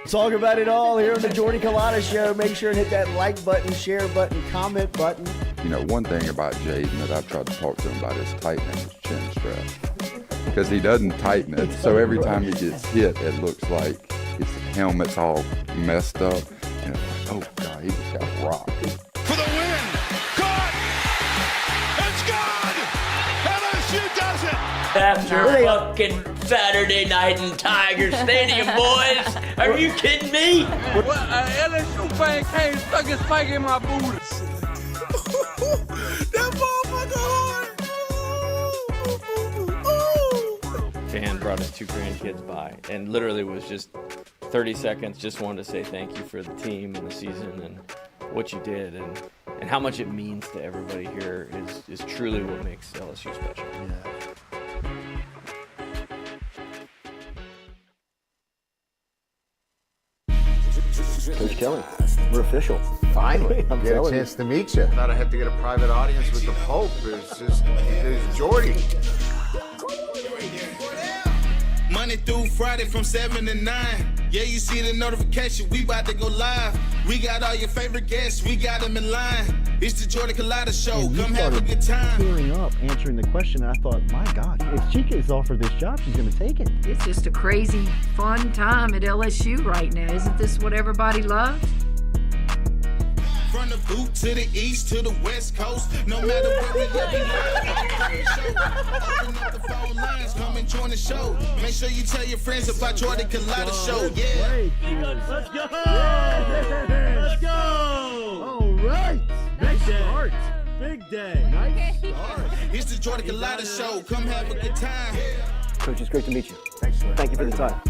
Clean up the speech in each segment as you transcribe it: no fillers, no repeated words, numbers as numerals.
Talk about it all here on the Jordy Culotta Show. Make sure and hit that like button, share button, comment button. You know, one thing about Jaden that I've tried to talk to him about is tightening his chin strap. Because he doesn't tighten it, so every time he gets hit, it looks like his helmet's all messed up. And it's like, oh, God, he just got rocked. For the win! Caught! It's good! LSU does it! After fucking Saturday night in Tiger Stadium, boys. Are you kidding me? Well, LSU fan came stuck his spike in my booty. That motherfucker! Fan brought his 2 grandkids by and literally was just 30 seconds. Just wanted to say thank you for the team and the season and what you did and how much it means to everybody here is truly what makes LSU special. Yeah. Coach Kelly, we're official. Finally, I'm get a telling chance to meet you. Thought I had to get a private audience with the Pope. It's Jordy. Monday through Friday from 7 to 9. Yeah, you see the notification. We about to go live. We got all your favorite guests. We got them in line. It's the Jordy Culotta Show. Come have a good time. Tearing up, answering the question. I thought, my God, if she gets offered this job, she's going to take it. It's just a crazy, fun time at LSU right now. Isn't this what everybody loves? From the boot to the east to the west coast. No matter where we at, open up the phone lines. Come and join the show. Make sure you tell your friends about Jordy Culotta Show. Yeah. Let's go! Let's go! All right. Nice start. Big day. Nice start. It's the Jordy Culotta Show. Come have a good time. Coach, it's great to meet you. Thanks, sir. Thank you for the time.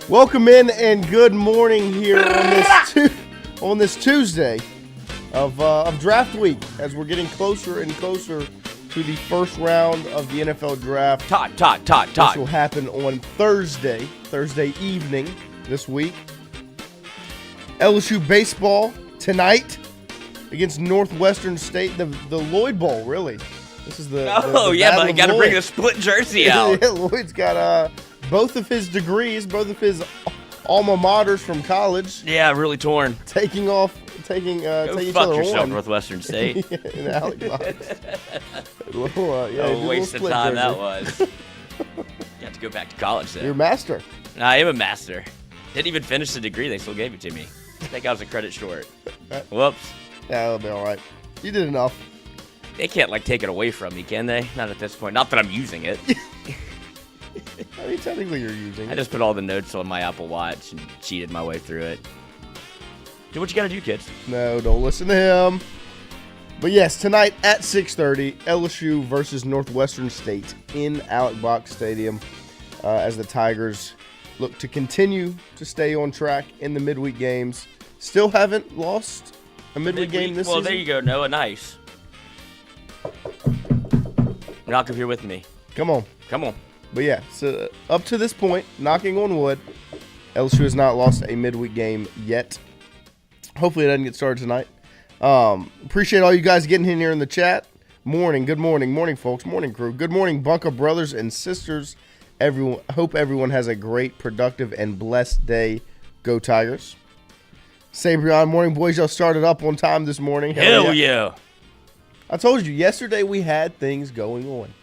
Welcome in and good morning here on this Tuesday of draft week as we're getting closer and closer to the first round of the NFL draft. This will happen on Thursday evening this week. LSU baseball tonight against Northwestern State, the Lloyd Bowl, really. This is the but you got to bring the split jersey out. Yeah, Lloyd's got both of his degrees, both of his alma maters from college. Yeah, really torn. Taking each Go other fuck yourself, on. Northwestern State. In Alec Box. Waste of time that was. You have to go back to college then. You're a master. I am a master. Didn't even finish the degree. They still gave it to me. I think I was a credit short. Whoops. Yeah, that'll be all right. You did enough. They can't take it away from me, can they? Not at this point. Not that I'm using it. I mean, technically you're using I it. just put all the notes on my Apple Watch and cheated my way through it. Do what you gotta do, kids. No, don't listen to him. But yes, tonight at 6:30, LSU versus Northwestern State in Alec Box Stadium as the Tigers look to continue to stay on track in the midweek games. Still haven't lost a midweek game this season. Well, there you go, Noah. Nice. Knock up here with me. Come on. Come on. But yeah, so up to this point, knocking on wood, LSU has not lost a midweek game yet. Hopefully it doesn't get started tonight. Appreciate all you guys getting in here in the chat. Good morning, folks. Morning, crew. Good morning, Bunker brothers and sisters. Everyone, hope everyone has a great, productive, and blessed day. Go Tigers. Sabrion, morning, boys. Y'all started up on time this morning. Hell yeah. I told you, yesterday we had things going on.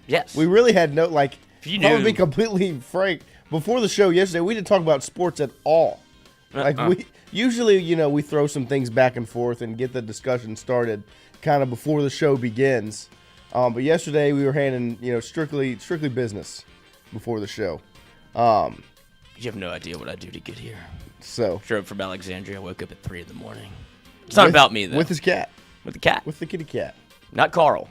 Yes. We really had no, If you I'm going to knew. be completely frank. Before the show yesterday, we didn't talk about sports at all. We usually, we throw some things back and forth and get the discussion started kind of before the show begins. But yesterday we were handling, strictly business before the show. You have no idea what I do to get here. So Drove from Alexandria. Woke up at 3 in the morning. It's not about me, though. with his cat, With the cat. with the kitty cat, Not Carl.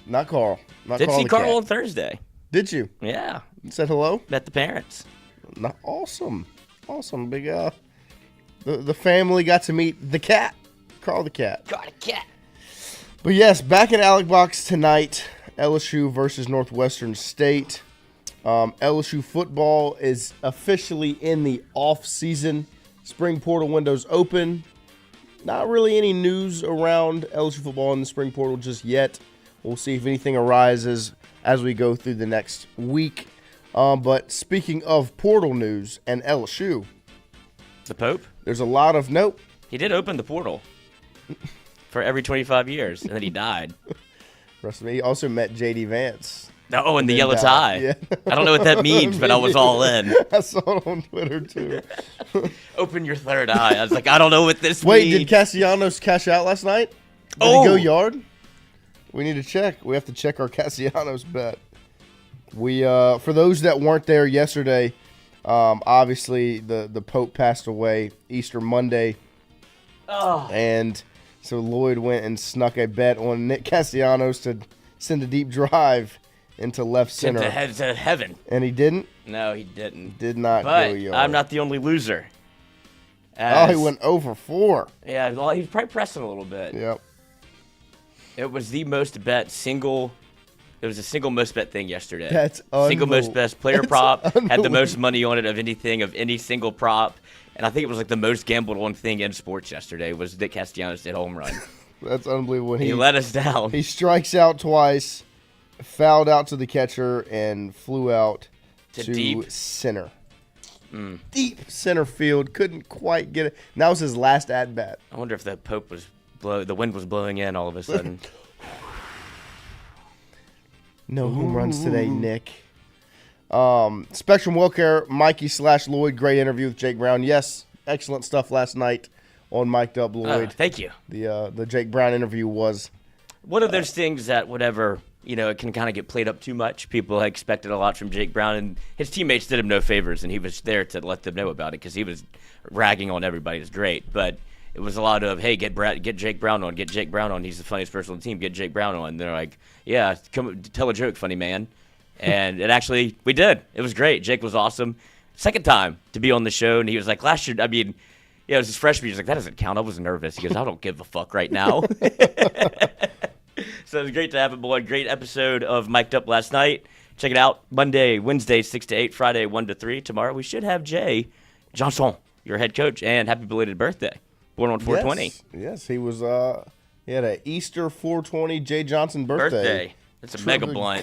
not Carl. Not Did Carl see the Carl cat. on Thursday. Did you? Yeah. Said hello. Met the parents. Awesome. Big the family got to meet the cat, Carl the cat. Got a cat. But yes, back in Alec Box tonight, LSU versus Northwestern State. LSU football is officially in the off-season. Spring portal windows open. Not really any news around LSU football in the spring portal just yet. We'll see if anything arises as we go through the next week. But speaking of portal news and LSU, The Pope? there's a lot of nope. He did open the portal for every 25 years, and then he died. Rest of me. He also met J.D. Vance. Oh, and the Then yellow died. tie. Yeah. I don't know what that means, but I was all in. I saw it on Twitter too. Open your third eye. I was like, I don't know what this Wait, means. did Castellanos cash out last night? Did Oh. he go yard? We need to check. We have to check our Castellanos bet. We for those that weren't there yesterday, obviously the Pope passed away Easter Monday. Oh. And so Lloyd went and snuck a bet on Nick Castellanos to send a deep drive into left Sent center. to heaven. And he didn't. No, he didn't. Did not But go yard. I'm not the only loser. Oh, he went over 4. Yeah, well, he's probably pressing a little bit. Yep. It was the most bet single. It was a single most bet thing yesterday. That's single most best player That's prop had the unbelievable. most money on it of anything of any single prop, and I think it was like the most gambled on thing in sports yesterday was Nick Castellanos did home run. That's unbelievable. He let us down. He strikes out twice, fouled out to the catcher, and flew out To to deep. center. Deep center field. Couldn't quite get it. And that was his last at bat. I wonder if the Pope was the wind was blowing in all of a sudden. No home runs today, Nick. Spectrum Wellcare, Mikey / Lloyd. Great interview with Jake Brown. Yes, excellent stuff last night on Mic'd Up Lloyd. Thank you. The Jake Brown interview was One of those things that whatever, it can kind of get played up too much. People expected a lot from Jake Brown, and his teammates did him no favors, and he was there to let them know about it because he was ragging on everybody. It's great, but it was a lot of, hey, get Jake Brown on, get Jake Brown on. He's the funniest person on the team. Get Jake Brown on. And they're like, yeah, come tell a joke, funny man. And we did. It was great. Jake was awesome. second time to be on the show, and he was like, last year, I mean, yeah, it was his freshman year. He was like, that doesn't count. I was nervous. He goes, I don't give a fuck right now. So it was great to have him on. Great episode of Mic'd Up last night. Check it out. Monday, Wednesday, 6 to 8. Friday, 1 to 3. Tomorrow, we should have Jay Johnson, your head coach, and happy belated birthday. Born on 420. Yes, he was. He had an Easter 420 Jay Johnson birthday. That's a mega blunt.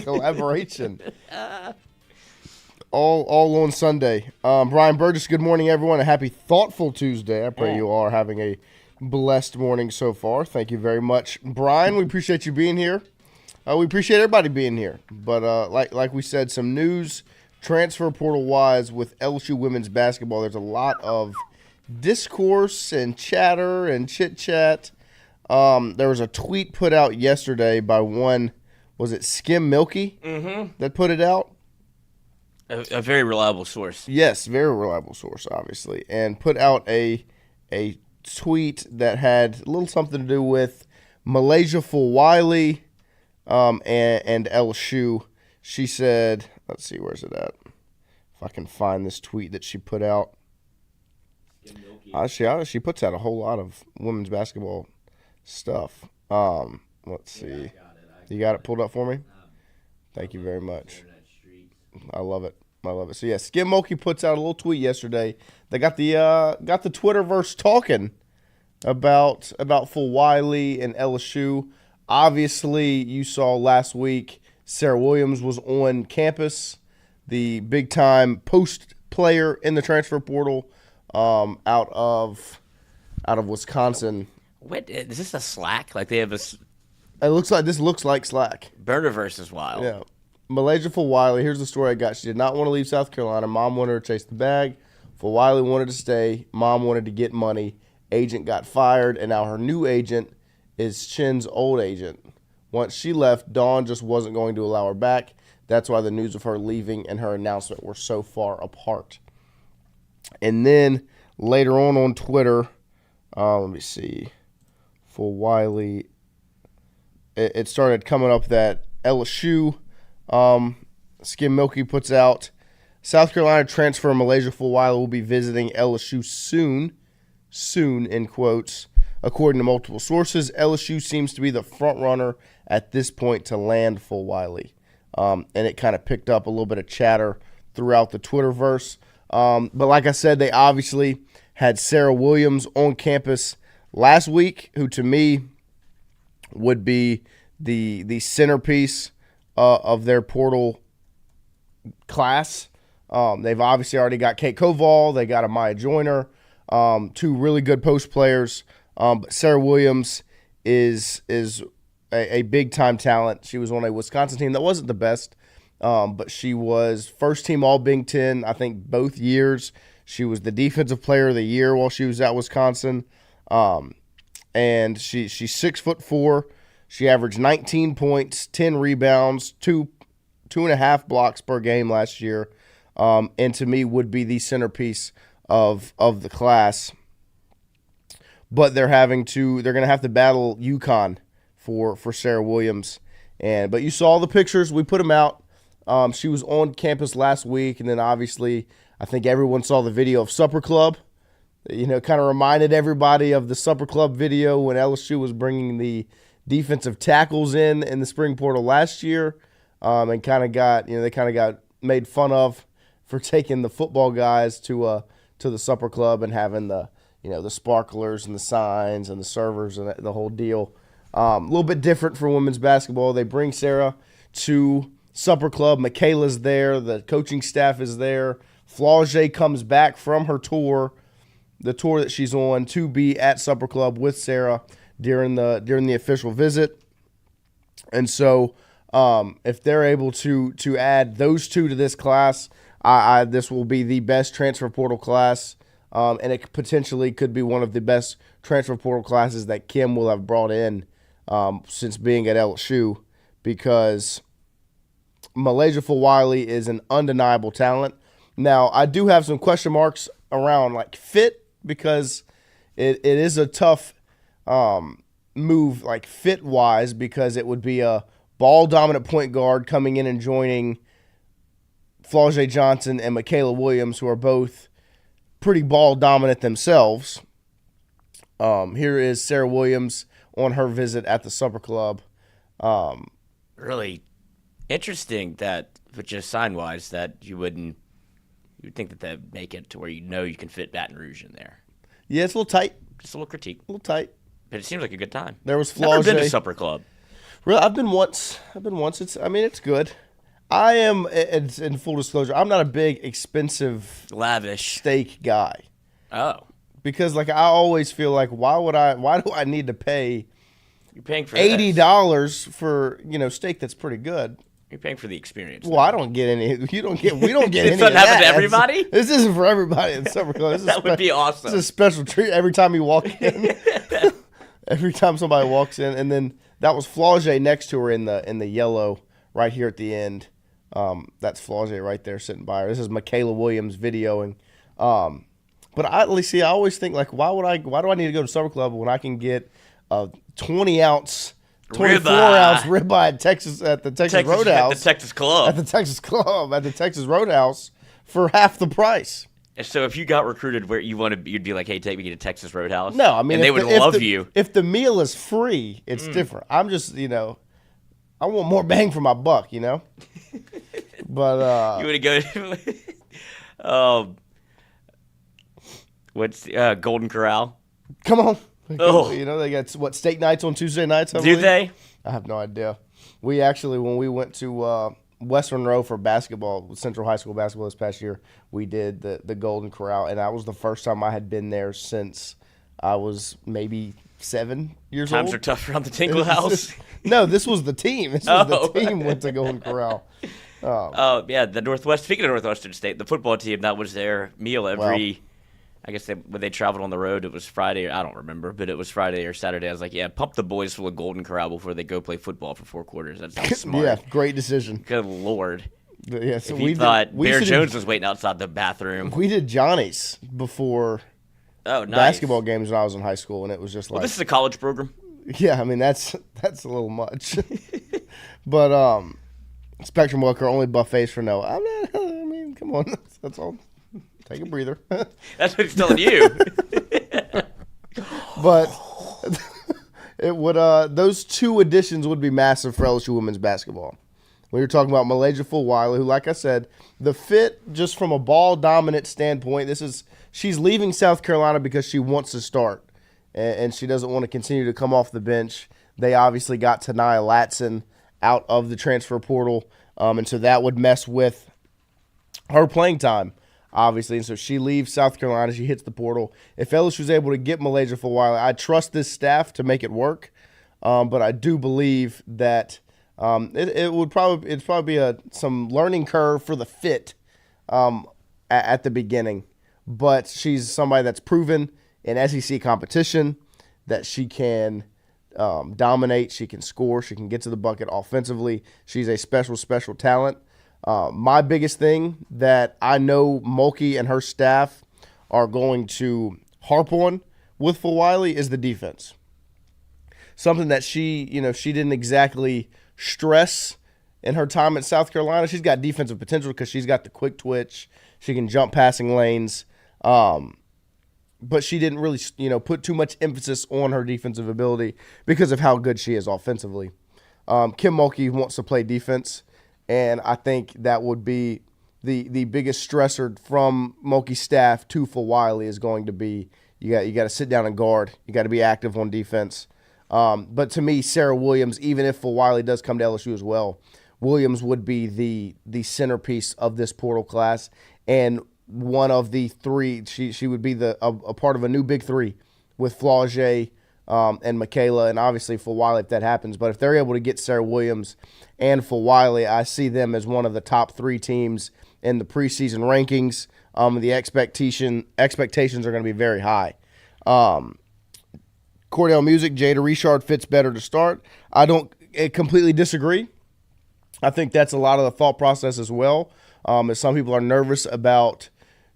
Collaboration. all on Sunday. Brian Burgess, good morning, everyone. A happy Thoughtful Tuesday. I pray you all are having a blessed morning so far. Thank you very much, Brian. We appreciate you being here. We appreciate everybody being here. But like we said, some news transfer portal wise with LSU women's basketball. There's a lot of discourse and chatter and chit chat. There was a tweet put out yesterday by one, was it Skim Milky that put it out? A very reliable source. Yes, very reliable source, obviously, and put out a tweet that had a little something to do with Malaysia Fulwiley and LSU. She said, let's see, where's it at? If I can find this tweet that she put out. She puts out a whole lot of women's basketball stuff. Let's see. You got it pulled up for me? Thank you very much. I love it. So yeah, Skim Mulkey puts out a little tweet yesterday. They got the Twitterverse talking about Fulwiley and LSU. Obviously, you saw last week Sarah Williams was on campus, the big time post player in the transfer portal, out of Wisconsin. What is this, a Slack? Like they have a This looks like Slack. Burnerverse is wild. Yeah. Malaysia Fulwiley, here's the story I got. She did not want to leave South Carolina. Mom wanted her to chase the bag. Fulwiley wanted to stay. Mom wanted to get money. Agent got fired, and now her new agent is Chin's old agent. Once she left, Dawn just wasn't going to allow her back. That's why the news of her leaving and her announcement were so far apart. And then later on Twitter, let me see, Fulwiley, it started coming up that LSU, Skim Milky puts out, South Carolina transfer Malaysia Fulwiley will be visiting LSU soon in quotes. According to multiple sources, LSU seems to be the front runner at this point to land Fulwiley. And it kind of picked up a little bit of chatter throughout the Twitterverse. But like I said, they obviously had Sarah Williams on campus last week, who to me would be the centerpiece of their portal class. They've obviously already got Kate Koval. They got Amaya Joyner, two really good post players. But Sarah Williams is a big-time talent. She was on a Wisconsin team that wasn't the best, but she was first-team All-Big Ten, I think, both years. She was the Defensive Player of the Year while she was at Wisconsin. And she's 6'4". She averaged 19 points, 10 rebounds, 2.5 blocks per game last year, and to me would be the centerpiece of the class. But they're going to have to battle UConn for Sarah Williams. But you saw the pictures. We put them out. She was on campus last week, and then obviously I think everyone saw the video of Supper Club. Kind of reminded everybody of the Supper Club video when LSU was bringing the defensive tackles in the spring portal last year, and they kind of got made fun of for taking the football guys to the Supper Club and having the sparklers and the signs and the servers and the whole deal. A little bit different for women's basketball. They bring Sarah to Supper Club. Michaela's there. The coaching staff is there. Flau'jae comes back from her tour, the tour that she's on, to be at Supper Club with Sarah during the official visit. And so if they're able to add those two to this class, this will be the best transfer portal class. And it potentially could be one of the best transfer portal classes that Kim will have brought in since being at LSU, because Malaysia Fulwiley is an undeniable talent. Now, I do have some question marks around fit, because it is a tough move fit-wise, because it would be a ball-dominant point guard coming in and joining Flau'jae Johnson and Michaela Williams, who are both pretty ball dominant themselves. Here is Sarah Williams on her visit at the Supper Club. Really interesting that, but just sign-wise, that you would think that they'd make it to where you can fit Baton Rouge in there. Yeah, it's a little tight. Just a little critique. A little tight. But it seems like a good time. There was Never been to Flau'jae. Supper Club. Really, I've been once. It's good. I am, it's in full disclosure, I'm not a big expensive Lavish. steak guy. Oh. Because I always feel like why do I need to pay You're paying for $80 for, steak that's pretty good? You're paying for the experience. Well, I don't get any. We don't get any of This that. doesn't happen to everybody? This isn't for everybody in Supper Club. This is That would be awesome. This is a special treat every time you walk in. Every time somebody walks in, and then that was Flau'jae next to her in the yellow right here at the end. That's Flau'jae right there sitting by her. This is Michaela Williams videoing. But I always think why do I need to go to Supper Club when I can get a 20-ounce, 24-ounce ribeye at the Texas Roadhouse, At the Texas Club. at the Texas Club, at the Texas Roadhouse for half the price. So if you got recruited where you'd be like, hey, take me to Texas Roadhouse. No, I mean, and they would love you. If the meal is free, it's different. I'm just, I want more bang for my buck, But You would go. What's Golden Corral? come on. Oh. They got steak nights on Tuesday nights. I Do believe? they? I have no idea. We actually, when we went to Western Row for basketball, Central High School basketball this past year, we did the Golden Corral, and that was the first time I had been there since I was maybe 7 years old. Times are tough around the Tingle House. No, this was the team. This was Oh. the team went to Golden Corral. Oh, yeah, the Northwest. Speaking of Northwestern State, the football team, that was their meal every. I guess when they traveled on the road, it was Friday. I don't remember, but it was Friday or Saturday. I was like, yeah, pump the boys full of Golden Corral before they go play football for 4 quarters. That sounds smart. Yeah, great decision. Good Lord. Yeah, so If you thought we Bear used to Jones was waiting outside the bathroom. We did Johnny's before Oh, nice. basketball games when I was in high school, and it was just Well, this is a college program. yeah, I mean that's a little much. But Spectrum Welker only buffets for no. Come on, that's all. Take a breather. That's what he's telling you. But it would those two additions would be massive for LSU women's basketball. When you're talking about Malaysia Fulwiley, who, like I said, the fit just from a ball dominant standpoint, she's leaving South Carolina because she wants to start, and she doesn't want to continue to come off the bench. They obviously got Tanaya Latson out of the transfer portal, and so that would mess with her playing time, obviously. And so she leaves South Carolina. She hits the portal. If LSU was able to get Malaysia Fulwiley, I trust this staff to make it work, but I do believe that it's probably be some learning curve for the fit at the beginning. But she's somebody that's proven in SEC competition that she can dominate, she can score, she can get to the bucket offensively. She's a special talent. My biggest thing that I know Mulkey and her staff are going to harp on with Fulwiley is the defense. Something that she didn't exactly stress in her time at South Carolina. She's got defensive potential because she's got the quick twitch. She can jump passing lanes. But she didn't really, put too much emphasis on her defensive ability because of how good she is offensively. Kim Mulkey wants to play defense, and I think that would be the biggest stressor from Mulkey's staff to Fulwiley is going to be you got to sit down and guard. You got to be active on defense. But to me, Sarah Williams, even if Fulwiley does come to LSU as well, Williams would be the centerpiece of this portal class, and one of the three. She would be a part of a new big three with Flau'jae and Michaela, and obviously Fulwiley if that happens. But if they're able to get Sarah Williams and Fulwiley, I see them as one of the top 3 teams in the preseason rankings. The expectations are going to be very high. Cordell Music, Jada Richard fits better to start. I don't completely disagree. I think that's a lot of the thought process as well. As some people are nervous about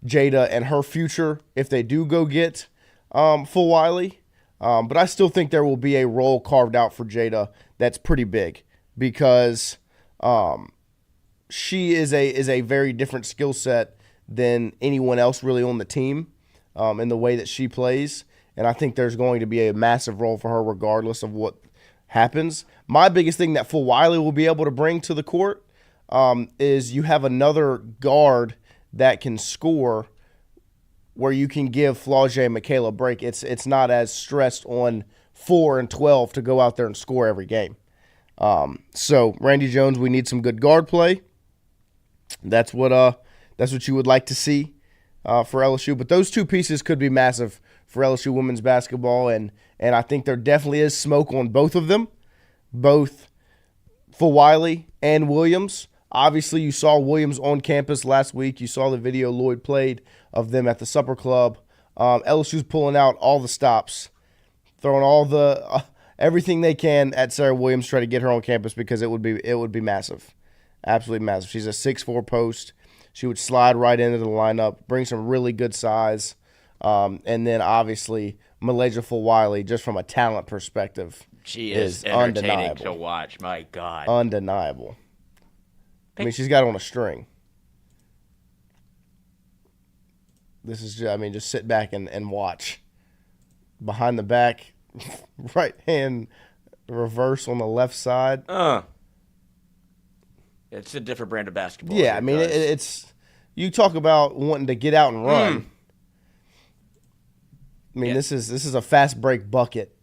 Jada and her future if they do go get Fulwiley. But I still think there will be a role carved out for Jada that's pretty big because she is a very different skill set than anyone else really on the team in the way that she plays. And I think there's going to be a massive role for her regardless of what happens. My biggest thing that Fulwiley will be able to bring to the court is you have another guard that can score where you can give Flau'jae and Michaela a break. It's not as stressed on 4 and 12 to go out there and score every game. So Randy Jones, we need some good guard play. That's what you would like to see for LSU. But those two pieces could be massive for LSU women's basketball, and I think there definitely is smoke on both of them, both Fulwiley and Williams. Obviously, you saw Williams on campus last week. You saw the video Lloyd played of them at the Supper Club. LSU's pulling out all the stops, throwing all the everything they can at Sarah Williams, try to get her on campus because it would be massive, absolutely massive. She's a 6'4" post. She would slide right into the lineup, bring some really good size, and then obviously Malaysia Fulwiley, just from a talent perspective, she is entertaining undeniable to watch. My God, undeniable. I mean, she's got on a string. This is just sit back and watch. Behind the back, right hand reverse on the left side. It's a different brand of basketball. Yeah, I mean, it's you talk about wanting to get out and run. I mean, this is a fast break bucket.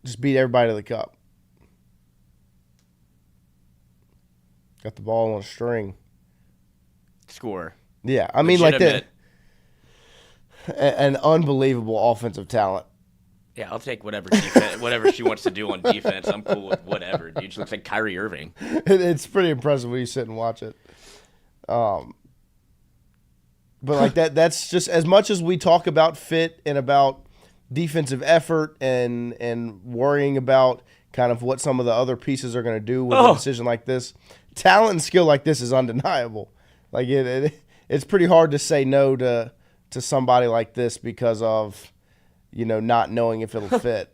Just beat everybody to the cup. Got the ball on a string. Score. Yeah, I mean, like Legitimate. an unbelievable offensive talent. Yeah, I'll take whatever defense, whatever she wants to do on defense. I'm cool with whatever, dude. She looks like Kyrie Irving. It's pretty impressive when you sit and watch it. But like that's just as much as we talk about fit and about defensive effort and worrying about kind of what some of the other pieces are going to do with a decision like this. Talent and skill like this is undeniable. Like it's pretty hard to say no to somebody like this because of not knowing if it'll fit.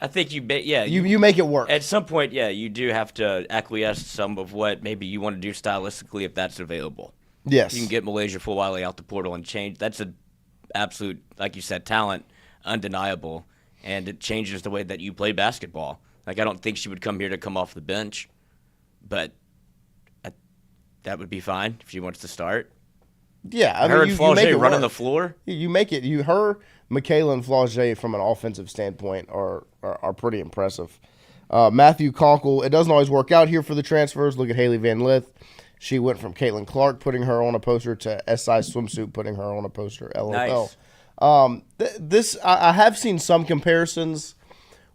I think you make it work. At some point, yeah, you do have to acquiesce some of what maybe you want to do stylistically if that's available. Yes. You can get Malaysia Fulwiley out the portal and change. That's an absolute, like you said, talent, undeniable, and it changes the way that you play basketball. Like, I don't think she would come here to come off the bench, but that would be fine if she wants to start. Yeah, I mean, you make it running the floor. You make it. Her, Michaela, and Flau'jae from an offensive standpoint are pretty impressive. Matthew Conkle. It doesn't always work out here for the transfers. Look at Haley Van Lith. She went from Caitlin Clark putting her on a poster to SI Swimsuit putting her on a poster. LOL. Nice. I have seen some comparisons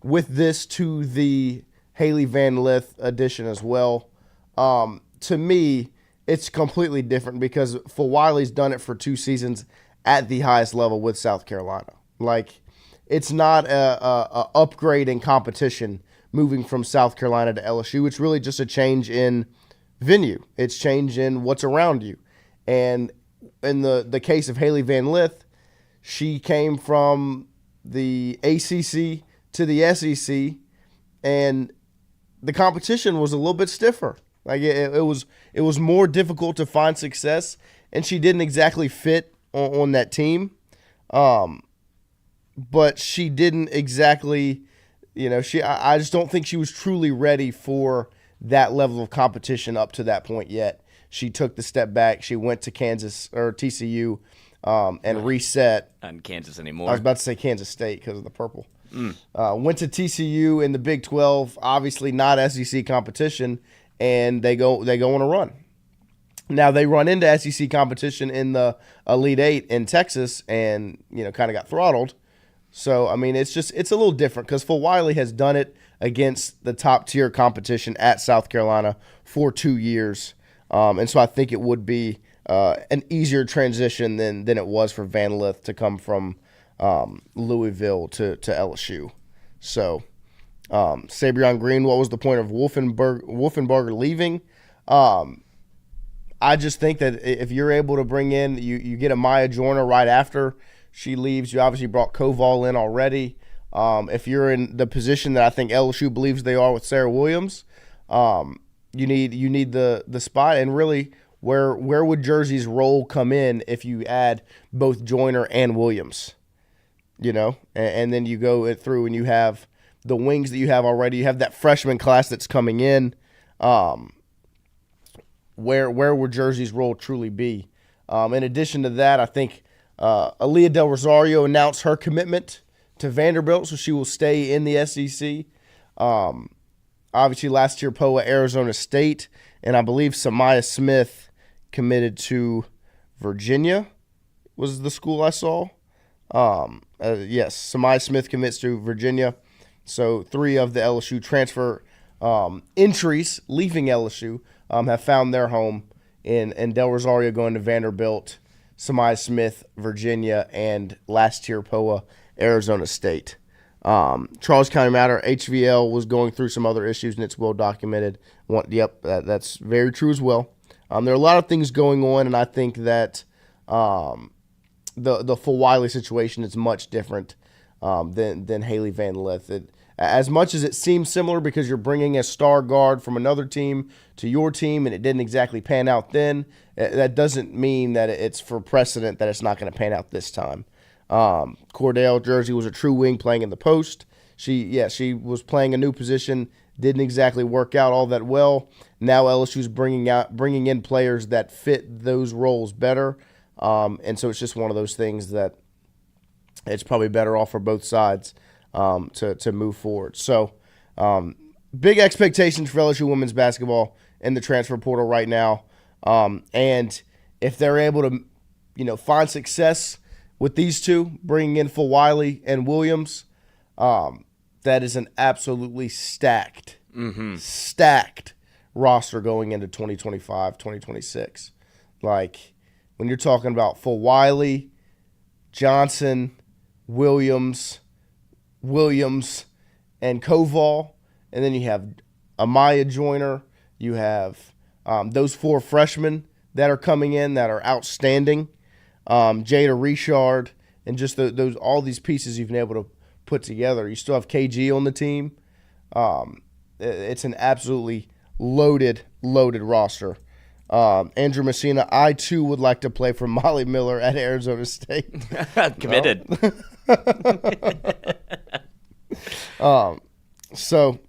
with this to the Haley Van Lith edition as well. To me, it's completely different because Fulwiley's done it for 2 seasons at the highest level with South Carolina. Like, it's not a upgrade in competition moving from South Carolina to LSU. It's really just a change in venue. It's change in what's around you. And in the case of Haley Van Lith, she came from the ACC to the SEC, and the competition was a little bit stiffer. Like it was more difficult to find success, and she didn't exactly fit on that team. But she didn't exactly, I just don't think she was truly ready for that level of competition up to that point yet. She took the step back. She went to Kansas or TCU and reset. Not in Kansas anymore. I was about to say Kansas State because of the purple. Went to TCU in the Big 12, obviously not SEC competition, and they go on a run. Now they run into SEC competition in the Elite Eight in Texas, and kind of got throttled. So I mean, it's a little different because Fulwiley has done it against the top tier competition at South Carolina for 2 years, and so I think it would be an easier transition than it was for Van Lith to come from Louisville to LSU. So. Sabrion Green, what was the point of Wolfenbarger leaving? I just think that if you're able to bring in, you get a Maya Joyner right after she leaves. You obviously brought Koval in already. If you're in the position that I think LSU believes they are with Sarah Williams, you need the spot, and really, where would Jersey's role come in if you add both Joyner and Williams? And then you go through and you have the wings that you have already. You have that freshman class that's coming in. Where would Jersey's role truly be? In addition to that, I think Aaliyah Del Rosario announced her commitment to Vanderbilt, so she will stay in the SEC. Obviously, last year, Poa, Arizona State, and I believe Samaya Smith committed to Virginia was the school I saw. Yes, Samaya Smith commits to Virginia. So 3 of the LSU transfer entries leaving LSU have found their home in Del Rosario going to Vanderbilt, Samaya Smith, Virginia, and last year Poa, Arizona State. Charles County Matter, HVL was going through some other issues, and it's well documented. That's very true as well. There are a lot of things going on, and I think that the Full Wiley situation is much different than Haley Van Lith. As much as it seems similar because you're bringing a star guard from another team to your team and it didn't exactly pan out then, that doesn't mean that it's for precedent that it's not going to pan out this time. Cordell Jersey was a true wing playing in the post. She was playing a new position, didn't exactly work out all that well. Now LSU's bringing in players that fit those roles better. And so it's just one of those things that it's probably better off for both sides to move forward. So big expectations for LSU women's basketball in the transfer portal right now. And if they're able to, find success with these two, bringing in Full Wiley and Williams, that is an absolutely stacked roster going into 2025, 2026. Like, when you're talking about Full Wiley, Johnson, Williams, and Koval, and then you have Amaya Joyner, you have those 4 freshmen that are coming in that are outstanding, Jada Richard, and just those all these pieces you've been able to put together. You still have KG on the team. It's an absolutely loaded roster. Andrew Messina, I too would like to play for Molly Miller at Arizona State. Committed. So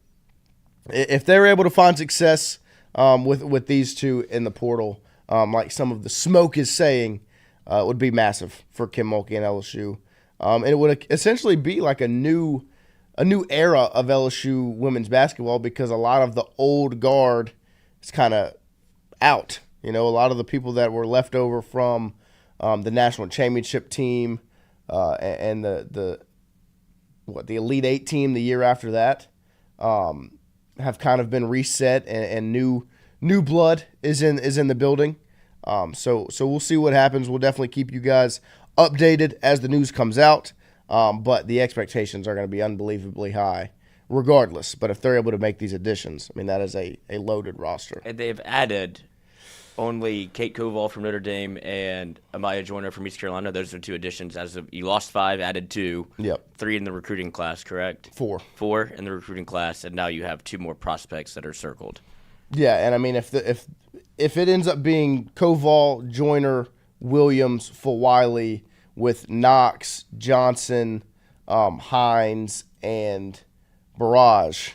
if they're able to find success with these two in the portal, like some of the smoke is saying, it would be massive for Kim Mulkey and LSU. And it would essentially be like a new era of LSU women's basketball because a lot of the old guard is kind of out. A lot of the people that were left over from the national championship team and the Elite Eight team the year after that have kind of been reset and new blood is in the building. So we'll see what happens. We'll definitely keep you guys updated as the news comes out. But the expectations are going to be unbelievably high regardless. But if they're able to make these additions, that is a loaded roster. And they've added only Kate Koval from Notre Dame and Amaya Joyner from East Carolina. Those are 2 additions. You lost 5, added 2. Yep. 3 in the recruiting class, correct? 4. 4 in the recruiting class, and now you have 2 more prospects that are circled. Yeah, and if it ends up being Koval, Joyner, Williams, Full Wiley with Knox, Johnson, Hines, and Barrage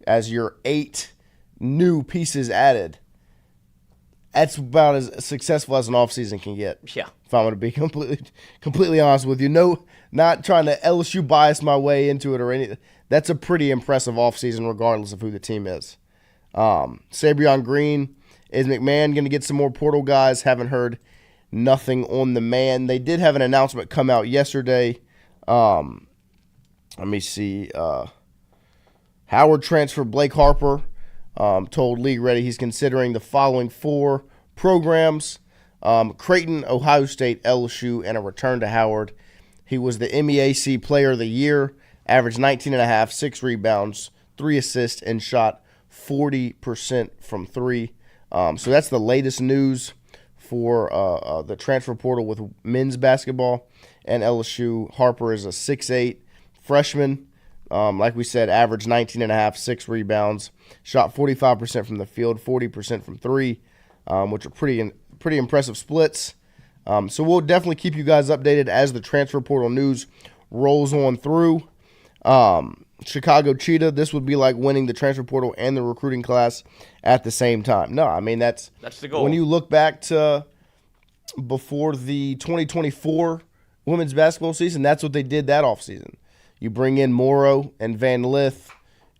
as your 8 new pieces added, that's about as successful as an offseason can get. Yeah. If I'm going to be completely honest with you. No, not trying to LSU bias my way into it or anything. That's a pretty impressive offseason regardless of who the team is. Sabrion Green, is McMahon going to get some more portal guys? Haven't heard nothing on the man. They did have an announcement come out yesterday. Let me see. Howard transfer Blake Harper. Told League Ready he's considering the following 4 programs: Creighton, Ohio State, LSU, and a return to Howard. He was the MEAC Player of the Year, averaged 19.5, 6 rebounds, 3 assists, and shot 40% from 3. So that's the latest news for the transfer portal with men's basketball and LSU. Harper is a 6'8 freshman Like we said, averaged 19.5, 6 rebounds, shot 45% from the field, 40% from three, which are pretty impressive splits. So we'll definitely keep you guys updated as the transfer portal news rolls on through. Chicago Cheetah, this would be like winning the transfer portal and the recruiting class at the same time. No, I mean, that's the goal. When you look back to before the 2024 women's basketball season, that's what they did that offseason. You bring in Morrow and Van Lith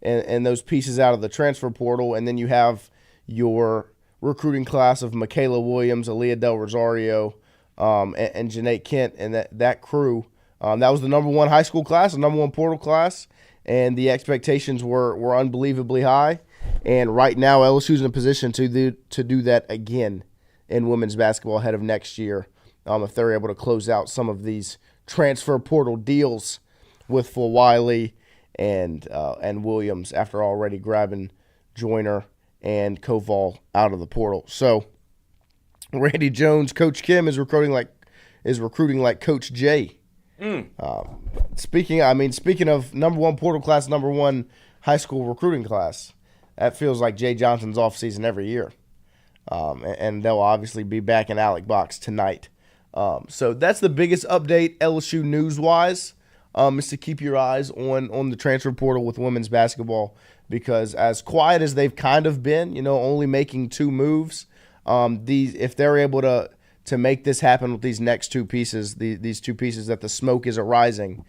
and those pieces out of the transfer portal, and then you have your recruiting class of Michaela Williams, Aaliyah Del Rosario, and Janae Kent, and that crew. That was the number one high school class, the number one portal class, and the expectations were unbelievably high. And right now, LSU's in a position to do that again in women's basketball ahead of next year, if they're able to close out some of these transfer portal deals with Fulwiley and Williams after already grabbing Joyner and Koval out of the portal. So Randy Jones, Coach Kim is recruiting like Coach J. Speaking of number one portal class, number one high school recruiting class, that feels like Jay Johnson's off season every year. And they'll obviously be back in Alec Box tonight. So that's the biggest update LSU news-wise, is to keep your eyes on the transfer portal with women's basketball, because as quiet as they've kind of been, only making 2 moves, if they're able to make this happen with these next 2 pieces, these 2 pieces that the smoke is arising,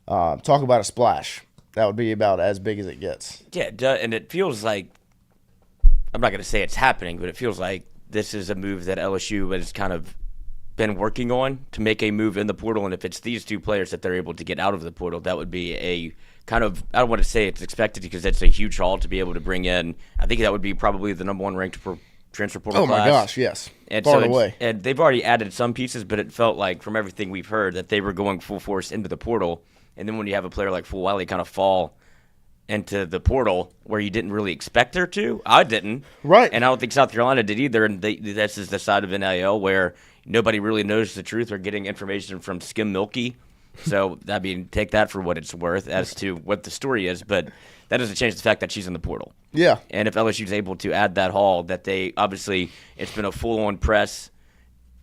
talk about a splash. That would be about as big as it gets. Yeah, and it feels like, I'm not going to say it's happening, but it feels like this is a move that LSU has kind of been working on to make a move in the portal. And if it's these 2 players that they're able to get out of the portal, that would be a kind of, I don't want to say it's expected because it's a huge haul to be able to bring in. I think that would be probably the number 1 ranked transfer portal class. Oh, my gosh, yes. And far so away. And they've already added some pieces, but it felt like from everything we've heard that they were going full force into the portal. And then when you have a player like Fulwiley kind of fall into the portal where you didn't really expect her to, I didn't. Right. And I don't think South Carolina did either. And this is the side of NIL where nobody really knows the truth or getting information from skim milky. So, I mean, take that for what it's worth as to what the story is. But that doesn't change the fact that she's in the portal. Yeah. And if LSU's able to add that haul, that they obviously, it's been a full-on press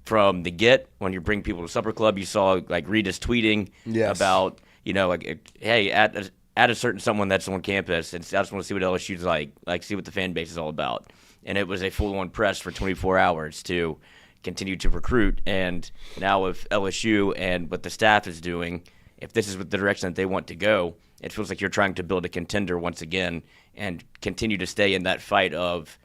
from the get. When you bring people to Supper Club, you saw like Rita's tweeting about, hey, add a certain someone that's on campus, and I just want to see what LSU's like see what the fan base is all about. And it was a full-on press for 24 hours to continue to recruit. And now with LSU and what the staff is doing, if this is the direction that they want to go, it feels like you're trying to build a contender once again and continue to stay in that fight of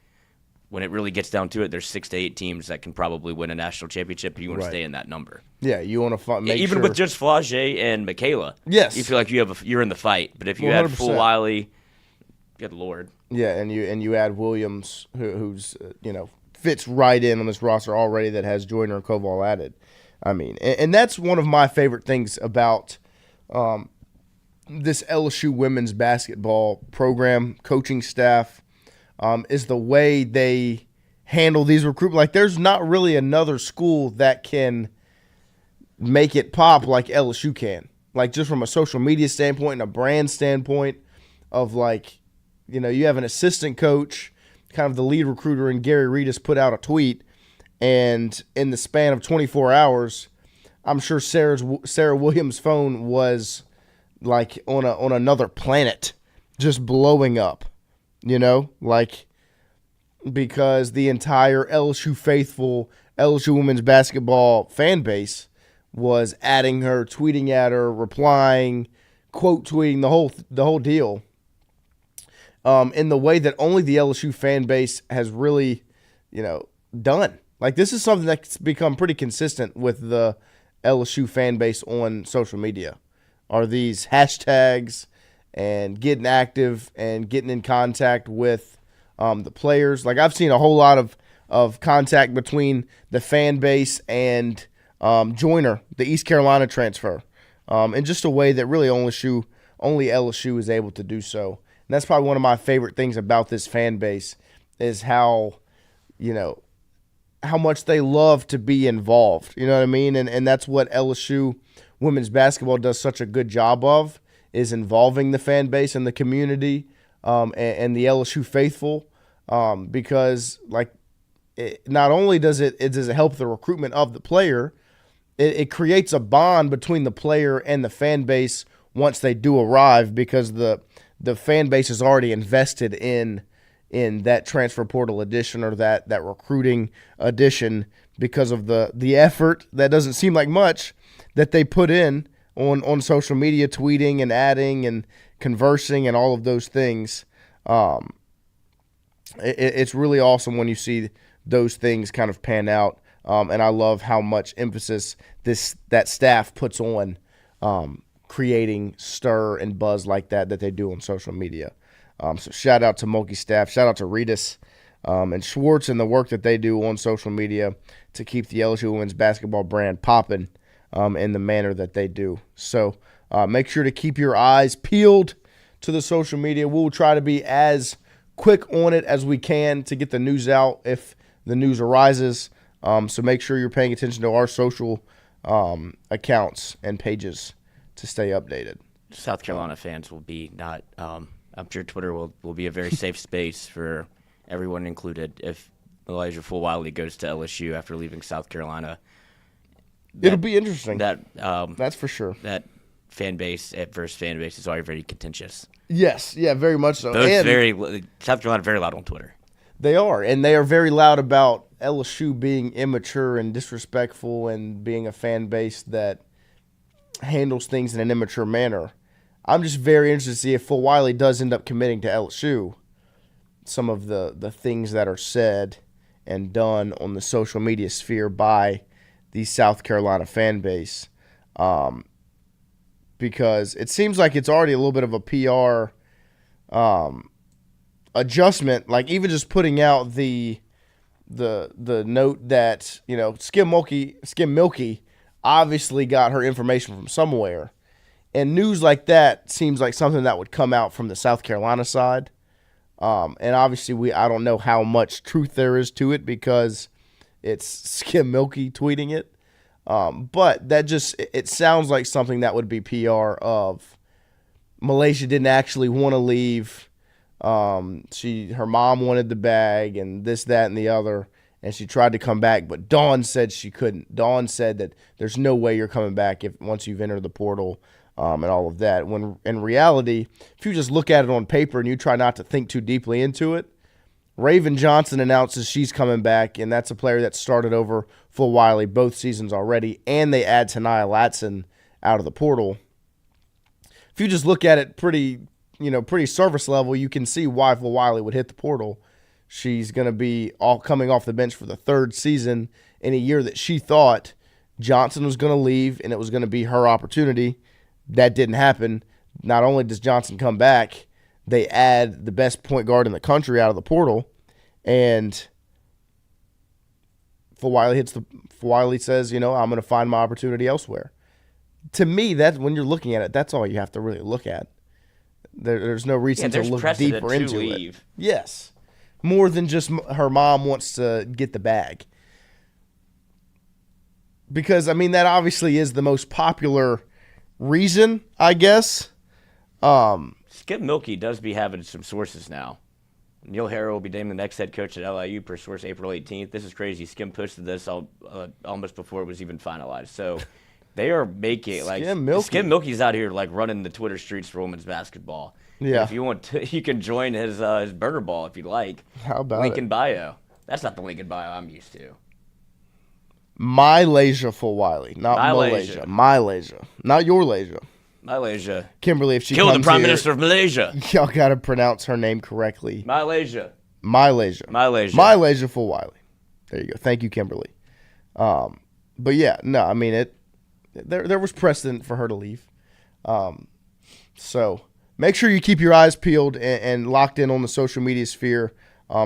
when it really gets down to it, there's 6 to 8 teams that can probably win a national championship, and you want to stay in that number. Yeah, you want to make even sure. with just Flage and Michaela. Yes, you feel like you're in the fight. But if you 100%. Add Fulwiley, good Lord. Yeah, and you add Williams, who's fits right in on this roster already that has Joyner and Koval added. I mean, and that's one of my favorite things about this LSU women's basketball program, coaching staff, is the way they handle these recruitment. Like, there's not really another school that can make it pop like LSU can. Like, just from a social media standpoint and a brand standpoint of, like, you have an assistant coach, kind of the lead recruiter, and Gary Reedus put out a tweet, and in the span of 24 hours, I'm sure Sarah Williams' phone was like on another planet, just blowing up, because the entire LSU faithful, LSU women's basketball fan base was adding her, tweeting at her, replying, quote tweeting, the whole deal. In the way that only the LSU fan base has really, done. Like, this is something that's become pretty consistent with the LSU fan base on social media, are these hashtags and getting active and getting in contact with the players. Like, I've seen a whole lot of contact between the fan base and Joyner, the East Carolina transfer, in just a way that really only LSU is able to do so. And that's probably one of my favorite things about this fan base is how much they love to be involved. You know what I mean? And that's what LSU women's basketball does such a good job of, is involving the fan base and the community and the LSU faithful because not only does it help the recruitment of the player, it creates a bond between the player and the fan base once they do arrive because the fan base is already invested in that transfer portal edition or that recruiting edition because of the effort that doesn't seem like much that they put in on social media, tweeting and adding and conversing and all of those things. It's really awesome when you see those things kind of pan out. And I love how much emphasis that staff puts on creating stir and buzz like that they do on social media. So shout out to Mulkey staff, shout out to Reedus and Schwartz and the work that they do on social media to keep the LSU women's basketball brand popping in the manner that they do. So make sure to keep your eyes peeled to the social media. We'll try to be as quick on it as we can to get the news out if the news arises. So make sure you're paying attention to our social accounts and pages to stay updated. South Carolina fans will be not I'm sure Twitter will be a very safe space for everyone included if Elijah Fulwiley goes to LSU after leaving South Carolina. It'll be interesting. That's for sure. That fan base is already very contentious. Yes, yeah, very much so. South Carolina very loud on Twitter. They are, and they are very loud about LSU being immature and disrespectful and being a fan base that handles things in an immature manner. I'm just very interested to see if Fulwiley does end up committing to LSU. Some of the things that are said and done on the social media sphere by the South Carolina fan base. Because it seems like it's already a little bit of a PR adjustment, like even just putting out the note that, Skim Milky obviously got her information from somewhere. And news like that seems like something that would come out from the South Carolina side. And obviously I don't know how much truth there is to it because it's Skim Milky tweeting it. But that it sounds like something that would be PR of Malaysia didn't actually want to leave. Her mom wanted the bag and this, that, and the other, and she tried to come back, but Dawn said she couldn't. Dawn said that there's no way you're coming back once you've entered the portal and all of that. When in reality, if you just look at it on paper and you try not to think too deeply into it, Raven Johnson announces she's coming back, and that's a player that started over Fulwiley both seasons already, and they add Tania Latson out of the portal. If you just look at it pretty surface level, you can see why Fulwiley would hit the portal. She's going to be coming off the bench for the third season in a year that she thought Johnson was going to leave and it was going to be her opportunity. That didn't happen. Not only does Johnson come back, they add the best point guard in the country out of the portal, and Fulwiley says, I'm going to find my opportunity elsewhere. To me, that when you're looking at it, that's all you have to really look at. There's no reason to look deeper into it. Yes. More than just her mom wants to get the bag. Because, that obviously is the most popular reason, I guess. Skip Milky does be having some sources now. Neil Harrow will be named the next head coach at LIU per source April 18th. This is crazy. Skim posted this almost before it was even finalized. So they are making Skim Milky's out here running the Twitter streets for women's basketball. Yeah. And if you want to, you can join his burger ball if you'd like. How about link in bio? That's not the link in bio I'm used to. Malaysia Fulwiley, not Malaysia. Malaysia, not your Malaysia. Malaysia. Kimberly, if she kill comes the Prime here, Minister of Malaysia. Y'all got to pronounce her name correctly. Malaysia Fulwiley. There you go. Thank you, Kimberly. But yeah, no, there was precedent for her to leave. So make sure you keep your eyes peeled and locked in on the social media sphere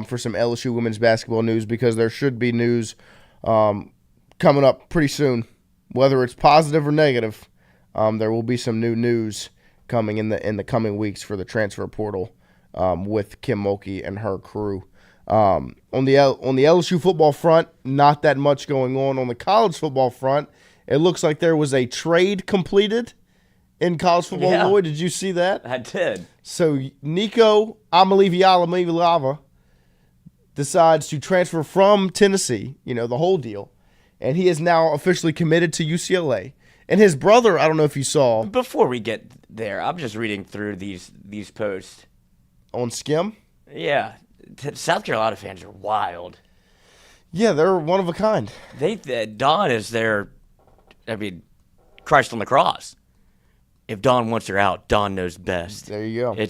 for some LSU women's basketball news, because there should be news coming up pretty soon, whether it's positive or negative. There will be some new news coming in the coming weeks for the transfer portal with Kim Mulkey and her crew. On the LSU football front, not that much going on. On the college football front, it looks like there was a trade completed in college football, Yeah. Lloyd? Did you see that? I did. So Nico Amalivialava decides to transfer from Tennessee, the whole deal, and he is now officially committed to UCLA. And his brother, I don't know if you saw Before we get there, I'm just reading through these posts. on Skim. Yeah, South Carolina fans are wild. Yeah, they're one of a kind. Don is their, Christ on the cross. If Dawn wants her out, Dawn knows best. There you go.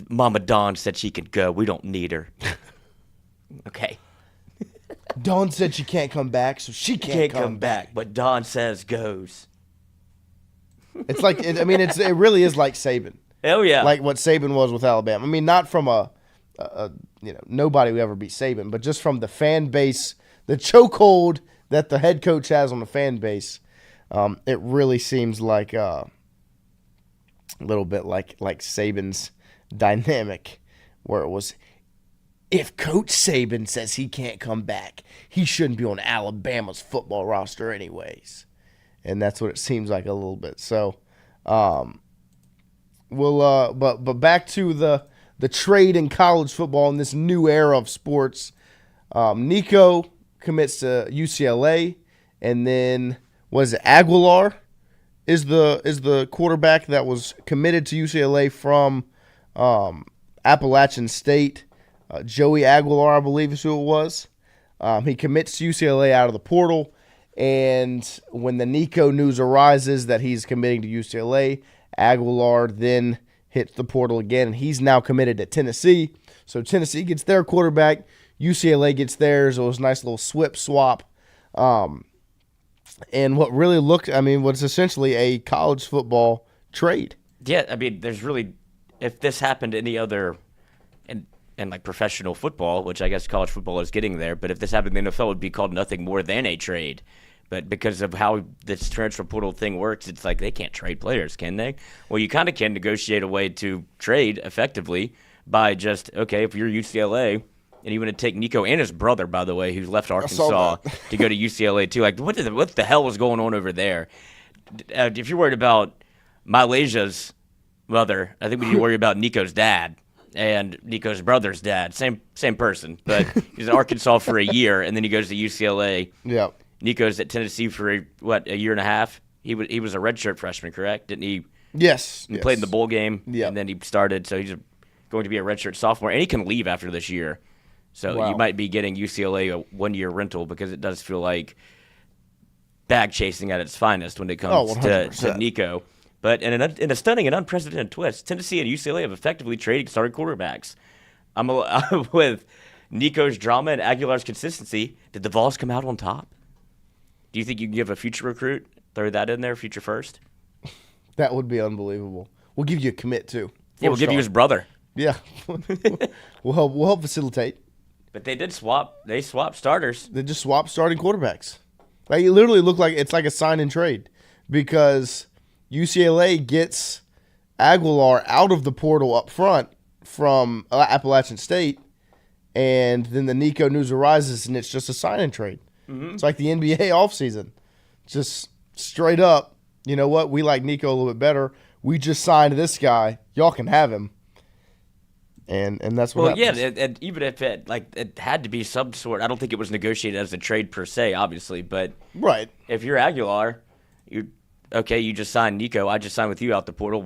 Mama Dawn said she could go. We don't need her. Okay. Dawn said she can't come back, so she can't come back. But Dawn says goes. It's like it really is like Saban, Hell yeah. like what Saban was with Alabama. I mean, not from a nobody would ever beat Saban, but just from the fan base, the chokehold that the head coach has on the fan base. It really seems like a little bit like Saban's dynamic, where it was, if Coach Saban says he can't come back, he shouldn't be on Alabama's football roster anyways. And that's what it seems like a little bit. So, but back to the trade in college football in this new era of sports. Nico commits to UCLA, and then Aguilar is the quarterback that was committed to UCLA from Appalachian State. Joey Aguilar, I believe, is who it was. He commits to UCLA out of the portal. And when the Nico news arises that he's committing to UCLA, Aguilar then hits the portal again, and he's now committed to Tennessee. So Tennessee gets their quarterback, UCLA gets theirs. It was a nice little swap. And what really was essentially a college football trade. Yeah, there's really, if this happened to any other, and like professional football, which I guess college football is getting there, but if this happened in the NFL, it would be called nothing more than a trade. But because of how this transfer portal thing works, it's like they can't trade players, can they? Well, you kind of can negotiate a way to trade effectively by just, okay, if you're UCLA and you want to take Nico and his brother, by the way, who's left Arkansas to go to UCLA too, like what the hell was going on over there? If you're worried about Malaysia's mother, I think we need to worry about Nico's dad and Nico's brother's dad. Same person, but he's in Arkansas for a year, and then he goes to UCLA. Yeah. Nico's at Tennessee for a year and a half. He was a redshirt freshman, correct? Didn't he? Yes. He played in the bowl game, Yeah. and then he started. So he's going to be a redshirt sophomore, and he can leave after this year. So Wow. you might be getting UCLA a 1-year rental, because it does feel like bag chasing at its finest when it comes to 100%. Nico. But in a stunning and unprecedented twist, Tennessee and UCLA have effectively traded starting quarterbacks. I'm with Nico's drama and Aguilar's consistency. Did the Vols come out on top? Do you think you can give a future recruit, throw that in there, future first? That would be unbelievable. We'll give you a commit too. Yeah, we'll give you his brother. Yeah. We'll help facilitate. But they swapped starters. They just swap starting quarterbacks. Like, it literally looked like it's like a sign and trade, because UCLA gets Aguilar out of the portal up front from Appalachian State, and then the Nico news arises, and it's just a sign and trade. Mm-hmm. It's like the NBA offseason. Just straight up, you know what? We like Nico a little bit better. We just signed this guy. Y'all can have him. And that's what happens. Yeah, and even if it had to be some sort, I don't think it was negotiated as a trade per se, obviously, but Right. if you're Aguilar, you just signed Nico, I just signed with you out the portal.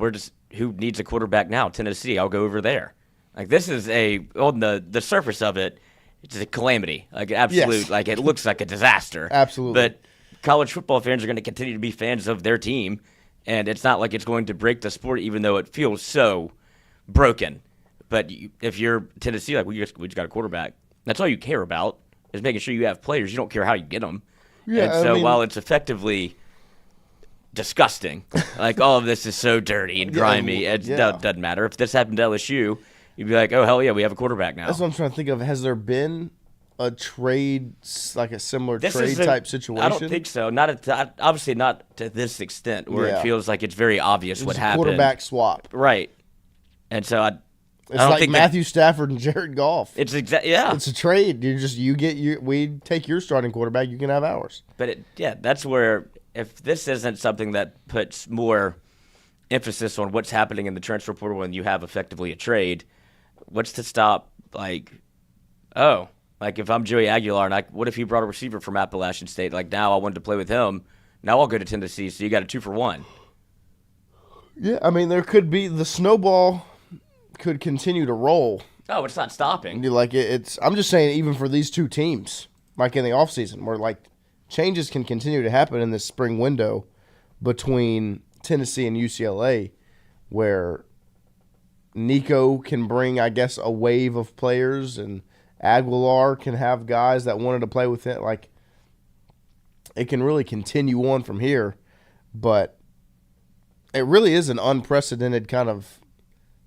Who needs a quarterback now? Tennessee, I'll go over there. Like, this is on the surface of it, it's a calamity. Like, absolute, Yes. like, it looks like a disaster. Absolutely. But college football fans are going to continue to be fans of their team, and it's not like it's going to break the sport, even though it feels so broken. But if you're Tennessee, like, we just got a quarterback. That's all you care about, is making sure you have players. You don't care how you get them. Yeah, and so I mean, while it's effectively disgusting, like, all of this is so dirty and grimy, it doesn't matter. If this happened to LSU, you'd be like, oh, hell yeah, we have a quarterback now. That's what I'm trying to think of. Has there been a trade, like a similar This trade isn't- type situation? I don't think so. Obviously not to this extent, where Yeah. it feels like it's very obvious It what was a happened. quarterback swap. Right. And so I It's don't like think that- Matthew Stafford and Jared Goff. it's yeah. It's a trade. We take your starting quarterback. You can have ours. But that's where, if this isn't something that puts more emphasis on what's happening in the transfer portal when you have effectively a trade, what's to stop, like, if I'm Joey Aguilar, and what if he brought a receiver from Appalachian State? Like, now I wanted to play with him. Now I'll go to Tennessee, so you got a 2-for-1. Yeah, I mean, there could be the snowball could continue to roll. Oh, it's not stopping. Like I'm just saying, even for these two teams, like in the offseason, where like changes can continue to happen in this spring window between Tennessee and UCLA, where Nico can bring, I guess, a wave of players, and Aguilar can have guys that wanted to play with it. Like, it can really continue on from here, but it really is an unprecedented kind of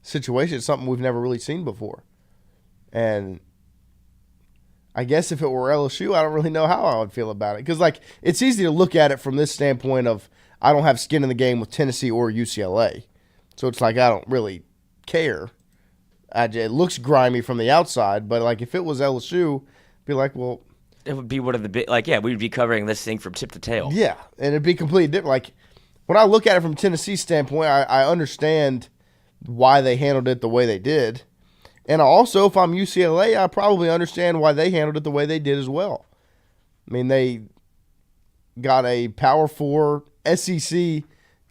situation. It's something we've never really seen before. And I guess if it were LSU, I don't really know how I would feel about it. Because, like, it's easy to look at it from this standpoint of I don't have skin in the game with Tennessee or UCLA. So it's like I don't really care. It looks grimy from the outside, but, like, if it was LSU, I'd be like, well. It would be one of the big, we'd be covering this thing from tip to tail. Yeah, and it'd be completely different. Like, when I look at it from Tennessee's standpoint, I understand why they handled it the way they did. And also, if I'm UCLA, I probably understand why they handled it the way they did as well. I mean, they got a Power 4 SEC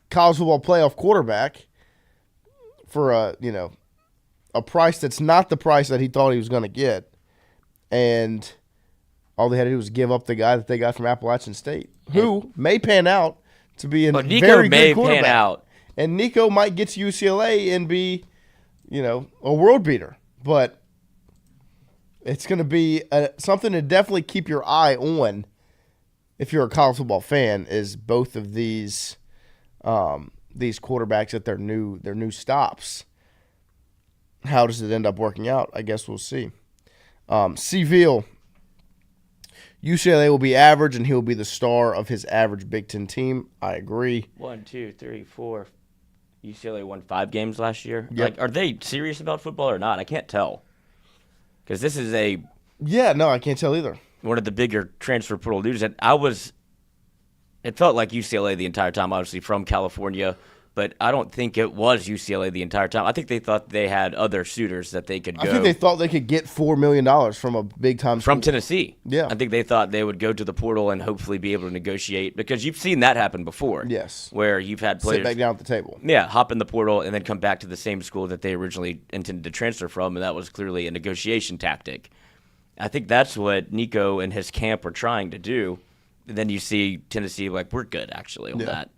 college football playoff quarterback for a price that's not the price that he thought he was going to get. And all they had to do was give up the guy that they got from Appalachian State, who may pan out to be a very good quarterback. Pan out. And Nico might get to UCLA and be, a world beater. But it's going to be something to definitely keep your eye on if you're a college football fan, is both of these quarterbacks at their new stops. How does it end up working out? I guess we'll see. Seville, UCLA will be average, and he'll be the star of his average Big Ten team. I agree. 1, 2, 3, 4. UCLA won 5 games last year. Yep. Like, are they serious about football or not? I can't tell. Because this is I can't tell either. One of the bigger transfer portal news. And it felt like UCLA the entire time, obviously from California, but I don't think it was UCLA the entire time. I think they thought they had other suitors that they could go. I think they thought they could get $4 million from a big-time school. From Tennessee. Yeah. I think they thought they would go to the portal and hopefully be able to negotiate, because you've seen that happen before. Yes. Where you've had players sit back down at the table. Yeah, hop in the portal and then come back to the same school that they originally intended to transfer from, and that was clearly a negotiation tactic. I think that's what Nico and his camp were trying to do. And then you see Tennessee like, we're good, actually, on that.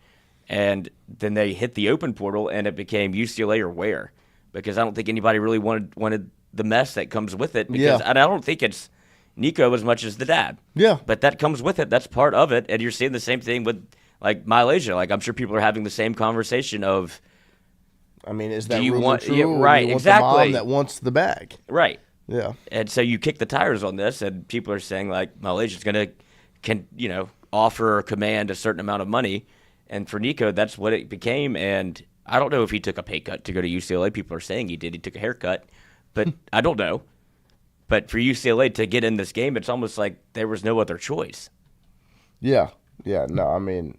And then they hit the open portal, and it became UCLA or where, because I don't think anybody really wanted the mess that comes with it. Because and I don't think it's Nico as much as the dad. Yeah. But that comes with it. That's part of it. And you're seeing the same thing with, like, Malaysia. Like, I'm sure people are having the same conversation of, I mean, is that do you rumor want, true? yeah, Or right, do you want exactly. the mom that wants the bag? Right. Yeah. And so you kick the tires on this, and people are saying, like, Malaysia's going to offer or command a certain amount of money. And for Nico, that's what it became. And I don't know if he took a pay cut to go to UCLA. People are saying he did. He took a haircut. But I don't know. But for UCLA to get in this game, it's almost like there was no other choice. Yeah. Yeah. No, I mean.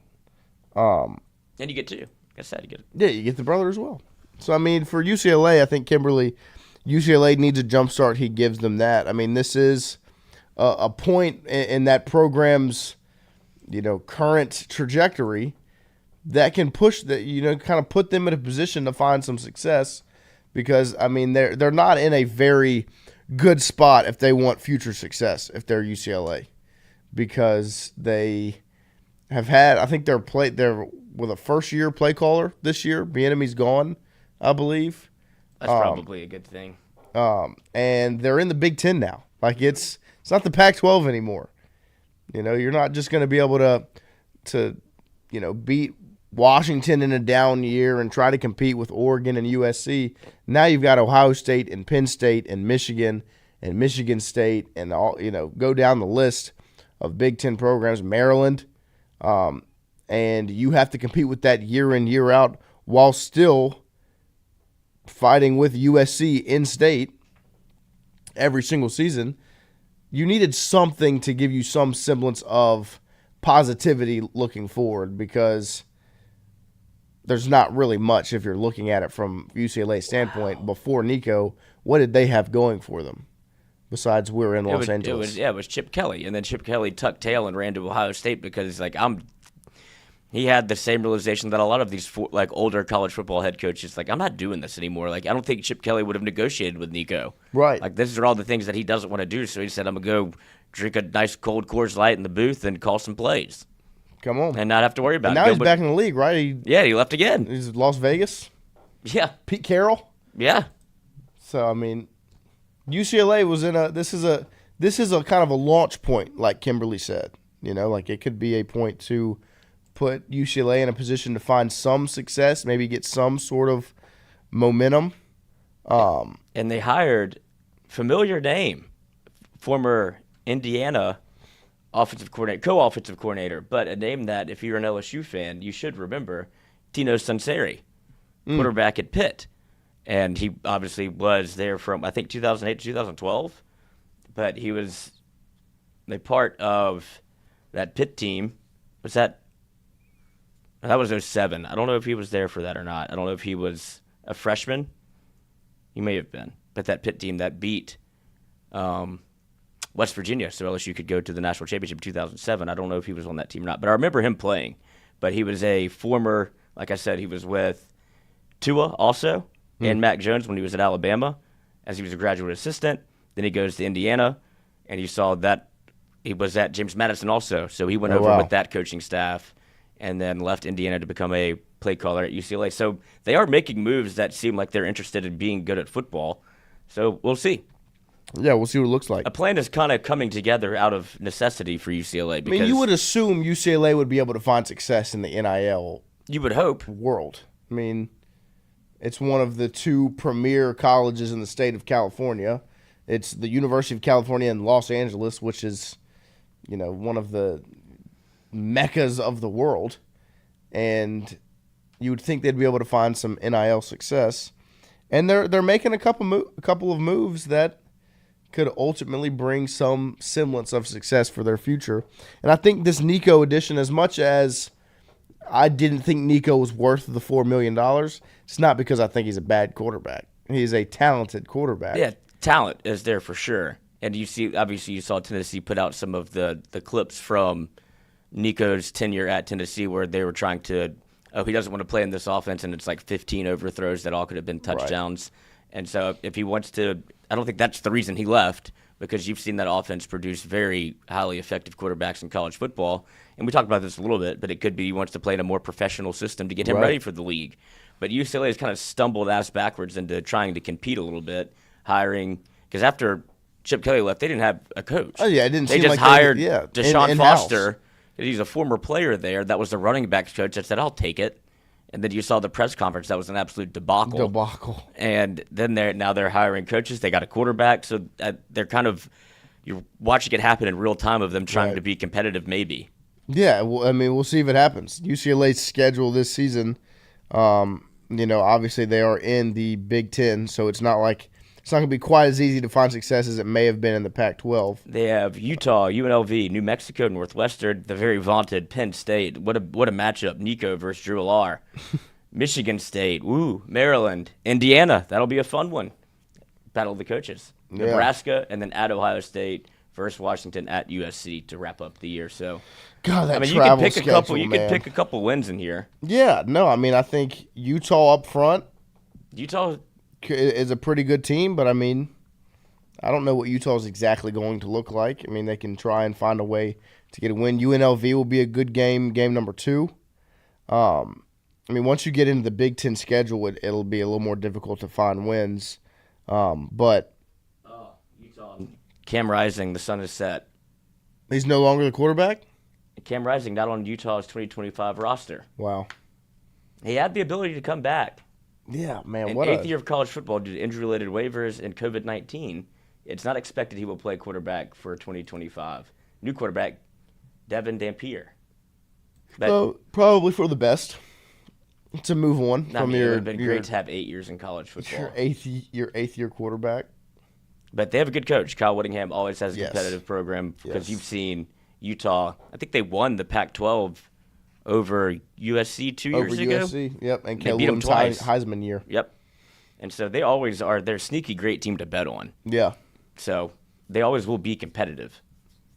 And you get two. Like I said, you get it. Yeah, you get the brother as well. So, I mean, for UCLA, I think UCLA needs a jump start. He gives them that. I mean, this is a point in that program's, current trajectory that can push kind of put them in a position to find some success, because, I mean, they're not in a very good spot if they want future success, if they're UCLA, because they have had, I think they're with a first-year play caller this year. Bieniemy's gone, I believe. That's probably a good thing. And they're in the Big Ten now. Like, it's not the Pac-12 anymore. You're not just going to be able to beat Washington in a down year and try to compete with Oregon and USC. Now you've got Ohio State and Penn State and Michigan State and all, go down the list of Big Ten programs, Maryland. And you have to compete with that year in, year out, while still fighting with USC in state every single season. You needed something to give you some semblance of positivity looking forward, because there's not really much if you're looking at it from UCLA's standpoint. Before Nico, what did they have going for them besides we were in Los Angeles? It was Chip Kelly, and then Chip Kelly tucked tail and ran to Ohio State because he had the same realization that a lot of these older college football head coaches, I'm not doing this anymore. I don't think Chip Kelly would have negotiated with Nico. Right. These are all the things that he doesn't want to do. So he said, I'm going to go drink a nice cold Coors Light in the booth and call some plays. Come on. And not have to worry about and it. now he's back in the league, right? He left again. He's in Las Vegas. Yeah. Pete Carroll. Yeah. So, UCLA was in this is a kind of a launch point, like Kimberly said. It could be a point to put UCLA in a position to find some success, maybe get some sort of momentum. And they hired familiar name, former Indiana co-offensive coordinator, but a name that if you're an LSU fan, you should remember, Tino Sunseri, quarterback at Pitt. And he obviously was there from, I think, 2008 to 2012. But he was a part of that Pitt team. That was 2007. I don't know if he was there for that or not. I don't know if he was a freshman. He may have been. But that Pitt team that beat West Virginia, so LSU could go to the national championship in 2007. I don't know if he was on that team or not. But I remember him playing. But he was a former, like I said, he was with Tua also. And Mac Jones when he was at Alabama as he was a graduate assistant. Then he goes to Indiana, and you saw that he was at James Madison also. So he went over with that coaching staff and then left Indiana to become a play caller at UCLA. So they are making moves that seem like they're interested in being good at football. So we'll see. Yeah, we'll see what it looks like. A plan is kind of coming together out of necessity for UCLA. Because you would assume UCLA would be able to find success in the NIL you would hope. world. It's one of the two premier colleges in the state of California. It's the University of California in Los Angeles, which is, one of the meccas of the world. And you would think they'd be able to find some NIL success. And they're making a couple of moves that could ultimately bring some semblance of success for their future. And I think this Nico addition, as much as I didn't think Nico was worth the $4 million, it's not because I think he's a bad quarterback. He's a talented quarterback. Yeah, talent is there for sure. And you saw Tennessee put out some of the clips from Nico's tenure at Tennessee where they were trying to, he doesn't want to play in this offense, and it's 15 overthrows that all could have been touchdowns. Right. And so if he wants to, I don't think that's the reason he left, because you've seen that offense produce very highly effective quarterbacks in college football. And we talked about this a little bit, but it could be he wants to play in a more professional system to get him ready for the league. But UCLA has kind of stumbled ass backwards into trying to compete a little bit, hiring, because after Chip Kelly left, they didn't have a coach. Oh, yeah, it didn't they seem just like hired Deshaun in-house. Foster. He's a former player there. That was the running backs coach that said, I'll take it. And then you saw the press conference. That was an absolute debacle. And then they're hiring coaches. They got a quarterback. So they're kind of – you're watching it happen in real time of them trying to be competitive maybe. Yeah, we'll see if it happens. UCLA's schedule this season, obviously they are in the Big Ten, so it's not going to be quite as easy to find success as it may have been in the Pac-12. They have Utah, UNLV, New Mexico, Northwestern, the very vaunted Penn State. What a matchup, Nico versus Drew Allar. Michigan State, Maryland, Indiana. That'll be a fun one. Battle of the coaches. Yeah. Nebraska, and then at Ohio State versus Washington at USC to wrap up the year. So, God, that you travel could pick schedule, a couple. You man. could pick a couple wins in here. Yeah, no, I think Utah up front. Utah is a pretty good team, but I don't know what Utah is exactly going to look like. They can try and find a way to get a win. UNLV will be a good game number 2. Once you get into the Big Ten schedule, it'll be a little more difficult to find wins. But Utah. Cam Rising, the sun is set. He's no longer the quarterback? Cam Rising not on Utah's 2025 roster. Wow. He had the ability to come back. Yeah, man. In eighth year of college football due to injury-related waivers and COVID-19, it's not expected he will play quarterback for 2025. New quarterback, Devin Dampier. Probably for the best to move on from it would have been great to have 8 years in college football. Your eighth year quarterback. But they have a good coach. Kyle Whittingham always has a competitive program because you've seen Utah. I think they won the Pac-12 over USC 2 over years ago. USC. Yep, and They Caleb beat 'em Williams' twice. Heisman year. Yep. And so they always are. They're a sneaky great team to bet on. Yeah, So they always will be competitive.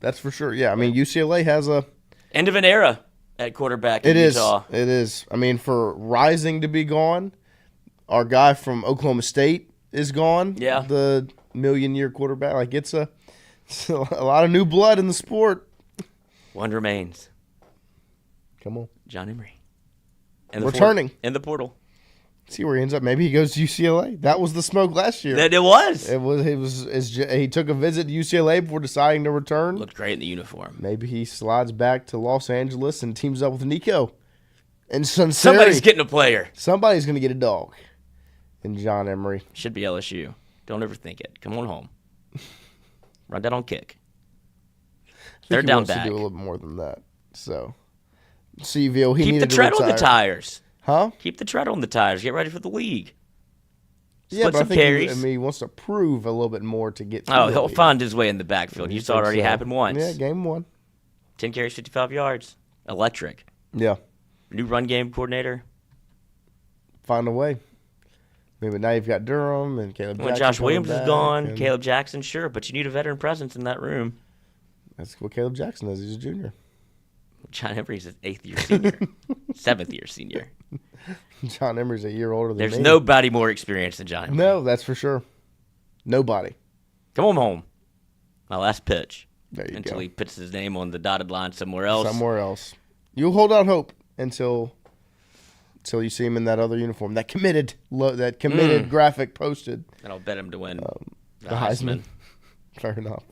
that's for sure. Yeah, I mean UCLA has a. End of an era at quarterback in It is. Utah. It is. I mean, for Rising to be gone, our guy from Oklahoma State is gone. Yeah. The million-year quarterback. Like it's a lot of new blood in the sport. One remains. Come on. John Emery. And Returning. In the portal. See where he ends up. Maybe he goes to UCLA. That was the smoke last year. That it was. He took a visit to UCLA before deciding to return. Looked great in the uniform. Maybe he slides back to Los Angeles and teams up with Nico. And Somebody's getting a player. Somebody's going to get a dog. And John Emery. Should be LSU. Don't overthink it. Come on home. Run that on kick. They're He down wants back. to do a little more than that. So, Seville, he Keep the needed tread to on the retire. tires. Huh? Keep the tread on the tires. Get ready for the league. Yeah, Split but I some think carries. he wants to prove a little bit more to get. Oh, to the he'll league. find his way in the backfield. You saw it think already so. happen once. Yeah, game one. 10 carries, 55 yards. Electric. Yeah, New run game coordinator. find a way. Maybe now you've got Durham and Caleb. When Jackson Josh coming Williams is back, gone, and Caleb Jackson, sure, but you need a veteran presence in that room. That's what Caleb Jackson is. He's a junior. John Emery's an 8th year senior, 7th year senior. John Emery's a year older than There's me. nobody more experienced than John Emery. No, that's for sure. Nobody. Come on home. My last pitch. There you Until go. he puts his name on the dotted line somewhere else. Somewhere else. You'll hold out hope until you see him in that other uniform. That committed graphic posted. And I'll bet him to win the Heisman. Heisman. Fair enough.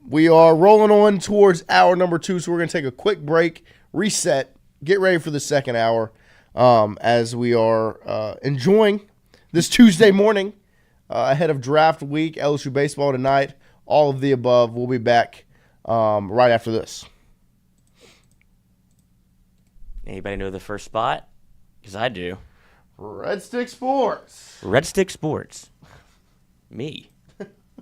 We are rolling on towards hour number 2, so we're going to take a quick break, reset, get ready for the second hour as we are enjoying this Tuesday morning ahead of draft week, LSU baseball tonight, all of the above. We'll be back right after this. Anybody know the first spot? Because I do. Red Stick Sports. Red Stick Sports. Me.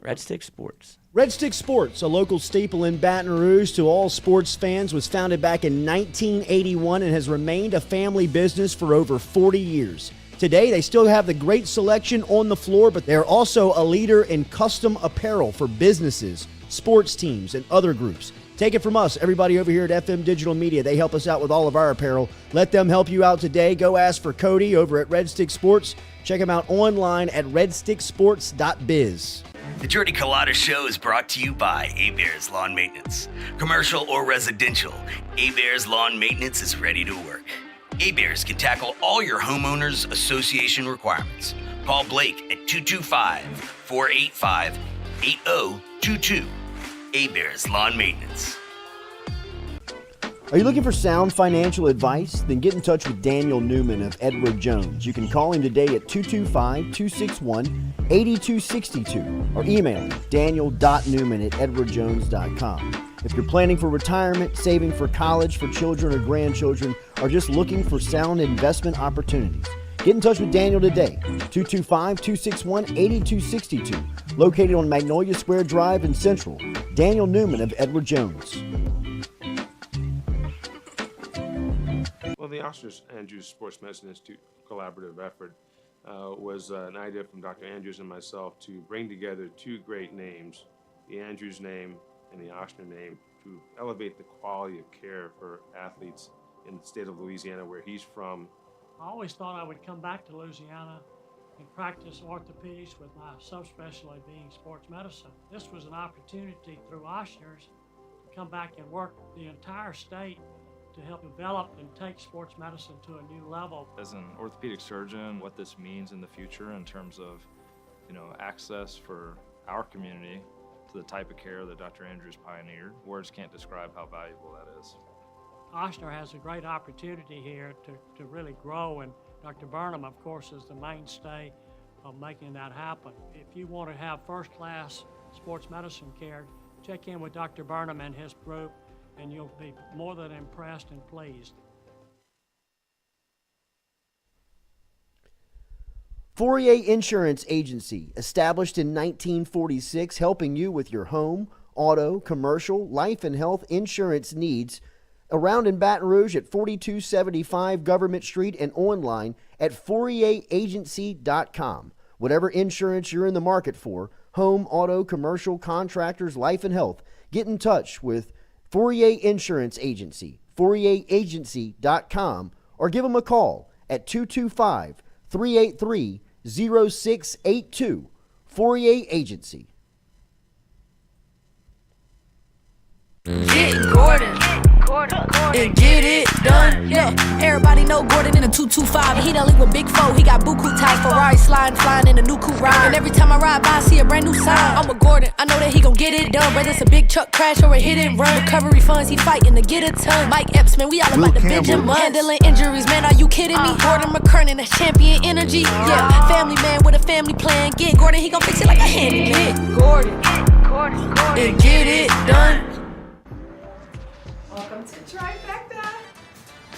Red Stick Sports. Red Stick Sports, a local staple in Baton Rouge to all sports fans, was founded back in 1981 and has remained a family business for over 40 years. Today, they still have the great selection on the floor, but they're also a leader in custom apparel for businesses, sports teams, and other groups. Take it from us, everybody over here at FM Digital Media. They help us out with all of our apparel. Let them help you out today. Go ask for Cody over at Red Stick Sports. Check him out online at redsticksports.biz. The Jordy Collada Show is brought to you by A-Bears Lawn Maintenance. Commercial or residential, A-Bears Lawn Maintenance is ready to work. A-Bears can tackle all your homeowners association requirements. Call Blake at 225-485-8022. A-Bears Lawn Maintenance. Are you looking for sound financial advice? Then get in touch with Daniel Newman of Edward Jones. You can call him today at 225-261-8262 or email him daniel.newman@edwardjones.com. If you're planning for retirement, saving for college for children or grandchildren, or just looking for sound investment opportunities, get in touch with Daniel today, 225-261-8262, located on Magnolia Square Drive in Central. Daniel Newman of Edward Jones. Well, the Oscar Andrews Sports Medicine Institute collaborative effort was an idea from Dr. Andrews and myself to bring together two great names, the Andrews name and the Ochsner name, to elevate the quality of care for athletes in the state of Louisiana, where he's from. I always thought I would come back to Louisiana and practice orthopedics with my subspecialty being sports medicine. This was an opportunity through Ochsner's to come back and work the entire state to help develop and take sports medicine to a new level. As an orthopedic surgeon, what this means in the future in terms of, access for our community to the type of care that Dr. Andrews pioneered, words can't describe how valuable that is. Ochsner has a great opportunity here to really grow, and Dr. Burnham, of course, is the mainstay of making that happen. If you want to have first-class sports medicine care, check in with Dr. Burnham and his group, and you'll be more than impressed and pleased. Fourier Insurance Agency, established in 1946, helping you with your home, auto, commercial, life and health insurance needs. around in Baton Rouge at 4275 Government Street and online at FourierAgency.com. Whatever insurance you're in the market for, home, auto, commercial, contractors, life, and health, get in touch with Fourier Insurance Agency, FourierAgency.com, or give them a call at 225-383-0682. Fourier Agency. Get Gordon. And get it done. Yeah, everybody know Gordon in a 225. He done link with Big Four. He got buku ties, Ferrari sliding, flying in a new coupe ride. And every time I ride by, I see a brand new sign. I'm a Gordon. I know that he gon' get it done. Whether it's a big truck crash or a hit and run, recovery funds, he fighting to get a ton. Mike Epps, man, we all about the Benjamin. Handling injuries, man, are you kidding me? Gordon McKernan, that's champion energy. Yeah, family man with a family plan. Get Gordon, he gon' fix it like a handyman. Get Gordon. And get it done. Welcome to Trifecta.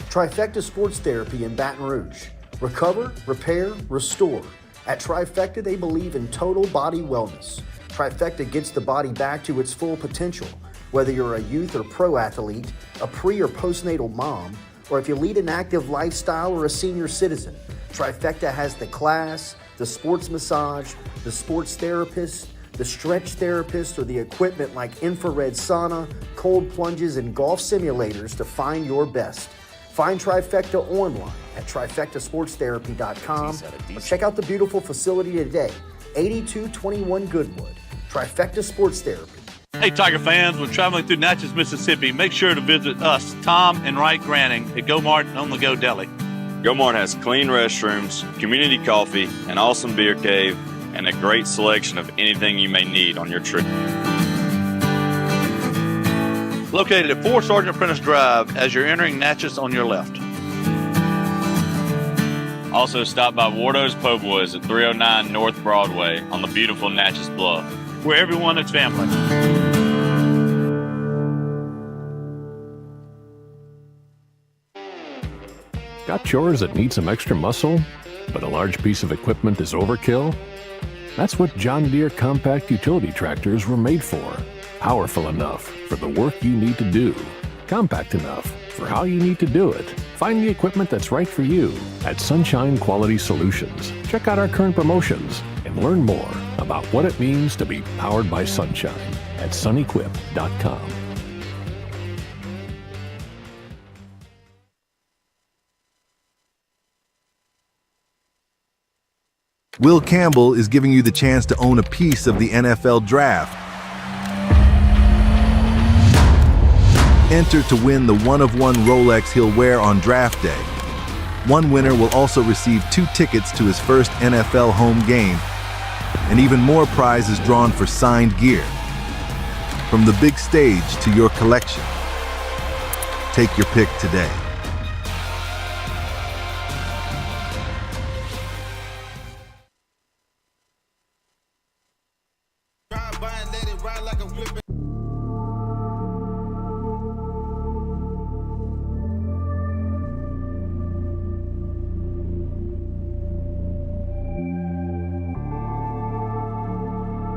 Trifecta Sports Therapy in Baton Rouge. Recover, repair, restore. At Trifecta, they believe in total body wellness. Trifecta gets the body back to its full potential. Whether you're a youth or pro athlete, a pre or postnatal mom, or if you lead an active lifestyle or a senior citizen, Trifecta has the class, the sports massage, the sports therapist, the stretch therapist, or the equipment like infrared sauna, cold plunges, and golf simulators to find your best. Find Trifecta online at trifectasportstherapy.com or check out the beautiful facility today, 8221 Goodwood. Trifecta Sports Therapy. Hey, Tiger fans, when traveling through Natchez, Mississippi, make sure to visit us, Tom and Wright Granning, at Go Mart on the Go Deli. Go Mart has clean restrooms, community coffee, an awesome beer cave, and a great selection of anything you may need on your trip. Located at 4 Sergeant Prentice Drive as you're entering Natchez on your left. Also stop by Wardo's Po' Boys at 309 North Broadway on the beautiful Natchez Bluff, where everyone is family. Got chores that need some extra muscle, but a large piece of equipment is overkill? That's what John Deere compact utility tractors were made for. Powerful enough for the work you need to do. Compact enough for how you need to do it. Find the equipment that's right for you at Sunshine Quality Solutions. Check out our current promotions and learn more about what it means to be powered by sunshine at sunequip.com. Will Campbell is giving you the chance to own a piece of the NFL Draft. Enter to win the one-of-one Rolex he'll wear on draft day. One winner will also receive 2 tickets to his first NFL home game, and even more prizes drawn for signed gear. From the big stage to your collection, take your pick today.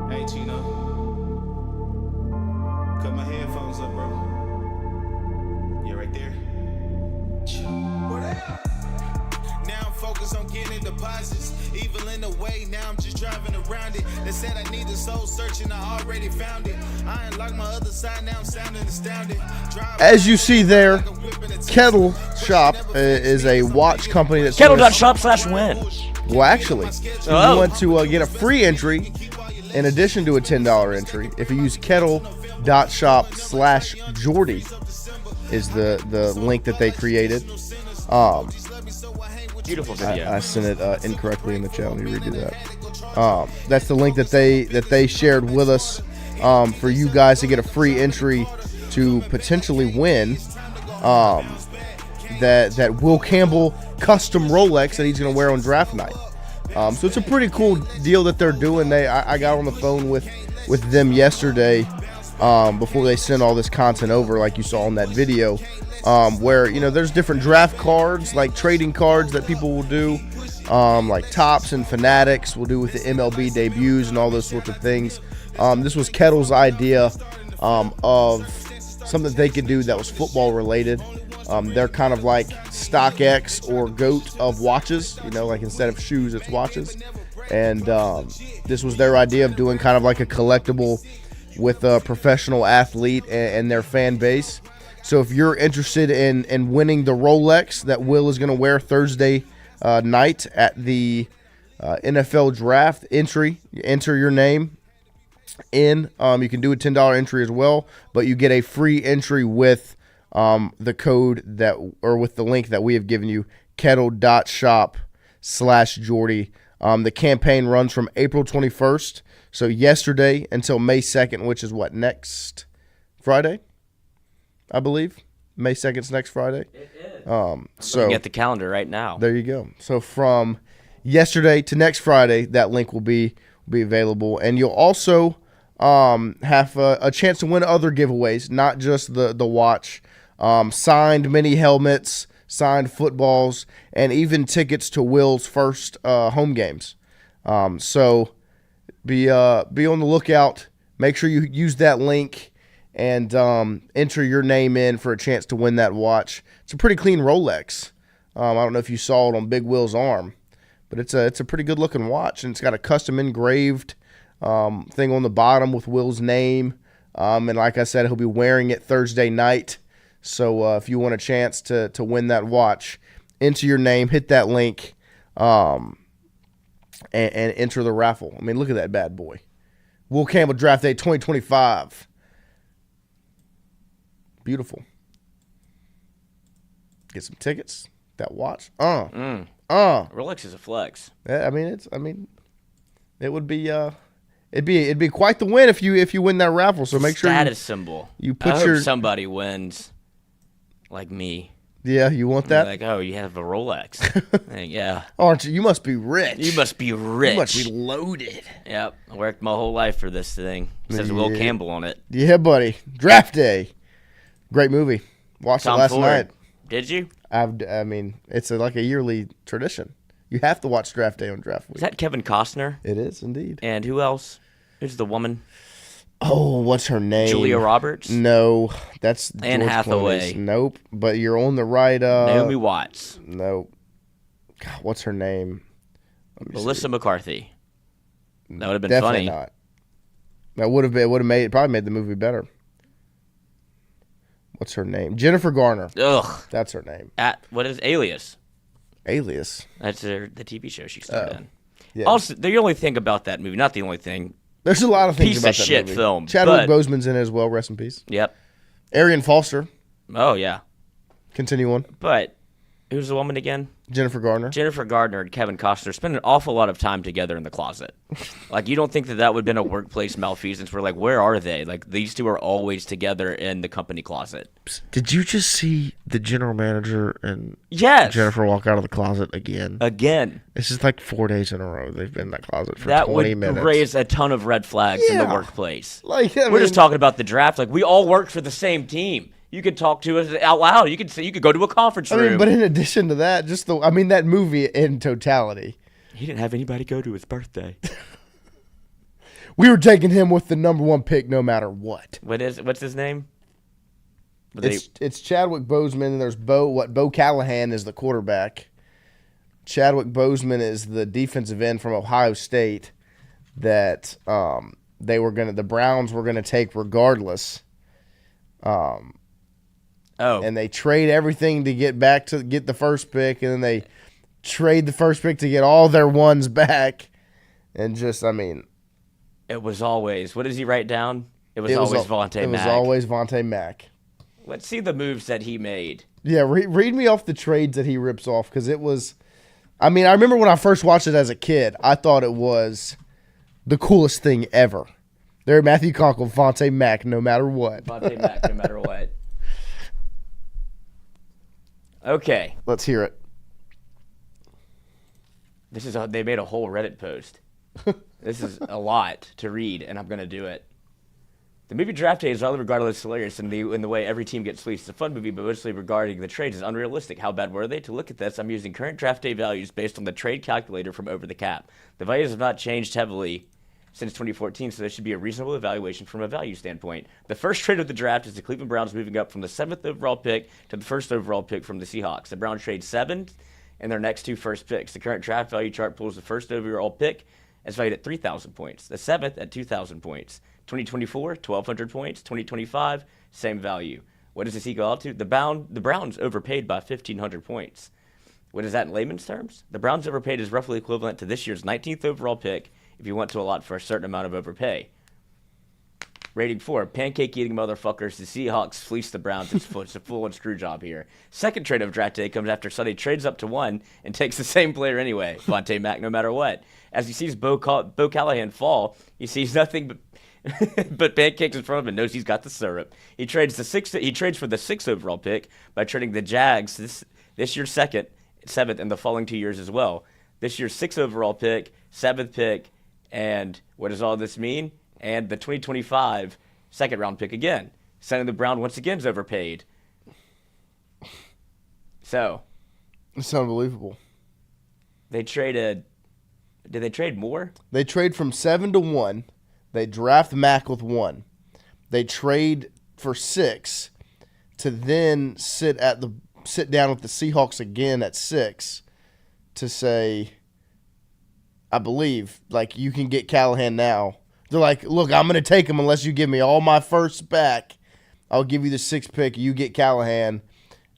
Hey, Chino. Cut my headphones up, bro. Yeah, right there. Now I'm focused on getting deposits. Evil in the way, now I'm just driving around it. They said I need a soul searching, I already found it. I unlocked my other side, now I'm sounding astounded. As you see there, Kettle Shop is a watch company that's Kettle.shop/win. Well, actually, if you want to get a free entry in addition to a $10 entry, if you use kettle.shop/Jordy is the link that they created. Beautiful video. I sent it incorrectly in the chat. Let me redo that. That's the link that they shared with us for you guys to get a free entry to potentially win that Will Campbell custom Rolex that he's going to wear on draft night. So it's a pretty cool deal that they're doing. I got on the phone with them yesterday before they sent all this content over, like you saw in that video, where there's different draft cards, like trading cards that people will do, like Topps and Fanatics will do with the MLB debuts and all those sorts of things. This was Kettle's idea of something that they could do that was football related. They're kind of like StockX or GOAT of watches, like instead of shoes, it's watches. And this was their idea of doing kind of like a collectible with a professional athlete and their fan base. So if you're interested in winning the Rolex that Will is going to wear Thursday night at the NFL draft, enter your name in. You can do a $10 entry as well, but you get a free entry with the code with the link that we have given you, kettle.shop/Jordy. The campaign runs from April 21st, so yesterday, until May 2nd, which is what, next Friday, I believe. May 2nd is next Friday. It is. So looking at the calendar right now. There you go. So from yesterday to next Friday, that link will be available, and you'll also have a chance to win other giveaways, not just the watch, signed mini helmets, signed footballs, and even tickets to Will's first home games. So be on the lookout. Make sure you use that link and enter your name in for a chance to win that watch. It's a pretty clean Rolex. I don't know if you saw it on Big Will's arm, but it's a pretty good looking watch, and it's got a custom engraved thing on the bottom with Will's name. And like I said, he'll be wearing it Thursday night. So if you want a chance to win that watch, enter your name, hit that link, and enter the raffle. I mean, look at that bad boy. Will Campbell Draft Day 2025. Beautiful. Get some tickets. That watch. Rolex is a flex. Yeah, it would be it'd be quite the win if you win that raffle. So make sure status symbol. You put I hope your somebody wins, like me. Yeah, you want that? Like, oh, you have a Rolex. Yeah. Aren't you? You must be rich. You must be rich. You must be loaded. Yep. I worked my whole life for this thing. It says Will Campbell on it. Yeah, buddy. Draft Day. Great movie. Watched Tom it last Ford. night. Did you? It's like a yearly tradition. You have to watch Draft Day on Draft Week. Is that Kevin Costner? It is indeed. And who else? Who's the woman? Oh, what's her name? Julia Roberts? No, that's Anne George Hathaway. Clooney's. Nope, but you're on the right. Naomi Watts. Nope. God, what's her name? Melissa McCarthy. That would have been Definitely funny. not. That would have probably made the movie better. What's her name? Jennifer Garner. Ugh. That's her name. What is Alias? Alias. That's the TV show she starred in. Yeah. Also, the only thing about that movie, not the only thing. There's a lot of things piece about of that shit movie. film. Chadwick Boseman's in it as well. Rest in peace. Yep. Arian Foster. Oh yeah. Continue on. But who's the woman again? Jennifer Garner. Jennifer Gardner and Kevin Costner spend an awful lot of time together in the closet. Like, you don't think that would have been a workplace malfeasance? We're like, where are they? Like, these two are always together in the company closet. Did you just see the general manager and Jennifer walk out of the closet again? Again. This is like 4 days in a row they've been in that closet for that 20 would minutes. raise a ton of red flags in the workplace. Like, we're just talking about the draft. Like, we all work for the same team. You could talk to us out loud. You could go to a conference room. but in addition to that, that movie in totality. He didn't have anybody go to his birthday. We were taking him with the number one pick no matter what. What's his name? It's Chadwick Boseman, and there's Bo Callahan is the quarterback. Chadwick Boseman is the defensive end from Ohio State that the Browns were gonna take regardless. And they trade everything to get the first pick, and then they trade the first pick to get all their ones back. And it was always, what does he write down? It was always Vontae Mack. It was always Vontae Mack. Let's see the moves that he made. Yeah, read me off the trades that he rips off, because it was, I remember when I first watched it as a kid, I thought it was the coolest thing ever. There, Matthew Conkle, Vontae Mack, no matter what. Vontae Mack, no matter what. Okay. Let's hear it. They made a whole Reddit post. This is a lot to read, and I'm going to do it. The movie Draft Day is widely regarded as hilarious in the way every team gets fleeced. It's a fun movie, but mostly regarding the trades is unrealistic. How bad were they? To look at this, I'm using current Draft Day values based on the trade calculator from Over the Cap. The values have not changed heavily since 2014, so there should be a reasonable evaluation from a value standpoint. The first trade of the draft is the Cleveland Browns moving up from the 7th overall pick to the 1st overall pick from the Seahawks. The Browns trade 7 and their next 2 first picks. The current draft value chart pulls the 1st overall pick as valued at 3,000 points, the 7th at 2,000 points. 2024, 1,200 points. 2025, same value. What does this equal out to? The Browns overpaid by 1,500 points. What is that in layman's terms? The Browns overpaid is roughly equivalent to this year's 19th overall pick if you want to allot for a certain amount of overpay. Rating 4, pancake-eating motherfuckers. The Seahawks fleece the Browns. It's a full-on screw job here. Second trade of draft day comes after Sunday trades up to 1 and takes the same player anyway, Vontae Mack, no matter what. As he sees Bo Callahan fall, he sees nothing but pancakes in front of him and knows he's got the syrup. He trades for the 6th overall pick by trading the Jags this year's 7th, and the following 2 years as well. This year's 6th overall pick, 7th pick, and what does all this mean? And the 2025 second-round pick again. Sending the Browns once again is overpaid. So. It's unbelievable. They traded. Did they trade more? They trade from 7 to 1. They draft Mack with 1. They trade for 6 to then sit down with the Seahawks again at 6 to say, I believe, like, you can get Callahan now. They're like, look, I'm going to take him unless you give me all my firsts back. I'll give you the 6th pick. You get Callahan.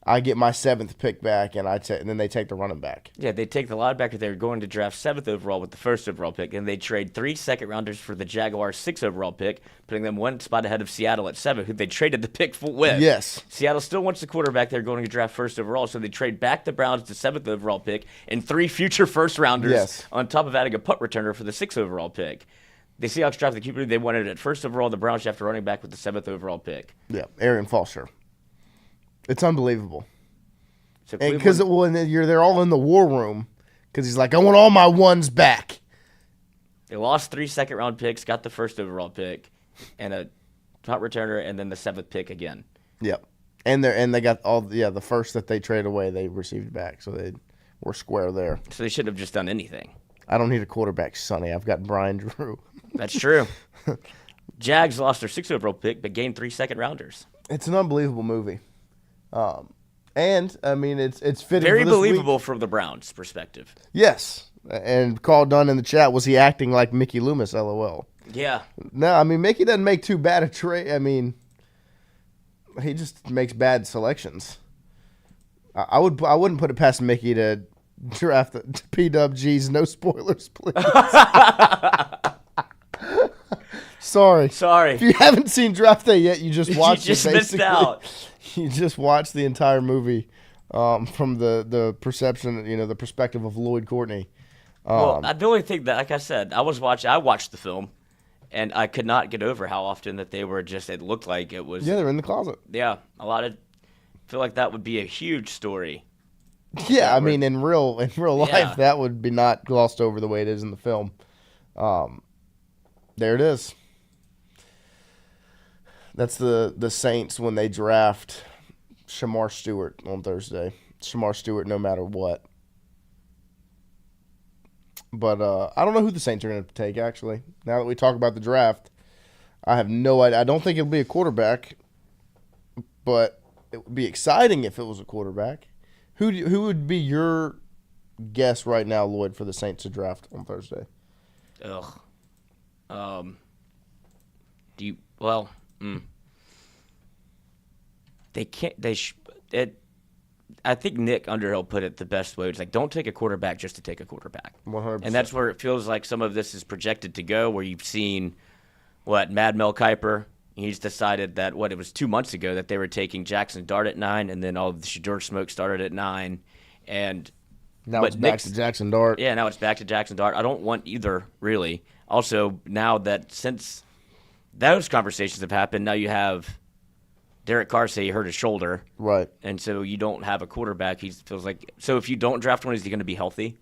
I get my 7th pick back, and then they take the running back. Yeah, they take the linebacker. They're going to draft 7th overall with the 1st overall pick, and they trade 3 second-rounders for the Jaguars' 6th overall pick, putting them 1 spot ahead of Seattle at 7, who they traded the pick with. Yes. Seattle still wants the quarterback. They're going to draft 1st overall, so they trade back the Browns to 7th overall pick and 3 future first-rounders on top of adding a punt returner for the 6th overall pick. The Seahawks drafted the QB they wanted at 1st overall. The Browns drafted running back with the 7th overall pick. Yeah, Arian Foster. It's unbelievable. So because they're all in the war room because he's like, I want all my ones back. They lost 3 second-round picks, got the 1st overall pick, and a punt returner, and then the 7th pick again. Yep, and they got the first that they traded away they received back, so they were square there. So they should have just done anything. I don't need a quarterback, Sonny. I've got Brian Drew. That's true. Jags lost their 6th overall pick, but gained 3 second-rounders. It's an unbelievable movie. And, I mean, it's fitting Very for this believable week. from the Browns' perspective. Yes. And Carl Dunn in the chat, was he acting like Mickey Loomis, LOL? Yeah. No, I mean, Mickey doesn't make too bad a trade. I mean, he just makes bad selections. I wouldn't put it past Mickey to draft the PWGs. No spoilers, please. Sorry. Sorry. If you haven't seen Draft Day yet, you just watched you just missed out. You just watched the entire movie from the perception, the perspective of Lloyd Courtney. Well, the only thing that, like I said, I watched the film, and I could not get over how often that they were just, it looked like it was. Yeah, they're in the closet. Yeah, I feel like that would be a huge story. Yeah, I mean, in real life, that would be not glossed over the way it is in the film. There it is. That's the Saints when they draft Shamar Stewart on Thursday. Shamar Stewart, no matter what. But I don't know who the Saints are going to take, actually. Now that we talk about the draft, I have no idea. I don't think it'll be a quarterback, but it would be exciting if it was a quarterback. Who would be your guess right now, Lloyd, for the Saints to draft on Thursday? They can't. I think Nick Underhill put it the best way. It's like, don't take a quarterback just to take a quarterback. 100%. And that's where it feels like some of this is projected to go, where you've seen, Mad Mel Kiper. He's decided that, it was 2 months ago that they were taking Jackson Dart at 9, and then all of the Shedeur Smoke started at 9. And now it's back to Jackson Dart. Yeah, now it's back to Jackson Dart. I don't want either, really. Also, now that since those conversations have happened, now you have Derek Carr say he hurt his shoulder. Right. And so you don't have a quarterback. He feels like, so if you don't draft one, is he going to be healthy?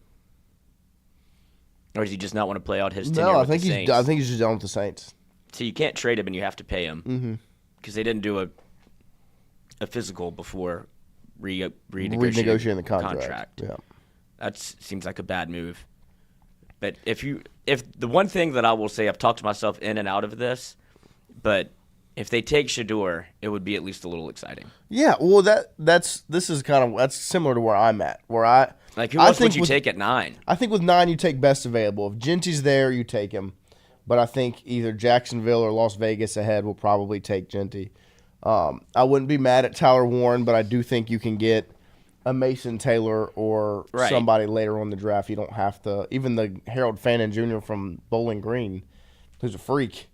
Or does he just not want to play out his tenure with the Saints? I think he's just done with the Saints. So you can't trade him and you have to pay him. Because they didn't do a physical before renegotiating the contract. Yeah. That seems like a bad move. But if the one thing that I will say, I've talked myself in and out of this, but if they take Shedeur, it would be at least a little exciting. Yeah, well, that's similar to where I'm at. Who else would you take at 9? I think with 9 you take best available. If Genty's there, you take him. But I think either Jacksonville or Las Vegas ahead will probably take Genty. I wouldn't be mad at Tyler Warren, but I do think you can get a Mason Taylor or somebody later on in the draft. You don't have to. Even the Harold Fannin Jr. from Bowling Green, who's a freak.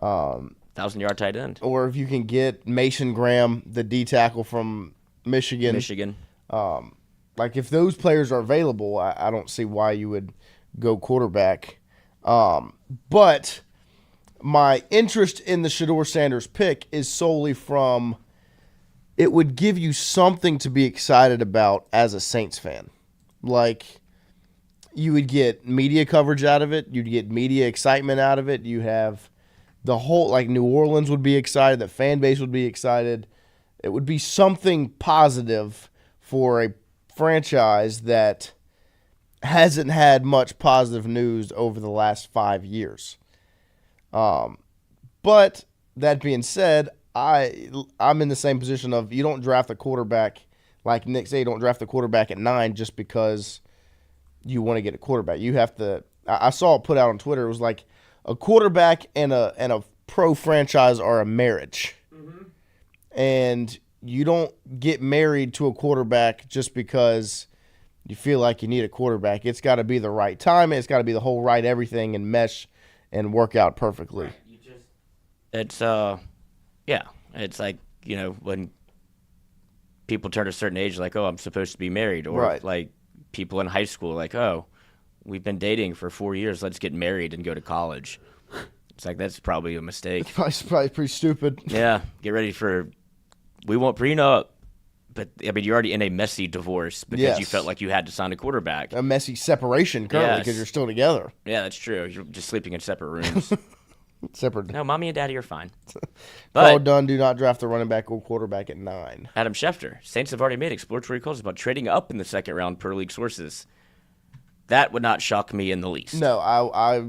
1,000-yard tight end. Or if you can get Mason Graham, the D tackle from Michigan. If those players are available, I don't see why you would go quarterback. But my interest in the Shedeur Sanders pick is solely from it would give you something to be excited about as a Saints fan. You would get media coverage out of it. You'd get media excitement out of it. You have the whole, New Orleans would be excited. The fan base would be excited. It would be something positive for a franchise that hasn't had much positive news over the last 5 years. But that being said, I'm in the same position of you don't draft a quarterback, like Nick said, you don't draft a quarterback at 9 just because you want to get a quarterback. You have to. I saw it put out on Twitter. It was like a quarterback and a pro franchise are a marriage, and you don't get married to a quarterback just because you feel like you need a quarterback. It's got to be the right time. It's got to be the whole right everything and mesh and work out perfectly. It's it's like, when people turn a certain age, like, oh, I'm supposed to be married, or like people in high school, like, oh, we've been dating for 4 years, let's get married and go to college. It's like, that's probably a mistake. It's probably pretty stupid. Yeah, get ready for, we won't prenup. But, you're already in a messy divorce because you felt like you had to sign a quarterback. A messy separation currently because you're still together. Yeah, that's true. You're just sleeping in separate rooms. Separate. No, mommy and daddy are fine. Paul Dunn, do not draft a running back or quarterback at 9. Adam Schefter. Saints have already made exploratory calls about trading up in the second round per league sources. That would not shock me in the least. No, I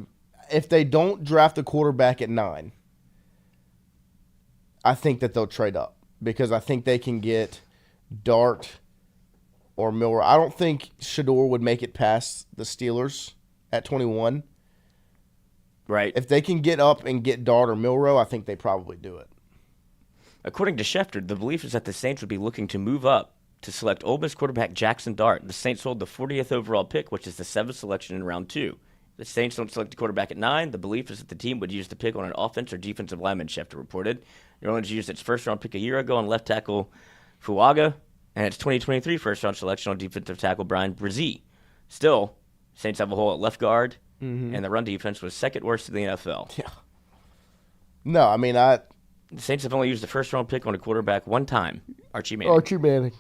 if they don't draft a quarterback at 9, I think that they'll trade up because I think they can get Dart or Milroe. I don't think Shedeur would make it past the Steelers at 21. Right. If they can get up and get Dart or Milroe, I think they probably do it. According to Schefter, the belief is that the Saints would be looking to move up to select Ole Miss quarterback Jackson Dart. The Saints hold the 40th overall pick, which is the 7th selection in round 2. The Saints don't select a quarterback at 9. The belief is that the team would use the pick on an offense or defensive lineman, Schefter reported. New Orleans used its first-round pick a year ago on left tackle Fuaga, and its 2023 first-round selection on defensive tackle Brian Brzee. Still, Saints have a hole at left guard, and the run defense was second worst in the NFL. Yeah. No, the Saints have only used the first-round pick on a quarterback one time, Archie Manning.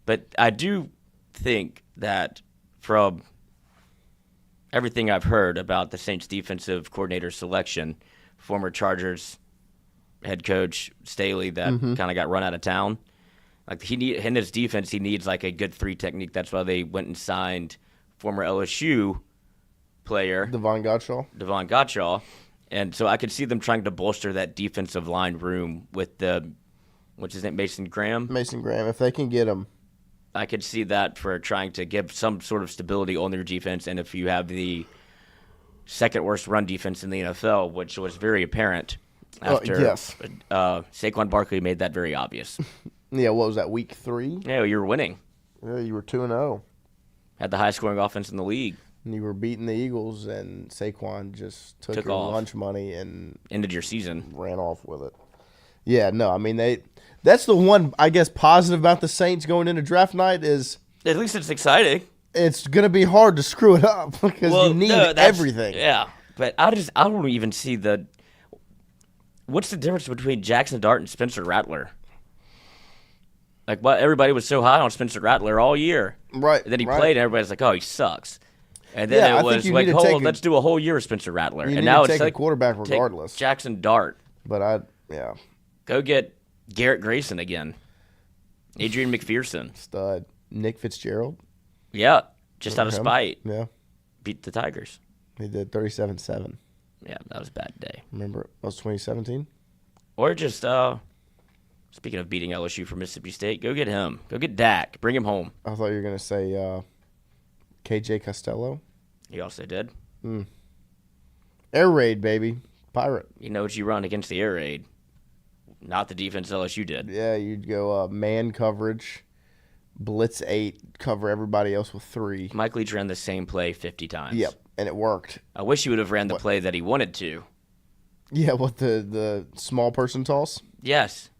But I do think that from everything I've heard about the Saints defensive coordinator selection, former Chargers head coach Staley that kind of got run out of town, in his defense, he needs like a good 3 technique. That's why they went and signed former LSU player Devon Gottschall. And so I could see them trying to bolster that defensive line room with what's his name, Mason Graham. If they can get him. I could see that for trying to give some sort of stability on their defense. And if you have the second worst run defense in the NFL, which was very apparent after Saquon Barkley made that very obvious. Yeah, what was that, week 3? Yeah, you were winning. Yeah, you were 2-0. Had the highest scoring offense in the league. And you were beating the Eagles, and Saquon just took your lunch money and ended your season. Ran off with it. Yeah, no, that's the one, I guess, positive about the Saints going into draft night is at least it's exciting. It's going to be hard to screw it up because you need everything. Yeah, but I don't even see what's the difference between Jackson Dart and Spencer Rattler? Everybody was so high on Spencer Rattler all year. Right. And then he played, and everybody's like, oh, he sucks. And then it was like, let's do a whole year of Spencer Rattler. And now it's like a quarterback regardless. Jackson Dart. But go get Garrett Grayson again. Adrian McPherson. Stud. Nick Fitzgerald. Yeah, just out of spite. Yeah. beat the Tigers. They did 37-7. Yeah, that was a bad day. Remember, that was 2017. Or just speaking of beating LSU for Mississippi State, go get him. Go get Dak. Bring him home. I thought you were gonna say KJ Costello. He also did. Air raid, baby. Pirate. You know what you run against the air raid. Not the defense LSU did. Yeah, you'd go man coverage, blitz 8, cover everybody else with 3. Mike Leach ran the same play 50 times. Yep, and it worked. I wish he would have ran the play that he wanted to. Yeah, what the small person toss? Yes.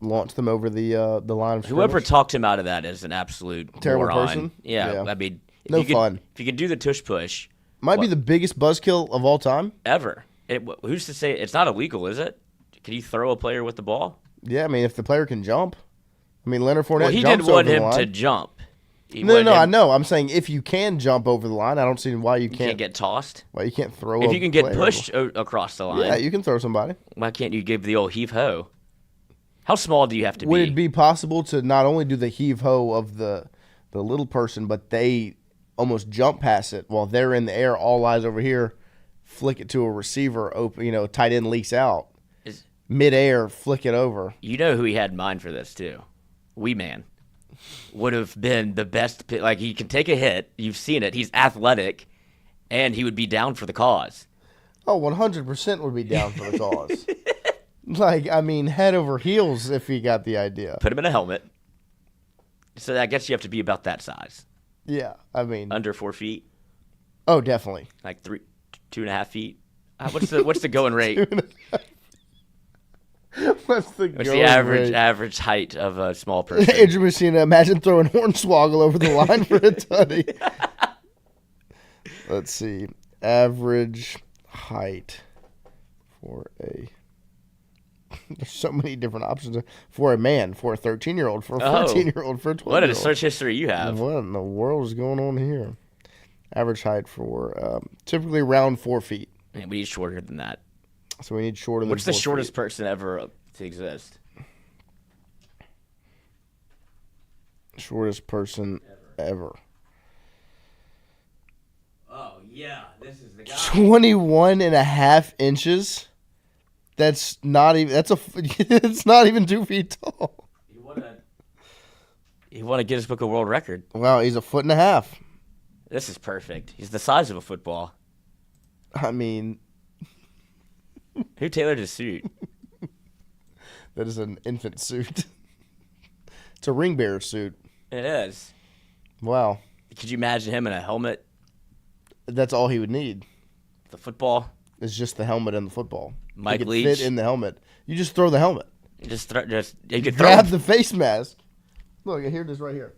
Launch them over the line of scrimmage. Whoever talked him out of that is an absolute terrible moron. person. Yeah, I mean, no fun. If you could do the tush push, might be the biggest buzzkill of all time ever. Who's to say it's not illegal? Is it? Can you throw a player with the ball? Yeah, I mean, if the player can jump. I mean, Leonard Fournette. Well, he jumps didn't want over him the line. to jump. No, I know. I'm saying if you can jump over the line, I don't see why you can't get tossed. Why you can't throw? If you can get player pushed across the line, yeah, you can throw somebody. Why can't you give the old heave ho? How small do you have to Would be? it be possible to not only do the heave ho of the little person, but they almost jump past it while they're in the air, all eyes over here, flick it to a receiver, open, tight end leaks out, mid-air, flick it over. You know who he had in mind for this too? Wee Man would have been the best. Like, he can take a hit. You've seen it. He's athletic, and he would be down for the cause. Oh, 100% would be down for the cause. Like, I mean, head over heels if he got the idea. Put him in a helmet. So I guess you have to be about that size. Yeah, I mean, under 4 feet. Oh, definitely. Like 2.5 feet. What's the going rate? What's the average height of a small person? Andrew Messina, imagine throwing Hornswoggle over the line for a tutty. Let's see. Average height for a... There's so many different options for a man, for a 13-year-old, for a 14-year-old, for a 12-year-old. What a search history you have. What in the world is going on here? Average height for typically around 4 feet. And we need shorter than that. So we need shorter than 4 feet. What's the shortest person ever to exist? Shortest person ever. Oh, yeah. This is the guy. 21.5 inches. That's not even. It's not even 2 feet tall. You want to Guinness Book of World Record? Wow, he's 1.5 feet. This is perfect. He's the size of a football. I mean, who tailored his suit? That is an infant suit. It's a ring bearer suit. It is. Wow. Could you imagine him in a helmet? That's all he would need. The football. It's just the helmet and the football. Mike he could Leach. fit in the helmet. You just throw the helmet. You could grab the face mask. Look, here it is right here.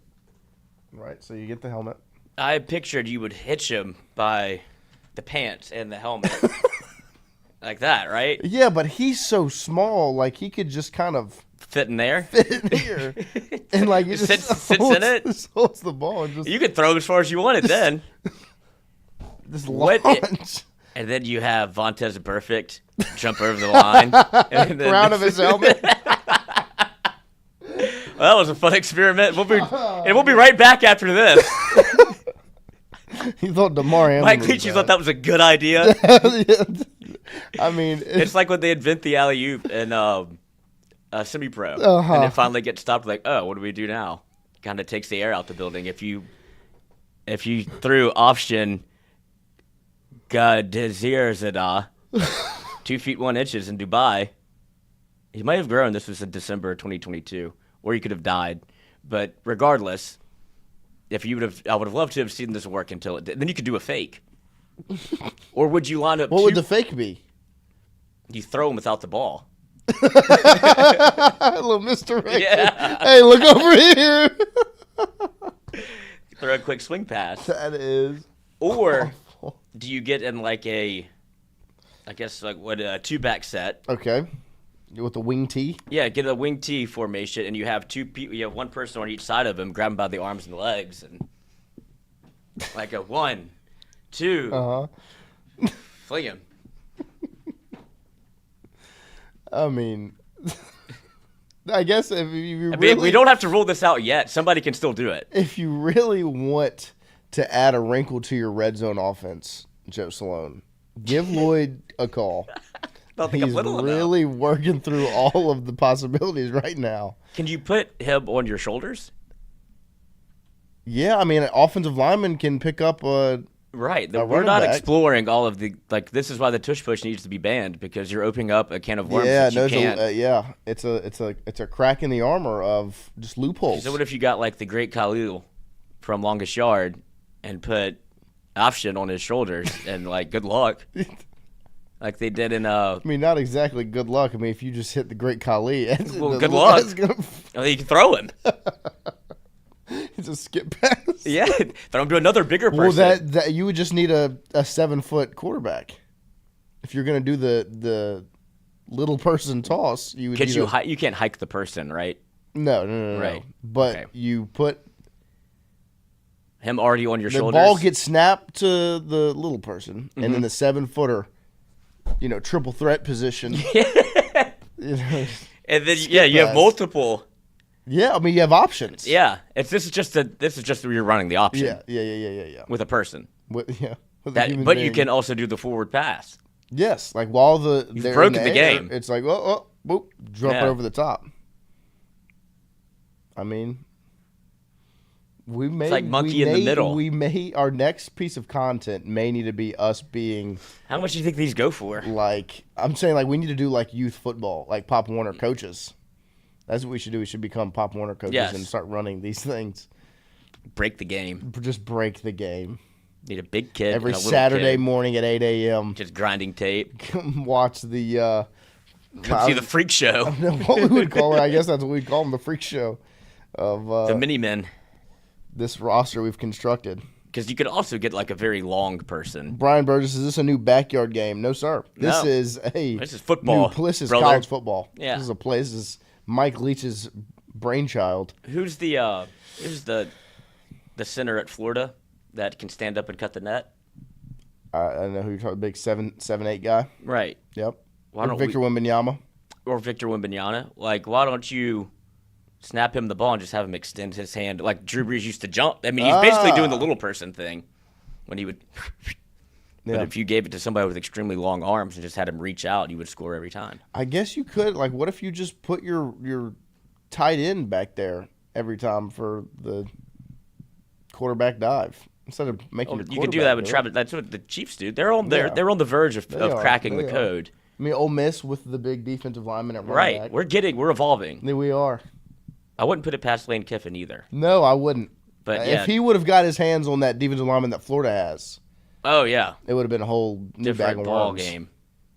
Right, so you get the helmet. I pictured you would hitch him by the pants and the helmet. Like that, right? Yeah, but he's so small, like he could just kind of fit in there. Fit in here. And like he just sits in it. Just holds the ball and just you could throw as far as you wanted then. Just launch. And then you have Vontaze Burfict jump over the line. And then round of his helmet. Well, that was a fun experiment. We'll be right back after this. He thought DeMar Hamlin. Mike Leach thought that was a good idea. I mean, it's like when they invent the alley-oop in semi-pro, Uh-huh. and it finally gets stopped. Like, oh, what do we do now? Kind of takes the air out the building. If you threw option Gadezir 2 feet 1 inches in Dubai, he might have grown. This was in December 2022, or he could have died. But regardless, I would have loved to have seen this work until it did. Then you could do a fake. Or would you line up? What would the fake be? You throw him without the ball. Little misdirection. Yeah. Hey, look over here. Throw a quick swing pass. That is. Or do you get in like a 2-back set? Okay. With the wing tee? Yeah, get a wing tee formation, and you have two people. You have one person on each side of him, grab him by the arms and legs, and like a 1, 2, fling him. I mean, I guess if you really... we don't have to rule this out yet. Somebody can still do it. If you really want to add a wrinkle to your red zone offense, Joe Salone, give Lloyd a call. He's really working through all of the possibilities right now. Can you put him on your shoulders? Yeah, I mean, an offensive lineman can pick up a Right. a We're running not back. exploring all of the this is why the tush push needs to be banned, because you're opening up a can of worms Yeah, that you can't. yeah, it's a crack in the armor of just loopholes. So what if you got like the great Khalil from Longest Yard and put option on his shoulders and like good luck, like they did in I mean, not exactly good luck. I mean, if you just hit the great Kali, well, good luck. Gonna... I mean, you can throw him. It's a skip pass. Yeah, throw him to another bigger person. Well, that you would just need a 7-foot quarterback if you're gonna do the little person toss. You would. Because need you can't hike the person, right? No. Right. But Okay. you put him already on your the shoulders. ball gets snapped to the little person, and then Mhm. the 7-footer, triple threat position. And then you have multiple. Yeah, I mean you have options. Yeah, this is just where you're running the option. Yeah. With a person. With a That, human but you being. can also do the forward pass. Yes, like while You've they're broken in the air, game. it's like boop, drop Yeah. it over the top. I mean, we may like monkey in the middle. We may our next piece of content may need to be us being. How much do you think these go for? Like I'm saying, like we need to do like youth football, like Pop Warner coaches. That's what we should do. We should become Pop Warner coaches Yes. and start running these things. Break the game. Just break the game. Need a big kid. Every and a little Saturday kid. morning at 8 a.m. Just grinding tape. Come watch the. Come see the freak show. I don't know what we would call it. I guess that's what we'd call them, the freak show of The mini men. This roster we've constructed. Because you could also get like a very long person. Brian Burgess, is this a new backyard game? No, sir. This No. is This is football, This is brother. college football. Yeah. This is a play. This is Mike Leach's brainchild. Who's the center at Florida that can stand up and cut the net? I know who you're talking. Big 7'8" guy. Right. Yep. Why Or don't Victor Wembanyama. Or Victor Wembanyama. Like, why don't you snap him the ball and just have him extend his hand like Drew Brees used to jump? I mean, he's basically doing the little person thing when he would. But Yeah. if you gave it to somebody with extremely long arms and just had him reach out, you would score every time. I guess you could. Like, what if you just put your tight end back there every time for the quarterback dive instead of making your You could do that with quarterback Travis. That's what the Chiefs do. They're on Yeah. they're on the verge of They are. cracking They the are. code. I mean, Ole Miss with the big defensive lineman at running Right. back. We're evolving. Yeah, we are. I wouldn't put it past Lane Kiffin either. No, I wouldn't. But yeah. if he would have got his hands on that defensive lineman that Florida has, Oh yeah. it would have been a whole new bag Different of ball worms. game.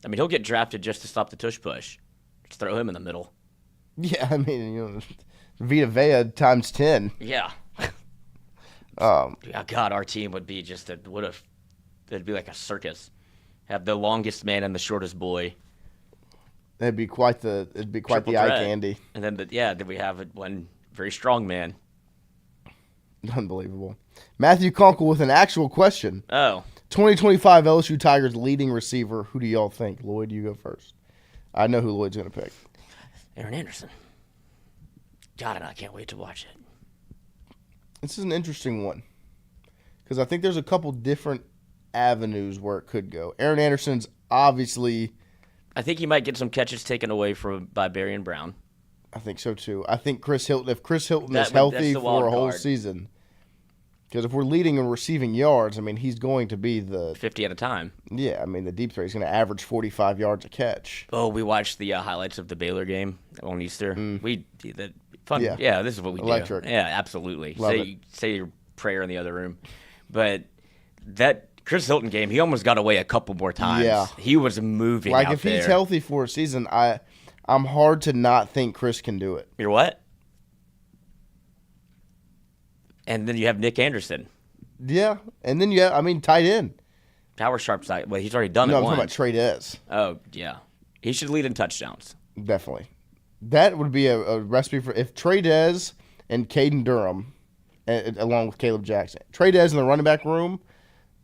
I mean, he'll get drafted just to stop the tush push. Just throw him in the middle. Yeah, I mean, Vita Vea times 10. Yeah. Um, Oh, God, our team would be just it'd be like a circus. Have the longest man and the shortest boy. it'd be quite the Triple eye threat. candy. And then then we have one very strong man. Unbelievable. Matthew Conkle with an actual question. Oh. 2025 LSU Tigers leading receiver. Who do y'all think? Lloyd, you go first. I know who Lloyd's going to pick. Aaron Anderson. God, and I can't wait to watch it. This is an interesting one because I think there's a couple different avenues where it could go. Aaron Anderson's obviously. I think he might get some catches taken away by Barry and Brown. I think so too. I think Chris Hilton. If Chris Hilton is That's healthy the for wild a whole card. season, because if we're leading in receiving yards, I mean he's going to be the 50 at a time. Yeah, I mean the deep threat. He's going to average 45 yards a catch. Oh, we watched the highlights of the Baylor game on Easter. We did fun. Yeah. Yeah, this is what we Electric. do. Yeah, absolutely. Love Say your prayer in the other room. But that Chris Hilton game, he almost got away a couple more times. Yeah. He was moving Like out if there. he's healthy for a season, I'm hard to not think Chris can do it. You're what? And then you have Nick Anderson. Yeah, and then tight end. Power sharp side. Well, he's already done No, it I'm once. talking about Trey Dez. Oh, yeah. He should lead in touchdowns. Definitely. That would be a recipe for if Trey Dez and Caden Durham, along with Caleb Jackson, Trey Dez in the running back room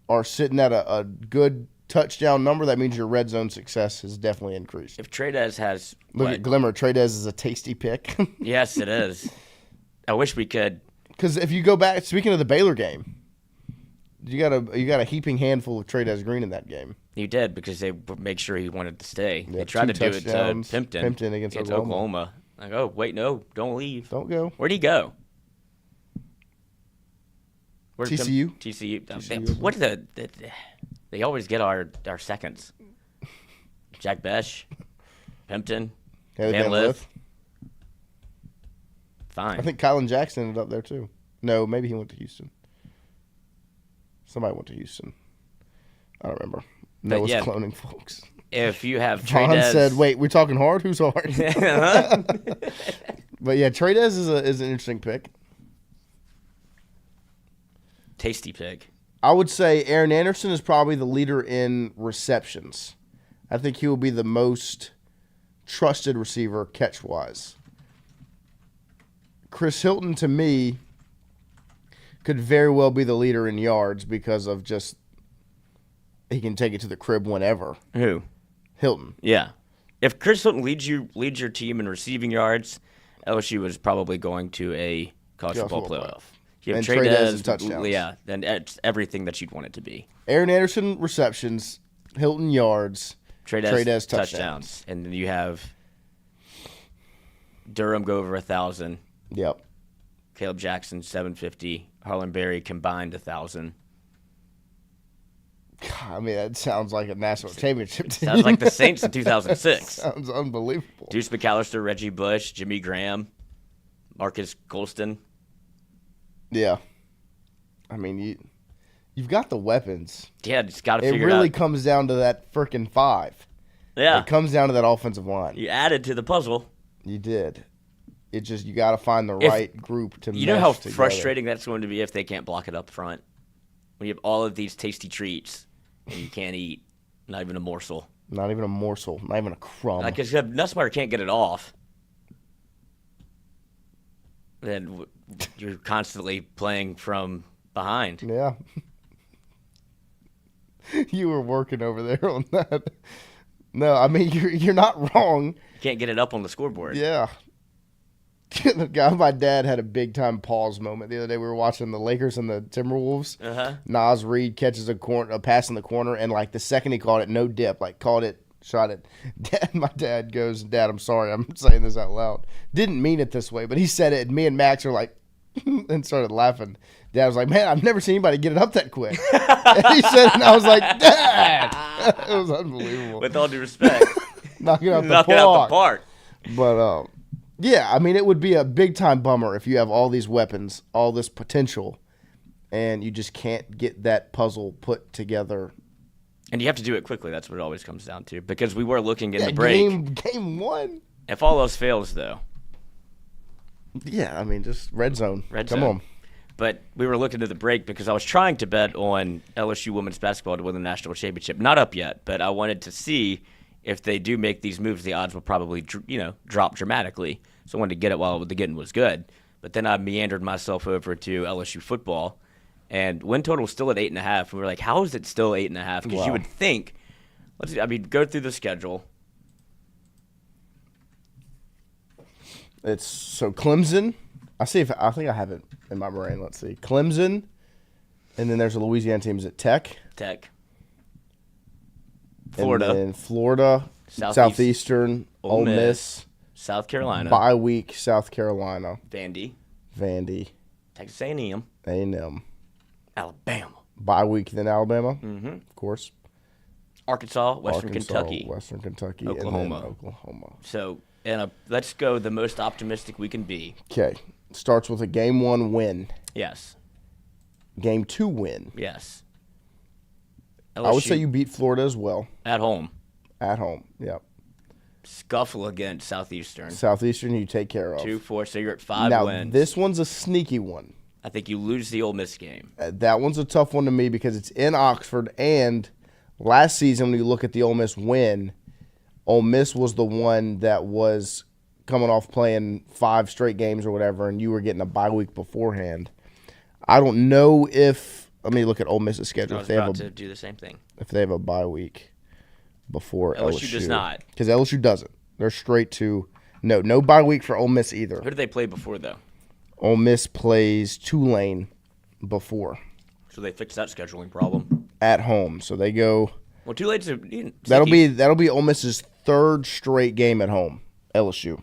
are sitting at a good touchdown number. That means your red zone success has definitely increased. If Trey Dez has... Look at Glimmer. Trey Dez is a tasty pick. Yes, it is. I wish we could... Because if you go back, speaking of the Baylor game, You got a heaping handful of Trey'Dez Green in that game. You did because they make sure he wanted to stay. Yeah, they tried to 2 do it to touchdowns. Pimpton against Oklahoma. Like, oh wait, no, don't leave. Don't go. Where'd he go? Where'd TCU. TCU. What the they always get our seconds. Jack Besh, Pimpton, Haley Van Van Lith. Lith. Fine. I think Kylan Jackson ended up there too. No, maybe he went to Houston. Somebody went to Houston. I don't remember. But Noah's yeah, cloning folks. If you have Vaughn Trey'Dez, said, "Wait, we're talking hard. Who's hard?" But yeah, Trey'Dez is an interesting pick. tasty pick. I would say Aaron Anderson is probably the leader in receptions. I think he will be the most trusted receiver catch-wise. Chris Hilton, to me, could very well be the leader in yards because of just he can take it to the crib whenever. Who? Hilton. Yeah. If Chris Hilton leads your team in receiving yards, LSU is probably going to a college football playoff. You have And Trey'Dez is Trey'Dez, touchdowns. yeah, then it's everything that you'd want it to be. Aaron Anderson receptions, Hilton yards, Trey'Dez touchdowns. And then you have Durham go over 1,000. Yep. Caleb Jackson 750. Harlan Berry combined 1,000. I mean, that sounds like a national championship team. Sounds like the Saints in 2006. Sounds unbelievable. Deuce McAllister, Reggie Bush, Jimmy Graham, Marcus Golston. Yeah. I mean, you've got the weapons. Yeah, just got to It figure it really out. comes down to that freaking 5. Yeah. It comes down to that offensive line. You added to the puzzle. You did. It just, you got to find the If- right group to You know how mesh together. frustrating that's going to be if they can't block it up front? When you have all of these tasty treats and you can't eat, not even a morsel. Not even a morsel. Not even a crumb. Like, if Nussmeier can't get it off, then you're constantly playing from behind. Yeah. You were working over there on that. No, I mean, you're not wrong. You can't get it up on the scoreboard. Yeah. The guy, my dad had a big time pause moment the other day. We were watching the Lakers and the Timberwolves. Uh-huh. Nas Reed catches a pass in the corner, and like the second he caught it, no dip, like caught it, shot it. My dad goes, "Dad, I'm sorry, I'm saying this out loud. Didn't mean it this way," but he said it, and me and Max are like, and started laughing. Dad was like, "Man, I've never seen anybody get it up that quick." And he said, it, and I was like, "Dad," it was unbelievable. With all due respect, Knocking out Knock it out the park. But yeah, I mean, it would be a big time bummer if you have all these weapons, all this potential, and you just can't get that puzzle put together. And you have to do it quickly. That's what it always comes down to. Because we were looking in the break. Game 1. If all else fails, though. Yeah, I mean, just red zone. Red Come zone. on. But we were looking at the break because I was trying to bet on LSU women's basketball to win the national championship. Not up yet, but I wanted to see if they do make these moves, the odds will probably drop dramatically. So I wanted to get it while the getting was good. But then I meandered myself over to LSU football, and win total was still at 8.5. We were like, how is it still 8.5? Because Wow. you would think, go through the schedule. It's so Clemson. I think I have it in my brain. Let's see. Clemson, and then there's a Louisiana team. Is it Tech? Florida. And then Florida, Southeastern, Ole Miss, South Carolina. bye week, South Carolina, Vandy. Texas A&M. A&M, Alabama. bye week, then Alabama, Mhm. of course. Arkansas, Western Arkansas, Kentucky. Western Kentucky, Oklahoma. and then Oklahoma. So, let's go the most optimistic we can be. Okay, starts with a game 1 win. Yes. Game 2 win. Yes. I would LSU say you beat Florida as well. at home. At home, yep. Scuffle against Southeastern. Southeastern you take care of. 2-4, so you're at 5 now, wins. this one's a sneaky one. I think you lose the Ole Miss game. That one's a tough one to me because it's in Oxford, and last season when you look at the Ole Miss win, Ole Miss was the one that was coming off playing 5 straight games or whatever, and you were getting a bye week beforehand. I don't know if – let me look at Ole Miss's schedule. I was about to do the same thing. If they have a bye week before LSU. LSU does not. Because LSU doesn't. They're straight to – no bye week for Ole Miss either. Who did they play before, though? Ole Miss plays Tulane before. So they fixed that scheduling problem. at home. So they go. Well, too late to. That'll be Ole Miss's third straight game at home. LSU.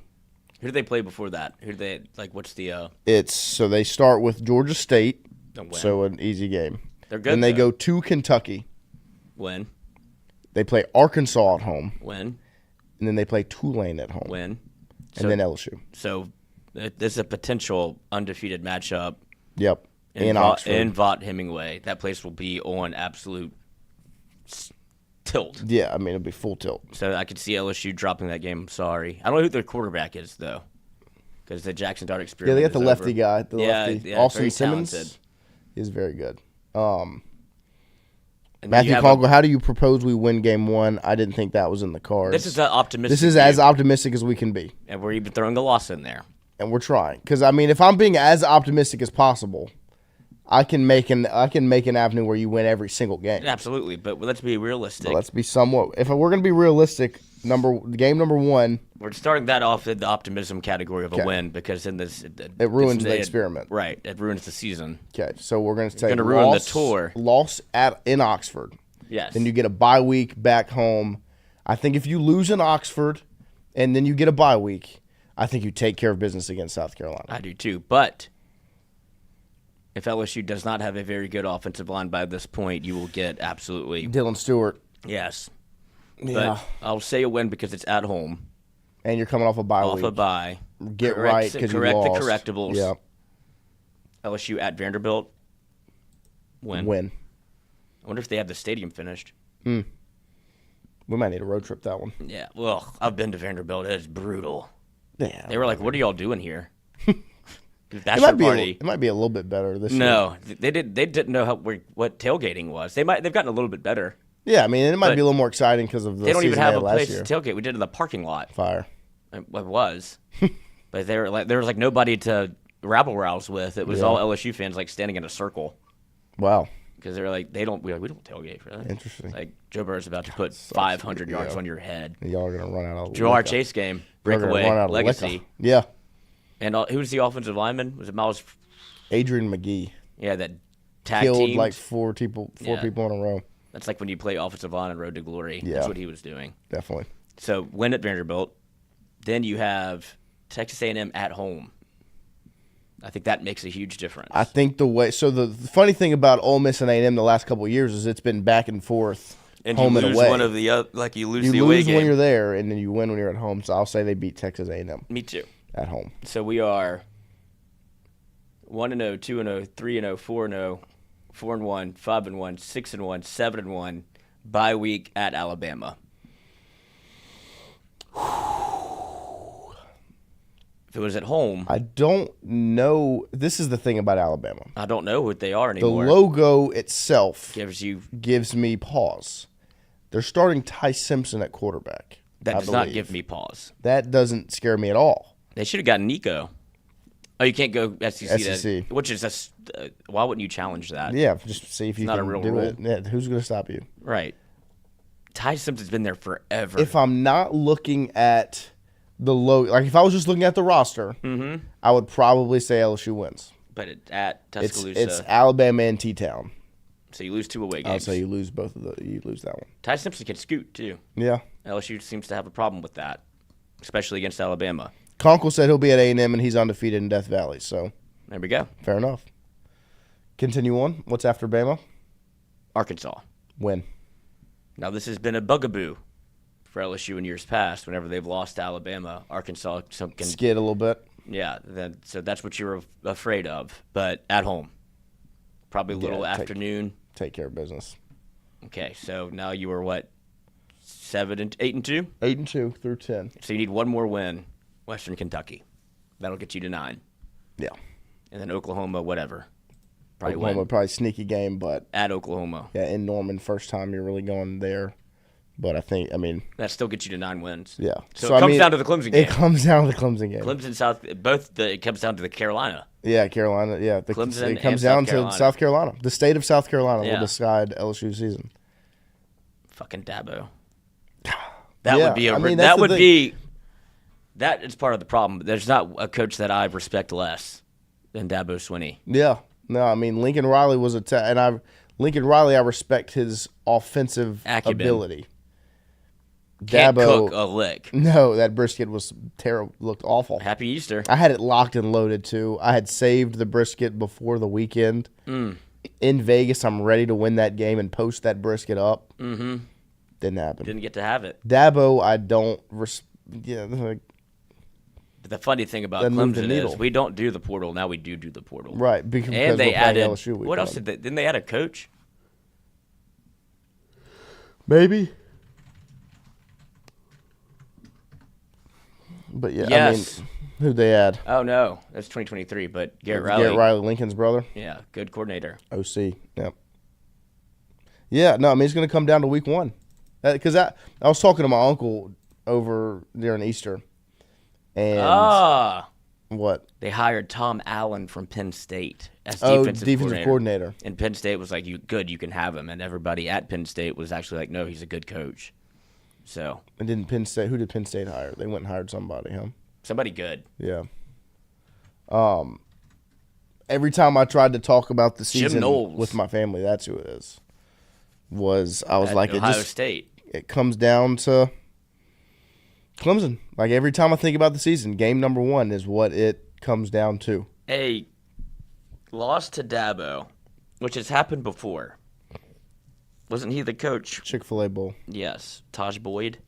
Who did they play before that? Who did they like? What's the? So they start with Georgia State. Win. So an easy game. They're good. Then they though. go to Kentucky. Win. They play Arkansas at home. Win. And then they play Tulane at home. Win. And then LSU. So this is a potential undefeated matchup. Yep. In Oxford. In Vaught Hemingway. That place will be on absolute tilt. Yeah, I mean, it'll be full tilt. So I could see LSU dropping that game. I'm sorry. I don't know who their quarterback is, though. Because the Jackson Dart experiment. Yeah, they got the lefty over. guy. The lefty. Austin very Simmons talented. is very good. And Matthew Caldwell, how do you propose we win game one? I didn't think that was in the cards. This is optimistic. This is as optimistic as we can be. And we're even throwing a loss in there. And we're trying. Because, I mean, if I'm being as optimistic as possible, I can make an avenue where you win every single game. Absolutely, but let's be realistic. But let's be somewhat. If we're going to be realistic, game number one. We're starting that off in the optimism category of a win because in this it ruins the experiment. Right, it ruins the season. Okay, so we're going to say ruin the tour. Loss in Oxford. Yes. Then you get a bye week back home. I think if you lose in Oxford, and then you get a bye week, I think you take care of business against South Carolina. I do too, but if LSU does not have a very good offensive line by this point, you will get absolutely Dylan Stewart. Yes. Yeah. But I'll say a win because it's at home. And you're coming off a bye week. Off a bye. Get right because you lost. Correct the correctables. Yeah. LSU at Vanderbilt. Win. I wonder if they have the stadium finished. We might need a road trip that one. Yeah. Well, I've been to Vanderbilt. It's brutal. Yeah. They were like, "What are y'all doing here?" It might be a little bit better this year. No, they didn't know what tailgating was. They've gotten a little bit better. Yeah, I mean, it might be a little more exciting because of the they don't even have a last place year. to tailgate. We did it in the parking lot. Fire. It was, but there was like nobody to rabble rouse with. It was all LSU fans like standing in a circle. Wow. Because they were like, we don't tailgate for that. Interesting. Like Joe Burrow's about to put 500 yards on your head. Y'all are gonna run out of Jamar Chase game breakaway legacy. Yeah. And who's the offensive lineman? Was it Miles? Adrian McGee. Yeah, that tag killed teamed. like four people in a row. That's like when you play offensive line on Road to Glory. Yeah. That's what he was doing. Definitely. So win at Vanderbilt. Then you have Texas A&M at home. I think that makes a huge difference. I think the funny thing about Ole Miss and A&M the last couple of years is it's been back and forth, and home you lose and away. One of the you lose you the lose away game when you're there, and then you win when you're at home. So I'll say they beat Texas A&M. Me too. At home. So we are 1-0, 2-0, 3-0, 4-0, 4-1, 5-1, 6-1, 7-1. Bye week at Alabama. If it was at home, I don't know. This is the thing about Alabama. I don't know what they are anymore. The logo itself gives me pause. They're starting Ty Simpson at quarterback. That does not give me pause. That doesn't scare me at all. They should have gotten Nico. Oh, you can't go SEC. SEC. Which is why wouldn't you challenge that? Yeah, just see if you not can a real do rule. it. Yeah, who's going to stop you? Right. Ty Simpson's been there forever. If I'm not looking at the logo, like if I was just looking at the roster, I would probably say LSU wins. But at Tuscaloosa, it's Alabama and T-Town. So you lose 2 away games. I'll say you lose you lose that one. Ty Simpson can scoot too. Yeah. LSU seems to have a problem with that, especially against Alabama. Conkle said he'll be at A&M and he's undefeated in Death Valley. So there we go. Fair enough. Continue on. What's after Bama? Arkansas. Win. Now this has been a bugaboo for LSU in years past. Whenever they've lost to Alabama, Arkansas can skid a little bit. Yeah. So that's what you're afraid of. But at home, probably a little afternoon. Take care of business. Okay. So now you are what? 8-2. 8-2 through 10. So you need one more win. Western Kentucky. That'll get you to 9. Yeah. And then Oklahoma, whatever. Probably sneaky game, but at Oklahoma. Yeah, in Norman, first time you're really going there. But I mean that still gets you to 9 wins. Yeah. So it comes down to the Clemson game. It comes down to the Clemson game. Clemson it comes down to the Carolina. Yeah, Carolina. Yeah, Clemson. It comes down to South Carolina. The state of South Carolina will Yeah. decide LSU season. Fucking Dabo. That would be that is part of the problem. There's not a coach that I respect less than Dabo Swinney. Yeah. No, I mean Lincoln Riley was Lincoln Riley, I respect his offensive Acumen. ability. Can't Dabo, cook a lick. No, that brisket was terrible. Looked awful. Happy Easter. I had it locked and loaded too. I had saved the brisket before the weekend. In Vegas, I'm ready to win that game and post that brisket up. Mm-hmm. Didn't happen. Didn't get to have it. Dabo, I don't. The funny thing about Doesn't move the Clemson needle. is we don't do the portal. Now we do the portal. Right, because and they we're playing added. LSU week What else one. didn't they add a coach? Maybe. But yeah, Yes. I mean, who'd they add? Oh no, that's 2023. But Garrett Riley. Garrett Riley, Lincoln's brother. Yeah, good coordinator. OC. Yep. Yeah, no, I mean it's going to come down to week one, because I was talking to my uncle over during Easter, and what They hired Tom Allen from Penn State as defensive defensive coordinator. And Penn State was like, "You can have him." And everybody at Penn State was actually like, "No, he's a good coach." So And didn't Penn State? Who did Penn State hire? They went and hired somebody, huh? somebody good. Yeah. Every time I tried to talk about the Jim season Knowles. with my family, that's who it is. I was At like, Ohio it just State. It comes down to Clemson. Like every time I think about the season, game number one is what it comes down to. A loss to Dabo, which has happened before. Wasn't he the coach? Chick-fil-A Bowl. Yes, Taj Boyd.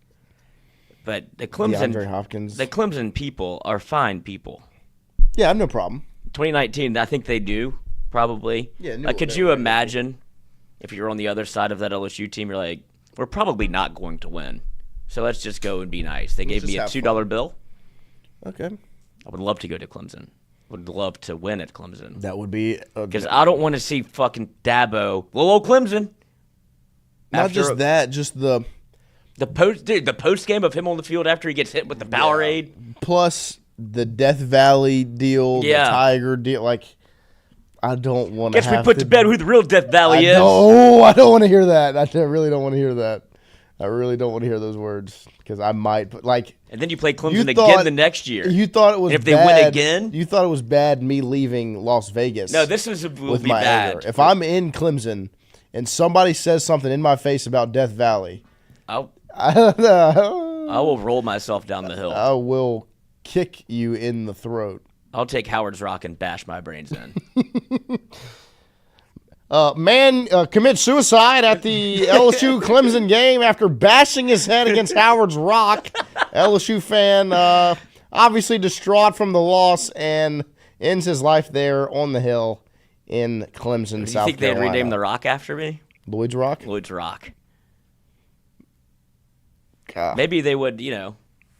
But the Clemson DeAndre Hopkins. The Clemson people are fine people. Yeah, I have no problem. 2019, I think they do probably. Yeah, Like, could you imagine if you're on the other side of that LSU team? You're like, we're probably not going to win, so let's just go and be nice. They gave me a $2 bill. Okay. I would love to go to Clemson. Would love to win at Clemson. That would be Because I don't want to see fucking Dabo. Hello, Clemson. not After just that, just the post game of him on the field after he gets hit with the Powerade. plus the Death Valley deal, Yeah. the Tiger deal. Like, I don't want to. Guess we put to bed who the real Death Valley is. I don't want to hear that. I really don't want to hear that. I really don't want to hear those words because I might. But like, And then you play Clemson you again thought- the next year. You thought it was And if they bad, win again? You thought it was bad me leaving Las Vegas. No, this will with be my bad. anger. If I'm in Clemson and somebody says something in my face about Death Valley, I I will roll myself down the hill. will kick you in the throat. I'll take Howard's Rock and bash my brains in. Man commits suicide at the LSU Clemson game after bashing his head against Howard's Rock. LSU fan obviously distraught from the loss and ends his life there on the hill in Clemson, Do you South think they'd Carolina. rename the rock after me? Lloyd's Rock? Lloyd's Rock. God. Maybe they would,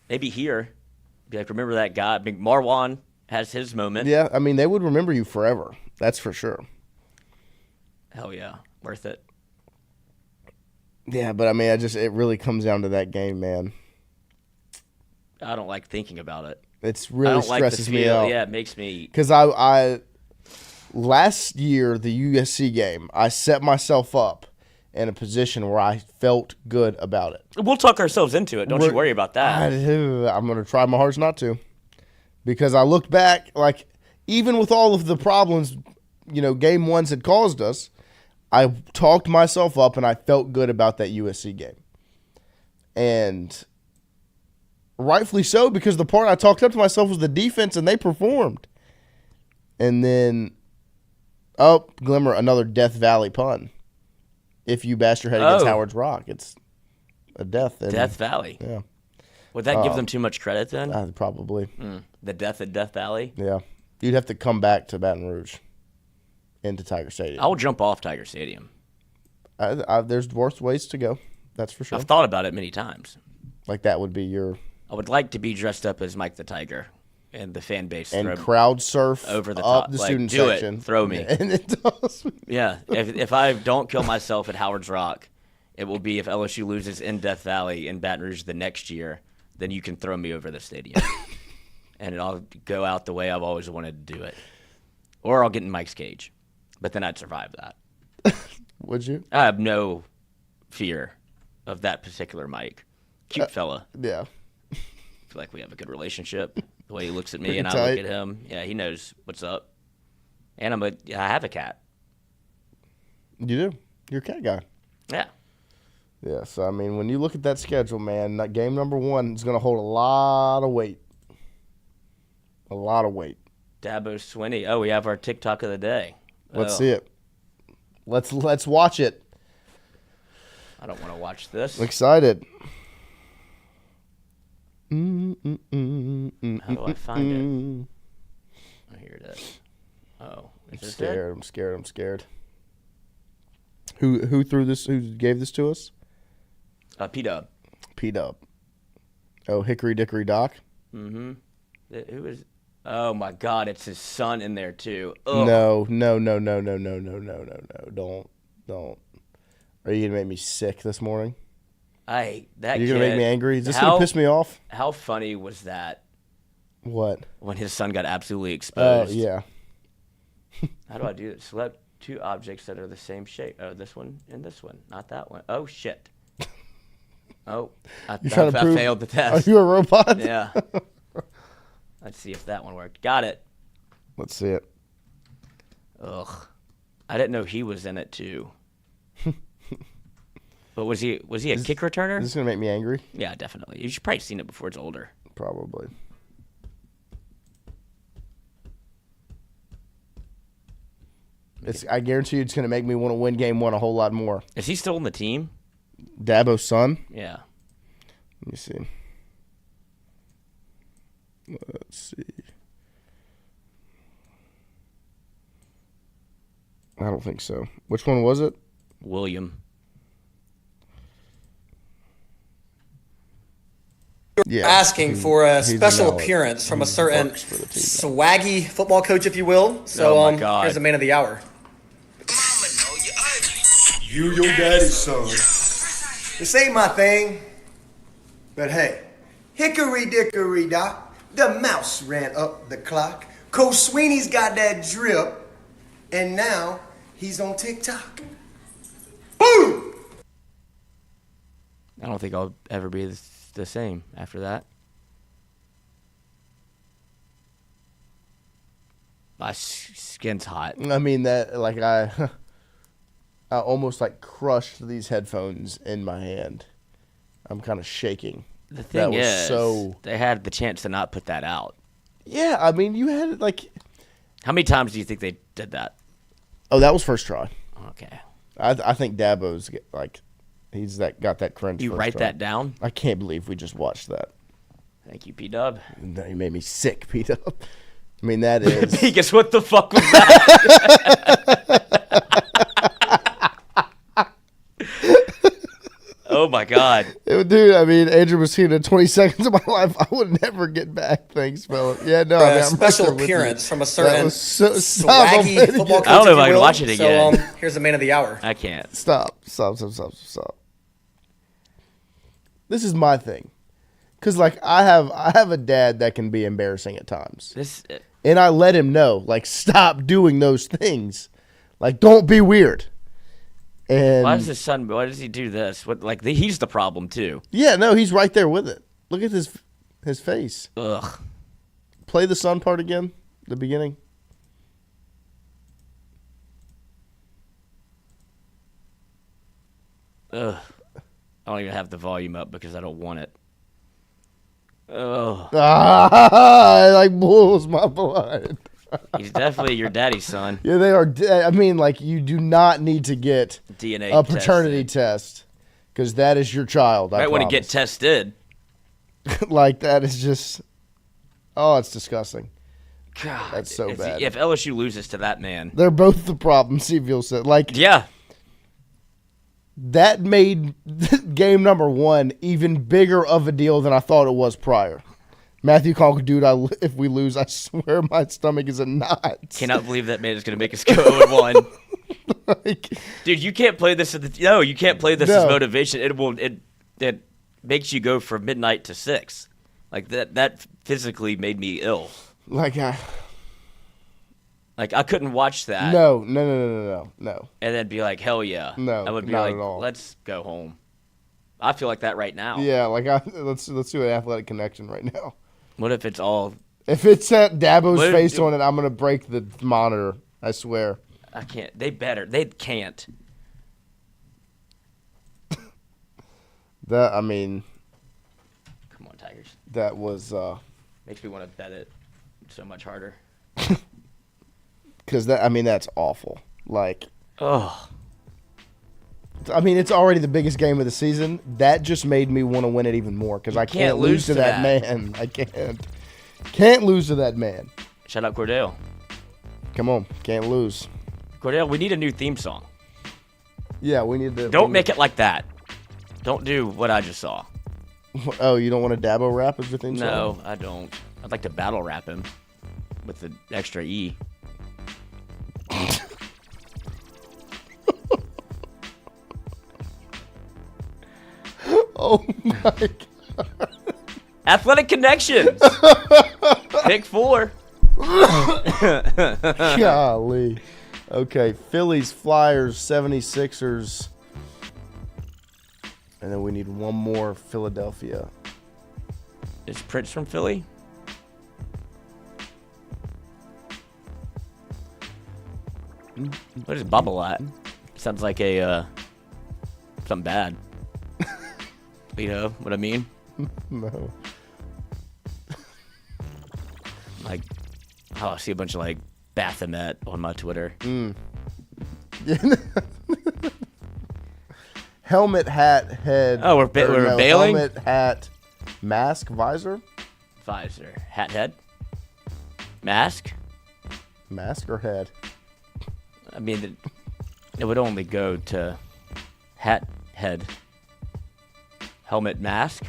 maybe here. Be like, remember that guy? I mean, Marwan has his moment. Yeah, I mean, they would remember you forever. That's for sure. Hell yeah. Worth it. Yeah, but I mean, it really comes down to that game, man. I don't like thinking about it. It's really I don't like the stresses me feel. out. Yeah, it makes me. Because I last year, the USC game, I set myself up in a position where I felt good about it. We'll talk ourselves into it. Don't you worry about that. I'm going to try my hardest not to. Because I looked back, like, even with all of the problems, game ones had caused us, I talked myself up and I felt good about that USC game. And rightfully so, because the part I talked up to myself was the defense and they performed. And then, Glimmer, another Death Valley pun. If you bash your head against Howard's Rock, it's a death. Death Valley. Yeah. Would that give them too much credit then? Probably. The death at Death Valley? Yeah. You'd have to come back to Baton Rouge into Tiger Stadium. I'll jump off Tiger Stadium. There's worse ways to go. That's for sure. I've thought about it many times. Like that would be your... I would like to be dressed up as Mike the Tiger and the fan base. And crowd surf over the up top. the Like, student do section. it. Throw me. And it does. Yeah. If I don't kill myself at Howard's Rock, it will be if LSU loses in Death Valley in Baton Rouge the next year, then you can throw me over the stadium. And I'll go out the way I've always wanted to do it. Or I'll get in Mike's cage. But then I'd survive that. Would you? I have no fear of that particular Mike. Cute fella. Yeah. I feel like we have a good relationship. The way he looks at me Pretty and I tight. look at him. Yeah, he knows what's up. And I have a cat. You do. You're a cat guy. Yeah. Yeah, so, I mean, when you look at that schedule, man, that game number 1 is going to hold a lot of weight. A lot of weight. Dabo Swinney. Oh, we have our TikTok of the day. Let's see it. Let's watch it. I don't want to watch this. I'm excited. How do I find it? Oh, here it is. Oh, is this it? I'm scared. Who threw this? Who gave this to us? P-Dub. P-Dub. Oh, Hickory Dickory Doc? Mm-hmm. Who is... Oh, my God. It's his son in there, too. Ugh. No. Don't. Are you going to make me sick this morning? That You're going to make me angry? Is this going to piss me off? How funny was that? What? When his son got absolutely exposed. Oh, yeah. How do I do this? Select 2 objects that are the same shape. Oh, this one and this one. Not that one. Oh, shit. Oh, I failed the test. Are you a robot? Yeah. Let's see if that one worked. Got it. Let's see it. Ugh. I didn't know he was in it, too. But was he a kick returner? Is this going to make me angry? Yeah, definitely. You should probably seen it before it's older. Probably. I guarantee you it's going to make me want to win game 1 a whole lot more. Is he still on the team? Dabo's son? Yeah. Let me see. Let's see. I don't think so. Which one was it? William. Yeah, asking for a special appearance from a certain swaggy football coach, if you will. So here's the man of the hour. You your daddy's son. This ain't my thing, but hey, hickory dickory dock, the mouse ran up the clock. Coach Sweeney's got that drip, and now he's on TikTok. Boom! I don't think I'll ever be the same after that. My skin's hot. I mean, that, like, I almost, like, crushed these headphones in my hand. I'm kind of shaking. The thing is, they had the chance to not put that out. Yeah, I mean, you had, like... How many times do you think they did that? Oh, that was first try. Okay. I think Dabo's, like... He's got that cringe. You write that down? I can't believe we just watched that. Thank you, P-Dub. No, you made me sick, P-Dub. I mean, that is... Guess what the fuck was that? Oh, my God. Dude, I mean, Andrew Messina, 20 seconds of my life, I would never get back. Thanks, fella. Yeah, no, I mean, special appearance from a certain swaggy football coach, I don't know if I can watch it again. So here's the man of the hour. I can't. Stop. This is my thing. Because, like, I have a dad that can be embarrassing at times. And I let him know, like, stop doing those things. Like, don't be weird. And why does his son? Why does he do this? What? Like he's the problem too. Yeah, no, he's right there with it. Look at his face. Ugh. Play the son part again. The beginning. Ugh. I don't even have the volume up because I don't want it. Ugh. It like boils my blood. He's definitely your daddy's son. Yeah, they are. I mean, like, you do not need to get DNA a paternity test because that is your child. I want to get tested. Like, that is just, it's disgusting. God, that's so bad. If LSU loses to that man, they're both the problem. Seville said, like, yeah, that made game number 1 even bigger of a deal than I thought it was prior. Matthew Conk, dude, if we lose, I swear my stomach is a knot. Cannot believe that man is going to make us go 0-1. Like, dude, you can't play this you can't play this as motivation. It makes you go from midnight to 6. Like that physically made me ill. Like I couldn't watch that. No. And then be like, hell yeah. No, I would be not like, at all. let's go home. I feel like that right now. Yeah, like let's do an athletic connection right now. What if it's all... If it's at Dabo's face on it, I'm going to break the monitor. I swear. I can't. They better. They can't. I mean. Come on, Tigers. That was. Makes me want to bet it so much harder. Because that's awful. Like. Oh. I mean, it's already the biggest game of the season. That just made me want to win it even more because I can't lose to that man. I can't lose to that man. Shout out Cordell. Come on, can't lose. Cordell, we need a new theme song. Yeah, we need to. Don't make it like that. Don't do what I just saw. Oh, you don't want to Dabo rap as your theme song? No, I don't. I'd like to battle rap him with the extra E. Oh my God. Athletic Connections. Pick 4. Golly. Okay, Phillies, Flyers, 76ers. And then we need one more, Philadelphia. Is Prince from Philly? What is Bobble-Lot? Sounds like a, something bad. You know what I mean? No. Like, I see a bunch of, like, Baphomet on my Twitter. Helmet, hat, head. Oh, we're bailing? Helmet, hat, mask, visor? Visor. Hat, head? Mask? Mask or head? I mean, it would only go to hat, head, helmet, mask.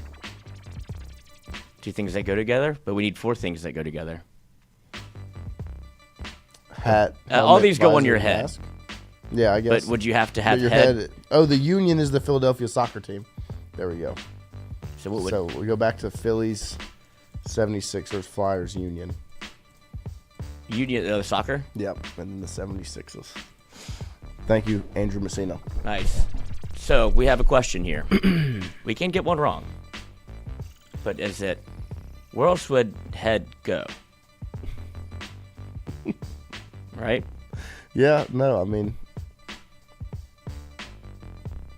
2 things that go together, but we need 4 things that go together. Hat. Helmet, all these go on visor, your head. mask? Yeah, I guess. But would you have to have your head? Oh, the Union is the Philadelphia soccer team. There we go. So what would? So we go back to Phillies, 76ers, Flyers, Union. Union soccer? Yep, and then the 76ers. Thank you, Andrew Messina. Nice. So we have a question here. We can get one wrong. But is it, where else would head go? Right? Yeah, no, I mean.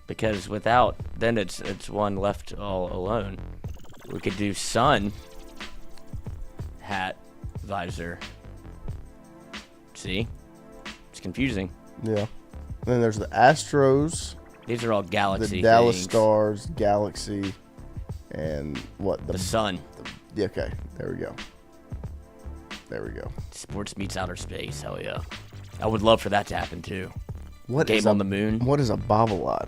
Because without, then it's one left all alone. We could do sun, hat, visor. See? It's confusing. Yeah. Then there's the Astros. These are all Galaxy The Dallas things. Stars, Galaxy, and what? The sun. Yeah, okay, there we go. There we go. Sports meets outer space. Hell yeah. I would love for that to happen too. What Game is on the moon. What is a Bobble-Lot?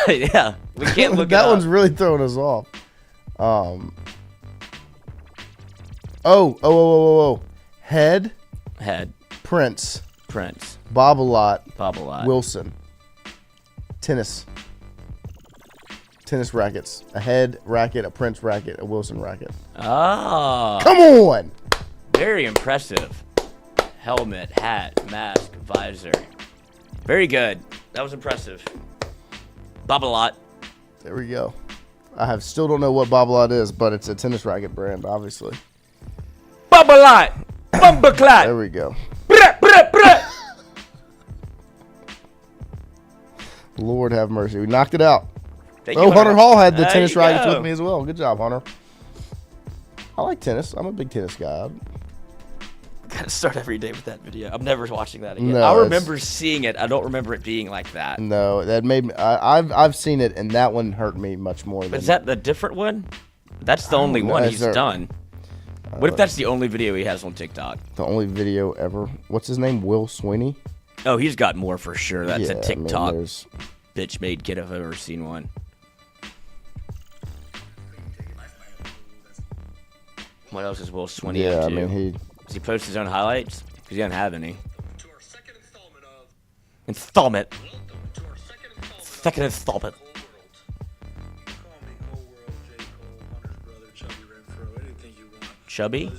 Yeah, we can't look that it up. one's really throwing us off. Oh. Head. Prince. Bobble-Lot. Wilson. Tennis rackets. A head racket, a Prince racket, a Wilson racket. Oh. Come on. Very impressive. Helmet, hat, mask, visor. Very good. That was impressive. Bobble-Lot. There we go. I still don't know what Bobble-Lot is, but it's a tennis racket brand, obviously. Bobble-Lot. Bumperclot. There we go. Lord have mercy. We knocked it out. Thank you, Hunter Hall had the There tennis you rackets go. with me as well. Good job, Hunter. I like tennis. I'm a big tennis guy. Gotta start every day with that video. I'm never watching that again. No, I it's- remember seeing it. I don't remember it being like that. No, that made me. I've seen it, and that one hurt me much more. But Than is that the different one? That's the I don't only know. one Is he's there- done. What if that's the only video he has on TikTok? the only video ever? What's his name? Will Sweeney. Oh, he's got more for sure. That's Yeah, I a mean, TikTok there's- bitch made kid if I've ever seen one. What else is Will Sweeney Yeah, up I to? mean, Does he post his own highlights? Because he doesn't have any. Installment. Second installment. Chubby?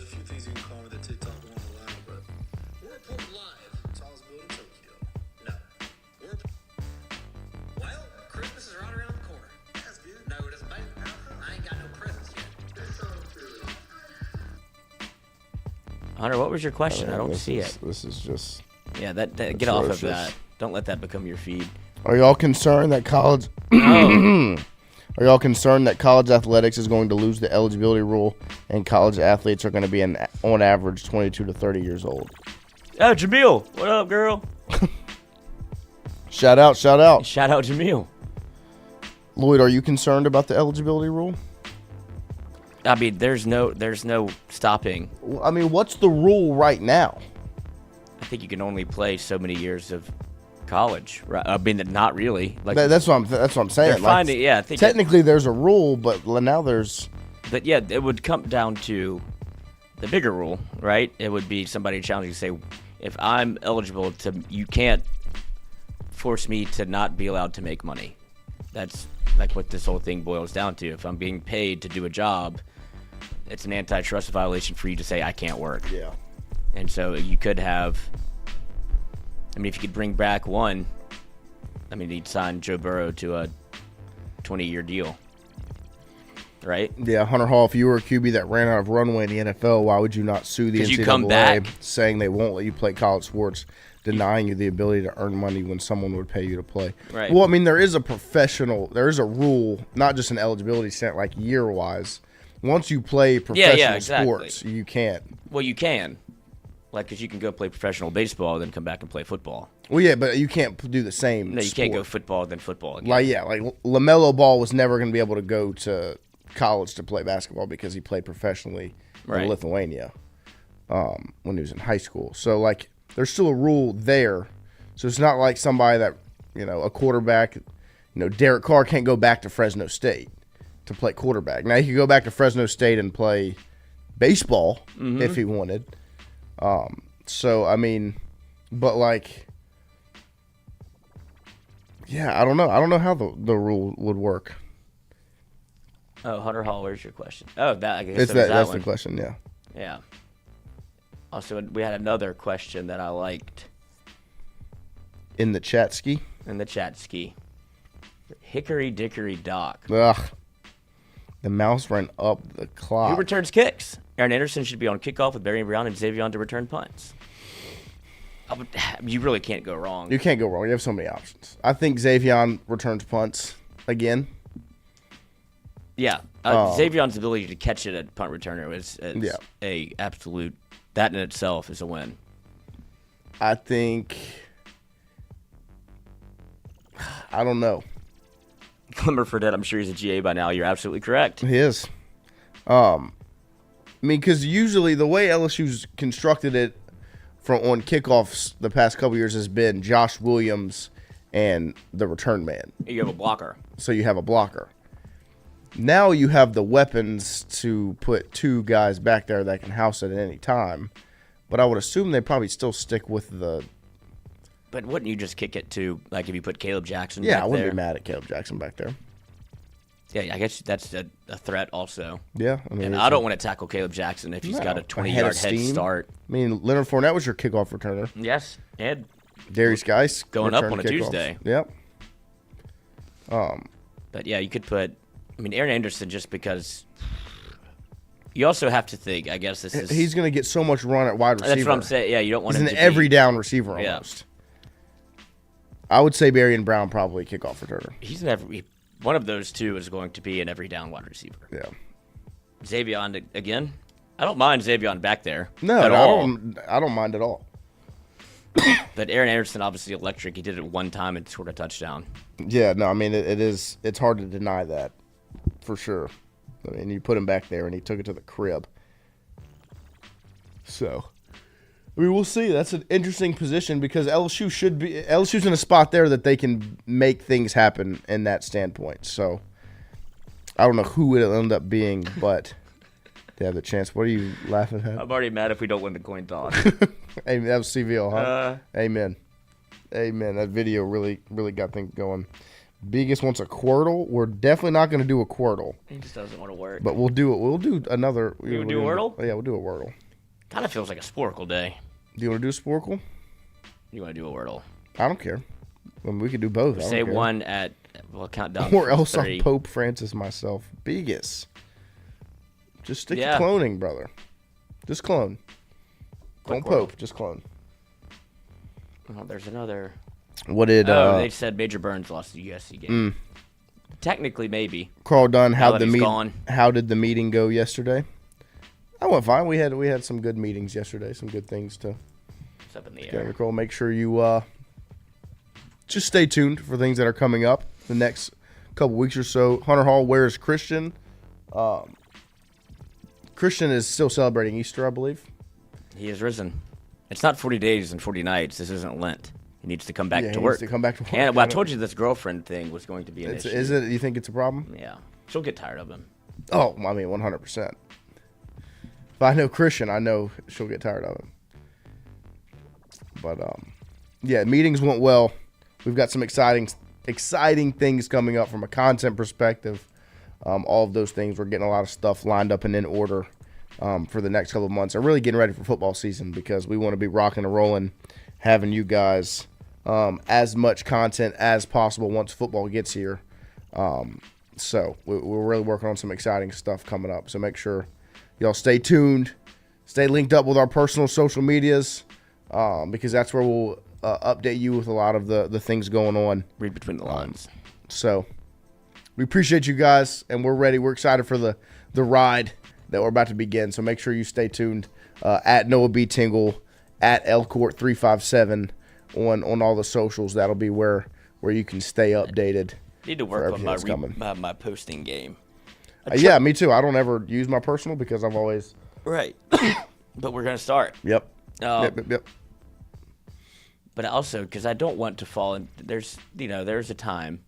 Hunter, what was your question? I don't see it. This is just. Yeah, get Atrocious. off of that. Don't let that become your feed. Are y'all concerned that college? Are y'all concerned that college athletics is going to lose the eligibility rule, and college athletes are going to be on average 22 to 30 years old? Oh, Jamil, what up, girl? Shout out. Shout out, Jamil. Lloyd, are you concerned about the eligibility rule? I mean, there's no stopping. I mean, what's the rule right now? I think you can only play so many years of college. Right? I mean, not really. Like That's what I'm saying. They're finding, I think technically there's a rule, but now there's. But yeah, it would come down to the bigger rule, right? It would be somebody challenging to say, if I'm eligible you can't force me to not be allowed to make money. That's like what this whole thing boils down to. If I'm being paid to do a job, it's an antitrust violation for you to say I can't work. Yeah. And so you could have, I mean, if you could bring back one, I mean, he'd sign Joe Burrow to a 20-year deal, right? Yeah, Hunter Hall, if you were a QB that ran out of runway in the NFL, why would you not sue the NCAA you come back saying they won't let you play college sports, denying you the ability to earn money when someone would pay you to play? Right. Well, I mean, there is a rule, not just an eligibility stat, like year-wise. Once you play professional sports, you can't. Well, you can. Like, because you can go play professional baseball, then come back and play football. Well, yeah, but you can't do the same. No, you can't go football, then football again. Like LaMelo Ball was never going to be able to go to college to play basketball because he played professionally in Lithuania when he was in high school. So, like, there's still a rule there. So it's not like somebody that, a quarterback, Derek Carr can't go back to Fresno State to play quarterback. Now, he could go back to Fresno State and play baseball if he wanted. So, I mean, but like, yeah, I don't know. I don't know how the rule would work. Oh, Hunter Hall, where's your question? Oh, I guess that's the question, yeah. Yeah. Also, we had another question that I liked. In the chat ski? In the chat ski. Hickory Dickory Dock. Ugh. The mouse ran up the clock. Who returns kicks? Aaron Anderson should be on kickoff with Barry Brown and Xavier to return punts. You really can't go wrong. You can't go wrong. You have so many options. I think Xavier returns punts again. Yeah. Xavier's ability to catch it at punt returner is a absolute, that in itself is a win. I think, I don't know. Clemmer Fredette, I'm sure he's a GA by now. You're absolutely correct. He is. I mean, because usually the way LSU's constructed it on kickoffs the past couple years has been Josh Williams and the return man. You have a blocker. So you have a blocker. Now you have the weapons to put two guys back there that can house it at any time. But I would assume they probably still stick with the... But wouldn't you just kick it to, like, if you put Caleb Jackson back there? Yeah, I wouldn't be mad at Caleb Jackson back there. Yeah, I guess that's a threat also. Yeah. I mean, and I don't want to tackle Caleb Jackson if he's got a 20-yard head start. I mean, Leonard Fournette was your kickoff returner. Yes, and Darius Geis going up on a Tuesday. Yep. But yeah, you could put, I mean, Aaron Anderson just because you also have to think, I guess this is... He's going to get so much run at wide receiver. That's what I'm saying. Yeah, you don't want him to He's an every down receiver almost. Yeah. I would say Barry and Brown probably kickoff returner. He's an every... One of those two is going to be an every down wide receiver. Yeah. Xavier again. I don't mind Xavier back there. No, I don't mind at all. But Aaron Anderson obviously electric. He did it one time and scored a touchdown. Yeah, no, I mean it's hard to deny that for sure. I mean, you put him back there and he took it to the crib. So, I mean, we'll see. That's an interesting position because LSU's in a spot there that they can make things happen in that standpoint. So, I don't know who it'll end up being, but they have the chance. What are you laughing at? I'm already mad if we don't win the coin toss. Hey, that was CVL, huh? Amen. That video really got things going. Biggest wants a Quirtle. We're definitely not going to do a Quirtle. He just doesn't want to work. But we'll do it. We'll do another. You do a Wordle? Yeah, we'll do a Wordle. Kind of feels like a Sporkle day. Do you want to do a Sporkle? You want to do a Wordle? I don't care. I mean, we could do both. Say one at, we'll count down. Or else 3. I'll Pope Francis myself. Biggest. Just stick to cloning, brother. Just clone. Don't Pope. Just clone. Oh, there's another. What did? They said Major Burns lost the USC game. Technically, maybe. Carl Dunn, Now how that the he's meeting? gone. How did the meeting go yesterday? I went fine. We had some good meetings yesterday. Some good things to. It's up in the Yeah, air. Nicole, make sure you just stay tuned for things that are coming up the next couple weeks or so. Hunter Hall, where is Christian? Christian is still celebrating Easter, I believe. He has risen. It's not 40 days and 40 nights. This isn't Lent. He needs to come back Yeah, to he work. needs to come back to work. And, well, I told you this girlfriend thing was going to be an issue. Is it? You think it's a problem? Yeah. She'll get tired of him. Oh, I mean, 100%. If I know Christian, I know she'll get tired of him. But yeah, meetings went well. We've got some exciting things coming up from a content perspective. All of those things, we're getting a lot of stuff lined up and in order for the next couple of months. I'm really getting ready for football season because we want to be rocking and rolling, having you guys as much content as possible once football gets here. So we're really working on some exciting stuff coming up. So make sure y'all stay tuned, stay linked up with our personal social medias because that's where we'll update you with a lot of the things going on. Read between the lines. So we appreciate you guys, and we're ready. We're excited for the ride that we're about to begin. So make sure you stay tuned at Noah B. Tingle, at Elcourt357 on all the socials. That'll be where you can stay updated. Need to work on my posting game. Yeah, me too. I don't ever use my personal because I've always Right. But we're gonna start. Yep. Yep. But also because I don't want to fall in. There's a time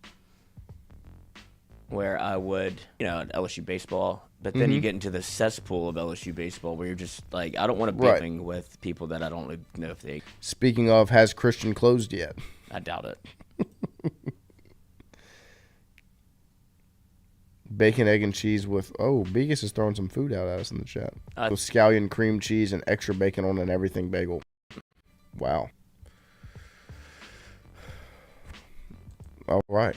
where I would LSU baseball, but then you get into the cesspool of LSU baseball where you're just like, I don't want to be living with people that I don't really know if they. Speaking of, has Christian closed yet? I doubt it. Bacon, egg, and cheese with Begus is throwing some food out at us in the chat. With scallion, cream cheese, and extra bacon on an everything bagel. Wow. All right.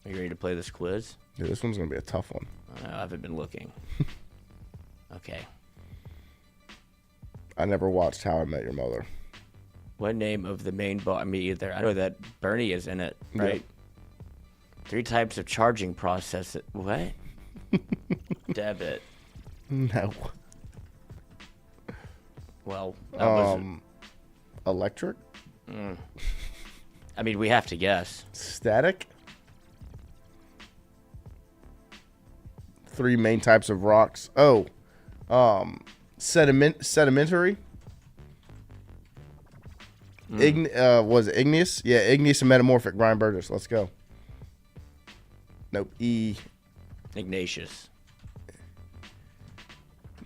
Are you ready to play this quiz? Yeah, this one's gonna be a tough one. I haven't been looking. Okay. I never watched How I Met Your Mother. What name of the main bar? Me either. I know that Bernie is in it, right? Yep. 3 types of charging process. What? Debit. No. Well, that was electric? I mean, we have to guess. Static? 3 main types of rocks. Sedimentary? Was it igneous? Yeah, igneous and metamorphic. Brian Burgess. Let's go. Nope. E. Ignatius.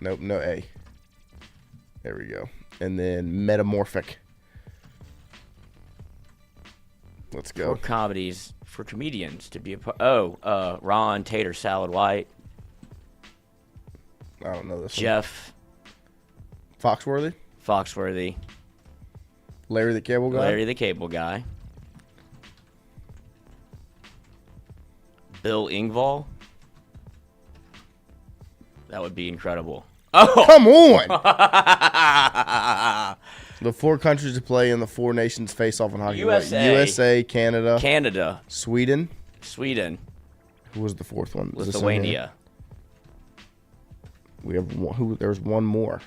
Nope. No A. There we go. And then metamorphic. Let's go. For comedies, for comedians to be a part. Ron, Tater, Salad, White. I don't know this Jeff. one. Foxworthy. Larry the Cable Guy. Larry the Cable Guy. Bill Engvall. That would be incredible. Oh, come on! The 4 countries to play in the 4 nations face off in hockey. USA, Canada, Sweden. Who was the 4th one? Lithuania. We have one. There's one more.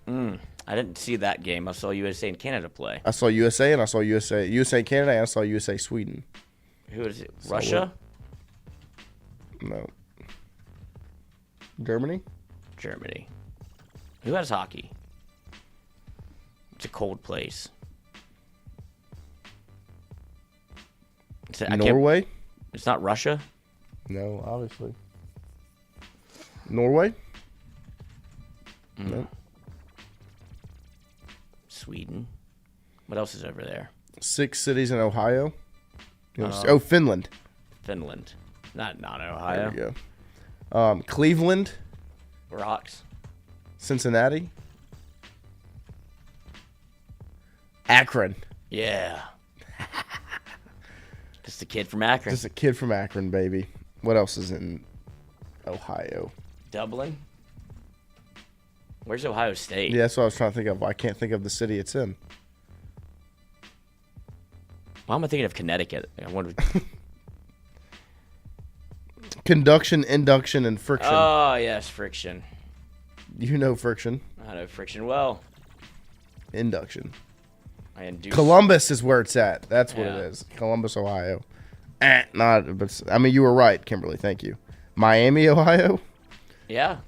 I didn't see that game. I saw USA and Canada play. I saw USA and I saw USA and Canada, and I saw USA Sweden. Who is it? Russia? No. Germany. Who has hockey? It's a cold place. Norway? It's not Russia? No, obviously. Norway? Nope. Sweden. What else is over there? 6 cities in Ohio. Finland. Not Ohio. There we go. Cleveland. Rocks. Cincinnati. Akron. Yeah. Just a kid from Akron. Baby. What else is in Ohio? Dublin. Where's Ohio State? Yeah, that's what I was trying to think of. I can't think of the city it's in. Why am I thinking of Connecticut? I wonder. Conduction, induction, and friction. Oh, yes, friction. You know friction. I know friction well. Induction. I induce. Columbus is where it's at. That's what Yeah. it is. Columbus, Ohio. But I mean, you were right, Kimberly. Thank you. Miami, Ohio. Yeah.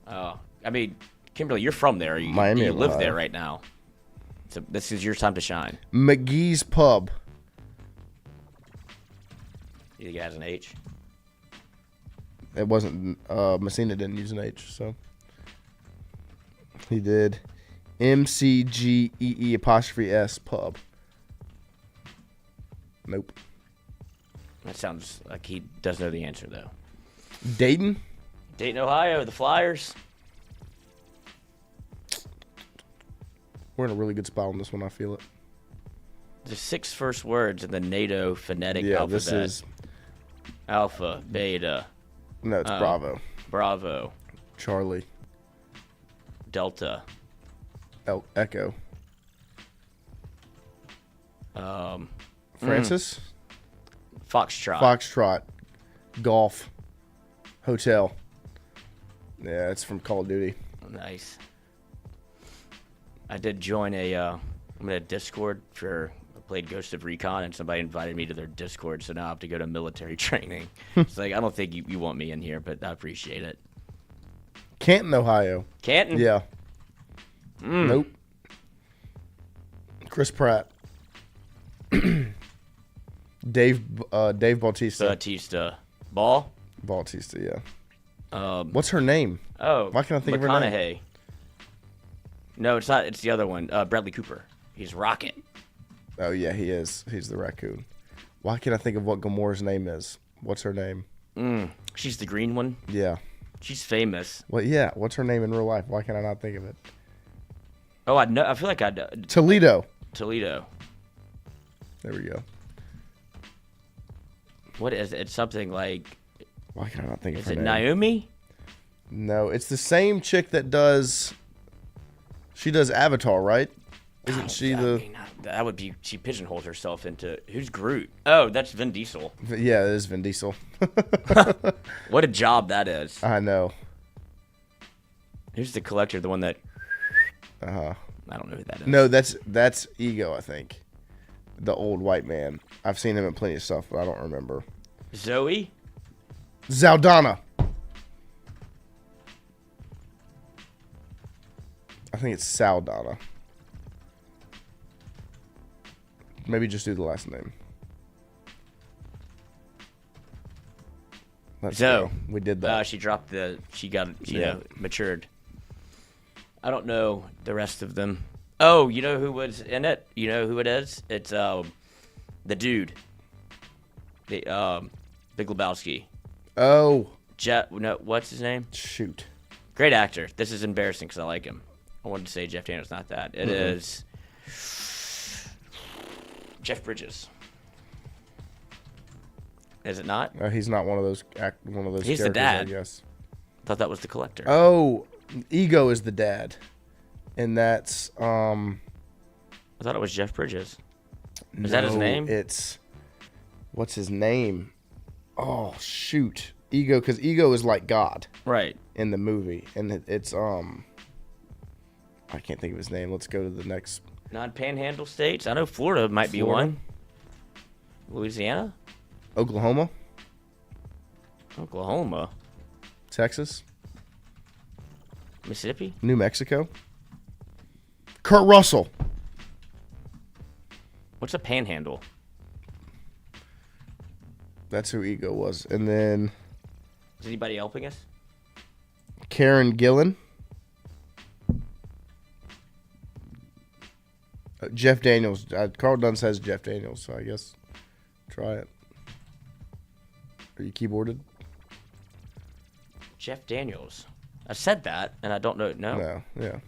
Oh, I mean, Kimberly, you're from there. Miami, you live Ohio. there right now. So this is your time to shine. McGee's Pub. You think it has an H? It wasn't. Messina didn't use an H, so he did. MCGEE''S Pub. Nope. That sounds like he does know the answer, though. Dayton. Dayton, Ohio, the Flyers. We're in a really good spot on this one. I feel it. The 6 first words in the NATO phonetic alphabet. This is Alpha, Beta. No, it's Bravo. Bravo. Charlie. Delta. Echo. Um, Francis. Foxtrot. Foxtrot. Golf. Hotel. Yeah, it's from Call of Duty. Nice. I did join I'm in a Discord for. I played Ghost of Recon, and somebody invited me to their Discord, so now I have to go to military training. It's like, I don't think you want me in here, but I appreciate it. Canton, Ohio. Canton? Yeah. Nope. Chris Pratt. Dave Bautista. Bautista. Ball? Bautista, yeah. What's her name? Oh, why can't I think of her name? McConaughey. No, it's not. It's the other one. Bradley Cooper. He's Rocket. Oh, yeah, he is. He's the raccoon. Why can't I think of what Gamora's name is? What's her name? She's the green one? Yeah. She's famous. Well, yeah. What's her name in real life? Why can I not think of it? Oh, I know. I feel like I know. Toledo. Toledo. There we go. What is it? It's something like... Why can I not think of is her it name? Naomi? No, it's the same chick that does... She does Avatar, right? Isn't she the... That would be... She pigeonholed herself into... Who's Groot? Oh, that's Vin Diesel. Yeah, it is Vin Diesel. What a job that is. I know. Who's the collector? The one that... Uh-huh. I don't know who that is. No, that's Ego, I think. The old white man. I've seen him in plenty of stuff, but I don't remember. Zoe? Zaldana. I think it's Saldana. Maybe just do the last name. Let's go. We did that. She dropped the... She got... She Yeah. matured. I don't know the rest of them. Oh, you know who was in it? You know who it is? It's the dude. The Big Lebowski. Oh. No, what's his name? Shoot. Great actor. This is embarrassing because I like him. I wanted to say Jeff Daniels, not that. It is Jeff Bridges. Is it not? He's not one of those. He's the characters, dad. I guess. Thought that was the collector. Oh, Ego is the dad, and that's I thought it was Jeff Bridges. Is that his name? It's what's his name? Oh shoot, Ego, because Ego is like God, right? In the movie, and it's I can't think of his name. Let's go to the next. Non-panhandle states. I know Florida might be Florida? one. Louisiana, Oklahoma, Texas, Mississippi, New Mexico. Kurt Russell. What's a panhandle? That's who Ego was, and then Is anybody helping us? Karen Gillan. Jeff Daniels. Carl Dunn says Jeff Daniels, so I guess try it. Are you keyboarded? Jeff Daniels. I said that, and I don't know. No, yeah.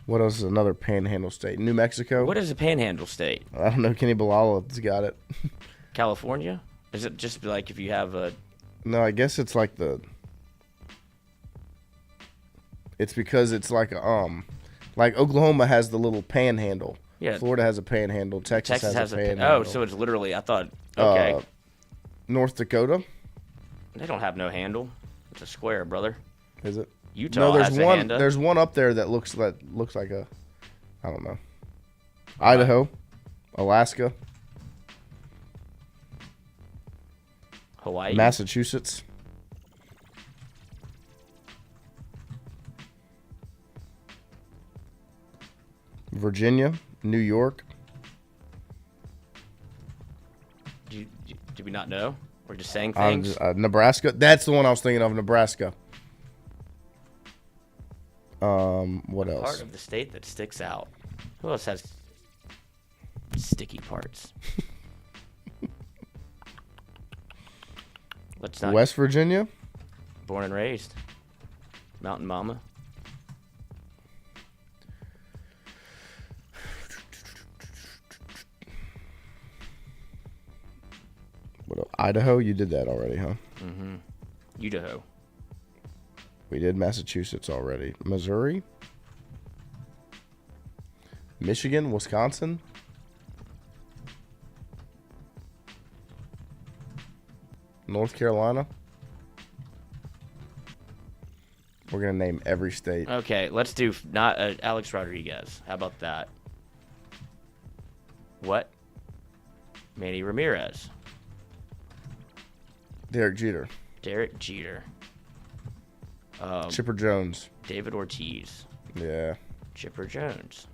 What else is another panhandle state? New Mexico? What is a panhandle state? I don't know. Kenny Balala's got it. California? Is it just like if you have a... No, I guess it's like the... It's because it's like Oklahoma has the little panhandle. Yeah. Florida has a panhandle. Texas has a panhandle. Oh, so it's literally. I thought. Okay. North Dakota. They don't have no handle. It's a square, brother. Is it? Utah No, there's has one. a handle. There's one up there that looks like a. I don't know. Idaho, Alaska, Hawaii, Massachusetts. Virginia, New York. Do we not know? We're just saying things. Nebraska. That's the one I was thinking of. Nebraska. What else? Part of the state that sticks out. Who else has sticky parts? Let's not. West Virginia. Born and raised. Mountain Mama. What else? Idaho. You did that already, huh? Mm-hmm. Idaho. We did Massachusetts already. Missouri. Michigan, Wisconsin. North Carolina. We're going to name every state. Okay, let's do not Alex Rodriguez. How about that? What? Manny Ramirez. Derek Jeter. Derek Jeter. Chipper Jones. David Ortiz. Yeah. Chipper Jones.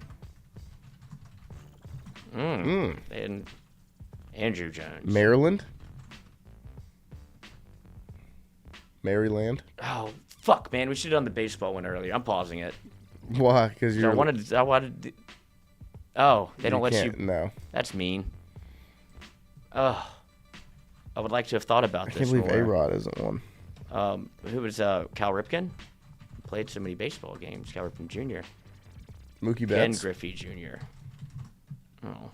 And Andrew Jones. Maryland. Maryland. Oh, fuck, man. We should have done the baseball one earlier. I'm pausing it. Why? Because I wanted. Oh, they don't let you. No. That's mean. Oh, I would like to have thought about I this. can't believe more. A-Rod isn't one. Who was Cal Ripken? Played so many baseball games. Cal Ripken Jr. Mookie Ken Betts. Griffey Jr. Oh,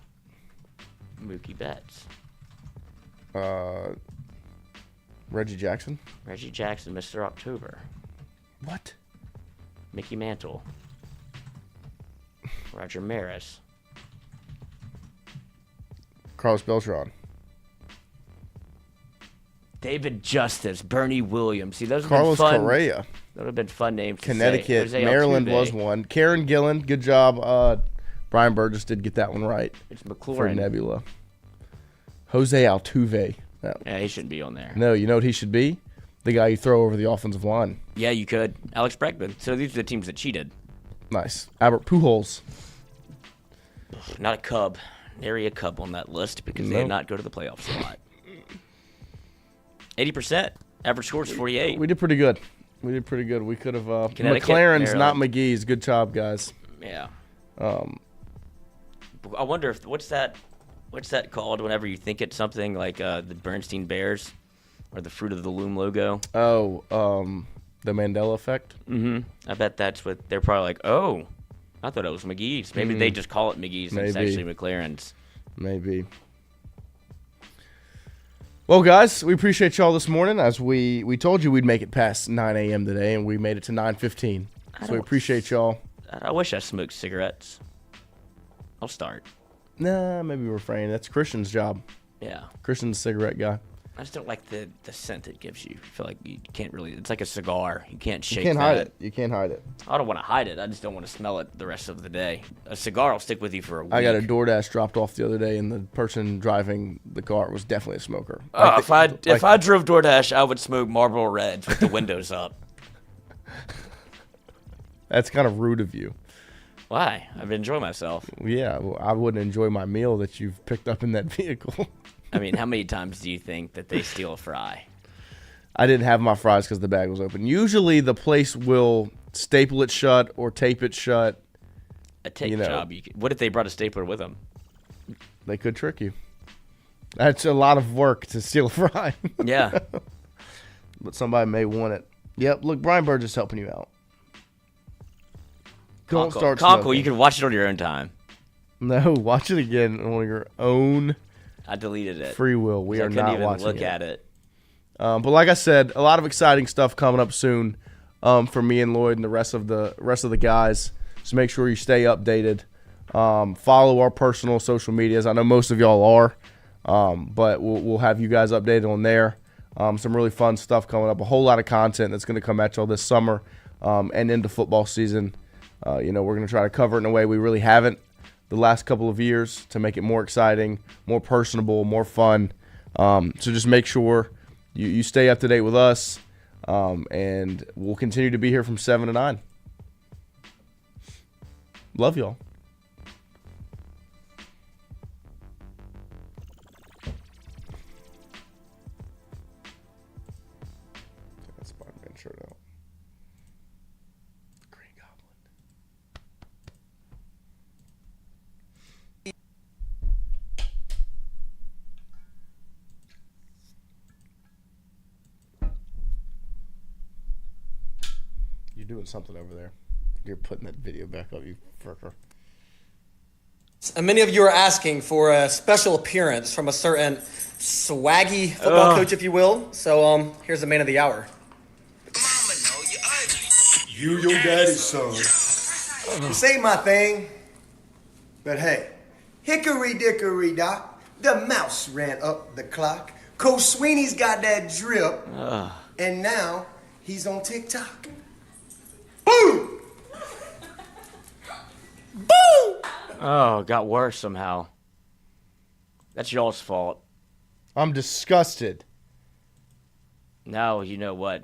Mookie Betts. Reggie Jackson. Reggie Jackson, Mr. October. What? Mickey Mantle. Roger Maris. Carlos Beltran. David Justice, Bernie Williams. See, those Carlos have been fun. Correa. That would have been fun names. Connecticut. To say. Jose Maryland Altuve. was one. Karen Gillan. Good job. Brian Burgess did get that one right. It's For McLaurin. Nebula. Jose Altuve. No. Yeah, he shouldn't be on there. No, you know what he should be? The guy you throw over the offensive line. Yeah, you could. Alex Bregman. So these are the teams that cheated. Nice. Albert Pujols. Not a Cub. Nary a Cub on that list because they Nope. did not go to the playoffs a lot. 80%. Average score is 48. We did pretty good. We could have. Connecticut, McLaren's, not Maryland. McGee's. Good job, guys. Yeah. I wonder if what's that called whenever you think it's something like the Bernstein Bears or the Fruit of the Loom logo? Oh, the Mandela effect. Mm-hmm. I bet that's what they're probably like. Oh, I thought it was McGee's. Maybe they just call it McGee's and it's Maybe. actually McLaren's. Maybe. Well, guys, we appreciate y'all this morning. As we told you we'd make it past 9 a.m. today, and we made it to 9:15. So we appreciate y'all. I wish I smoked cigarettes. I'll start. Nah, maybe refrain. That's Christian's job. Yeah. Christian's a cigarette guy. I just don't like the scent it gives you. I feel like you can't really. It's like a cigar. You can't shake. You can't that. hide it. You can't hide it. I don't want to hide it. I just don't want to smell it the rest of the day. A cigar will stick with you for a week. I got a DoorDash dropped off the other day, and the person driving the car was definitely a smoker. If I drove DoorDash, I would smoke Marlboro Reds with the windows up. That's kind of rude of you. Why? I've enjoyed myself. Yeah, well, I wouldn't enjoy my meal that you've picked up in that vehicle. I mean, how many times do you think that they steal a fry? I didn't have my fries because the bag was open. Usually the place will staple it shut or tape it shut. A tape job. What if they brought a stapler with them? They could trick you. That's a lot of work to steal a fry. Yeah. But somebody may want it. Yep, look, Brian Burgess helping you out. Don't start Conkle, smoking. you can watch it on your own time. No, watch it again on your own I deleted it. free will. We I are couldn't not even watching look it. at it. But like I said, a lot of exciting stuff coming up soon. for me and Lloyd and the rest of the guys. So make sure you stay updated. Follow our personal social medias. I know most of y'all are, but we'll have you guys updated on there. Some really fun stuff coming up. A whole lot of content that's going to come at y'all this summer and into football season. We're going to try to cover it in a way we really haven't the last couple of years to make it more exciting, more personable, more fun. So just make sure you stay up to date with us, and we'll continue to be here from 7 to 9. Love y'all. Take that Spider-Man shirt out. Green Goblin. You're doing something over there. You're putting that video back up, you fricker. And many of you are asking for a special appearance from a certain swaggy football coach, if you will. So here's the man of the hour. You your daddy's son. This ain't my thing, but hey, hickory dickory dock, the mouse ran up the clock. Coach Sweeney's got that drip, and now he's on TikTok. Boom! Boom! Oh, it got worse somehow. That's y'all's fault. I'm disgusted. Now you know what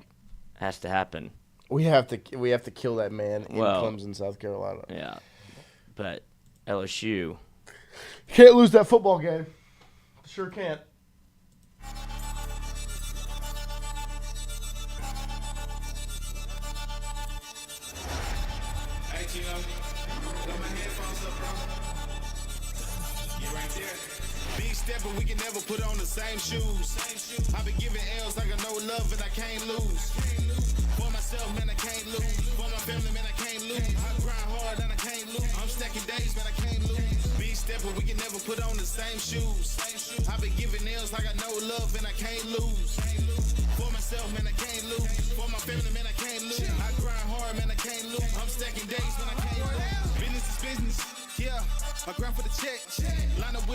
has to happen. We have to kill that man in Well, Clemson, South Carolina. Yeah, but LSU Can't lose that football game. Sure can't. But we can never put on the same shoes. I've been giving L's like I know love and I can't lose. For myself, man, I can't lose. For my family, man, I can't lose. I grind hard and I can't lose. I'm stacking days, man, I can't lose. Big step, but we can never put on the same shoes. I've been giving L's like I know love and I can't lose. For myself, man, I can't lose. For my family, man, I can't lose. I grind hard, man, I can't lose. I'm stacking days, man, I can't lose. Business is business, yeah. I grind for the check. Line up with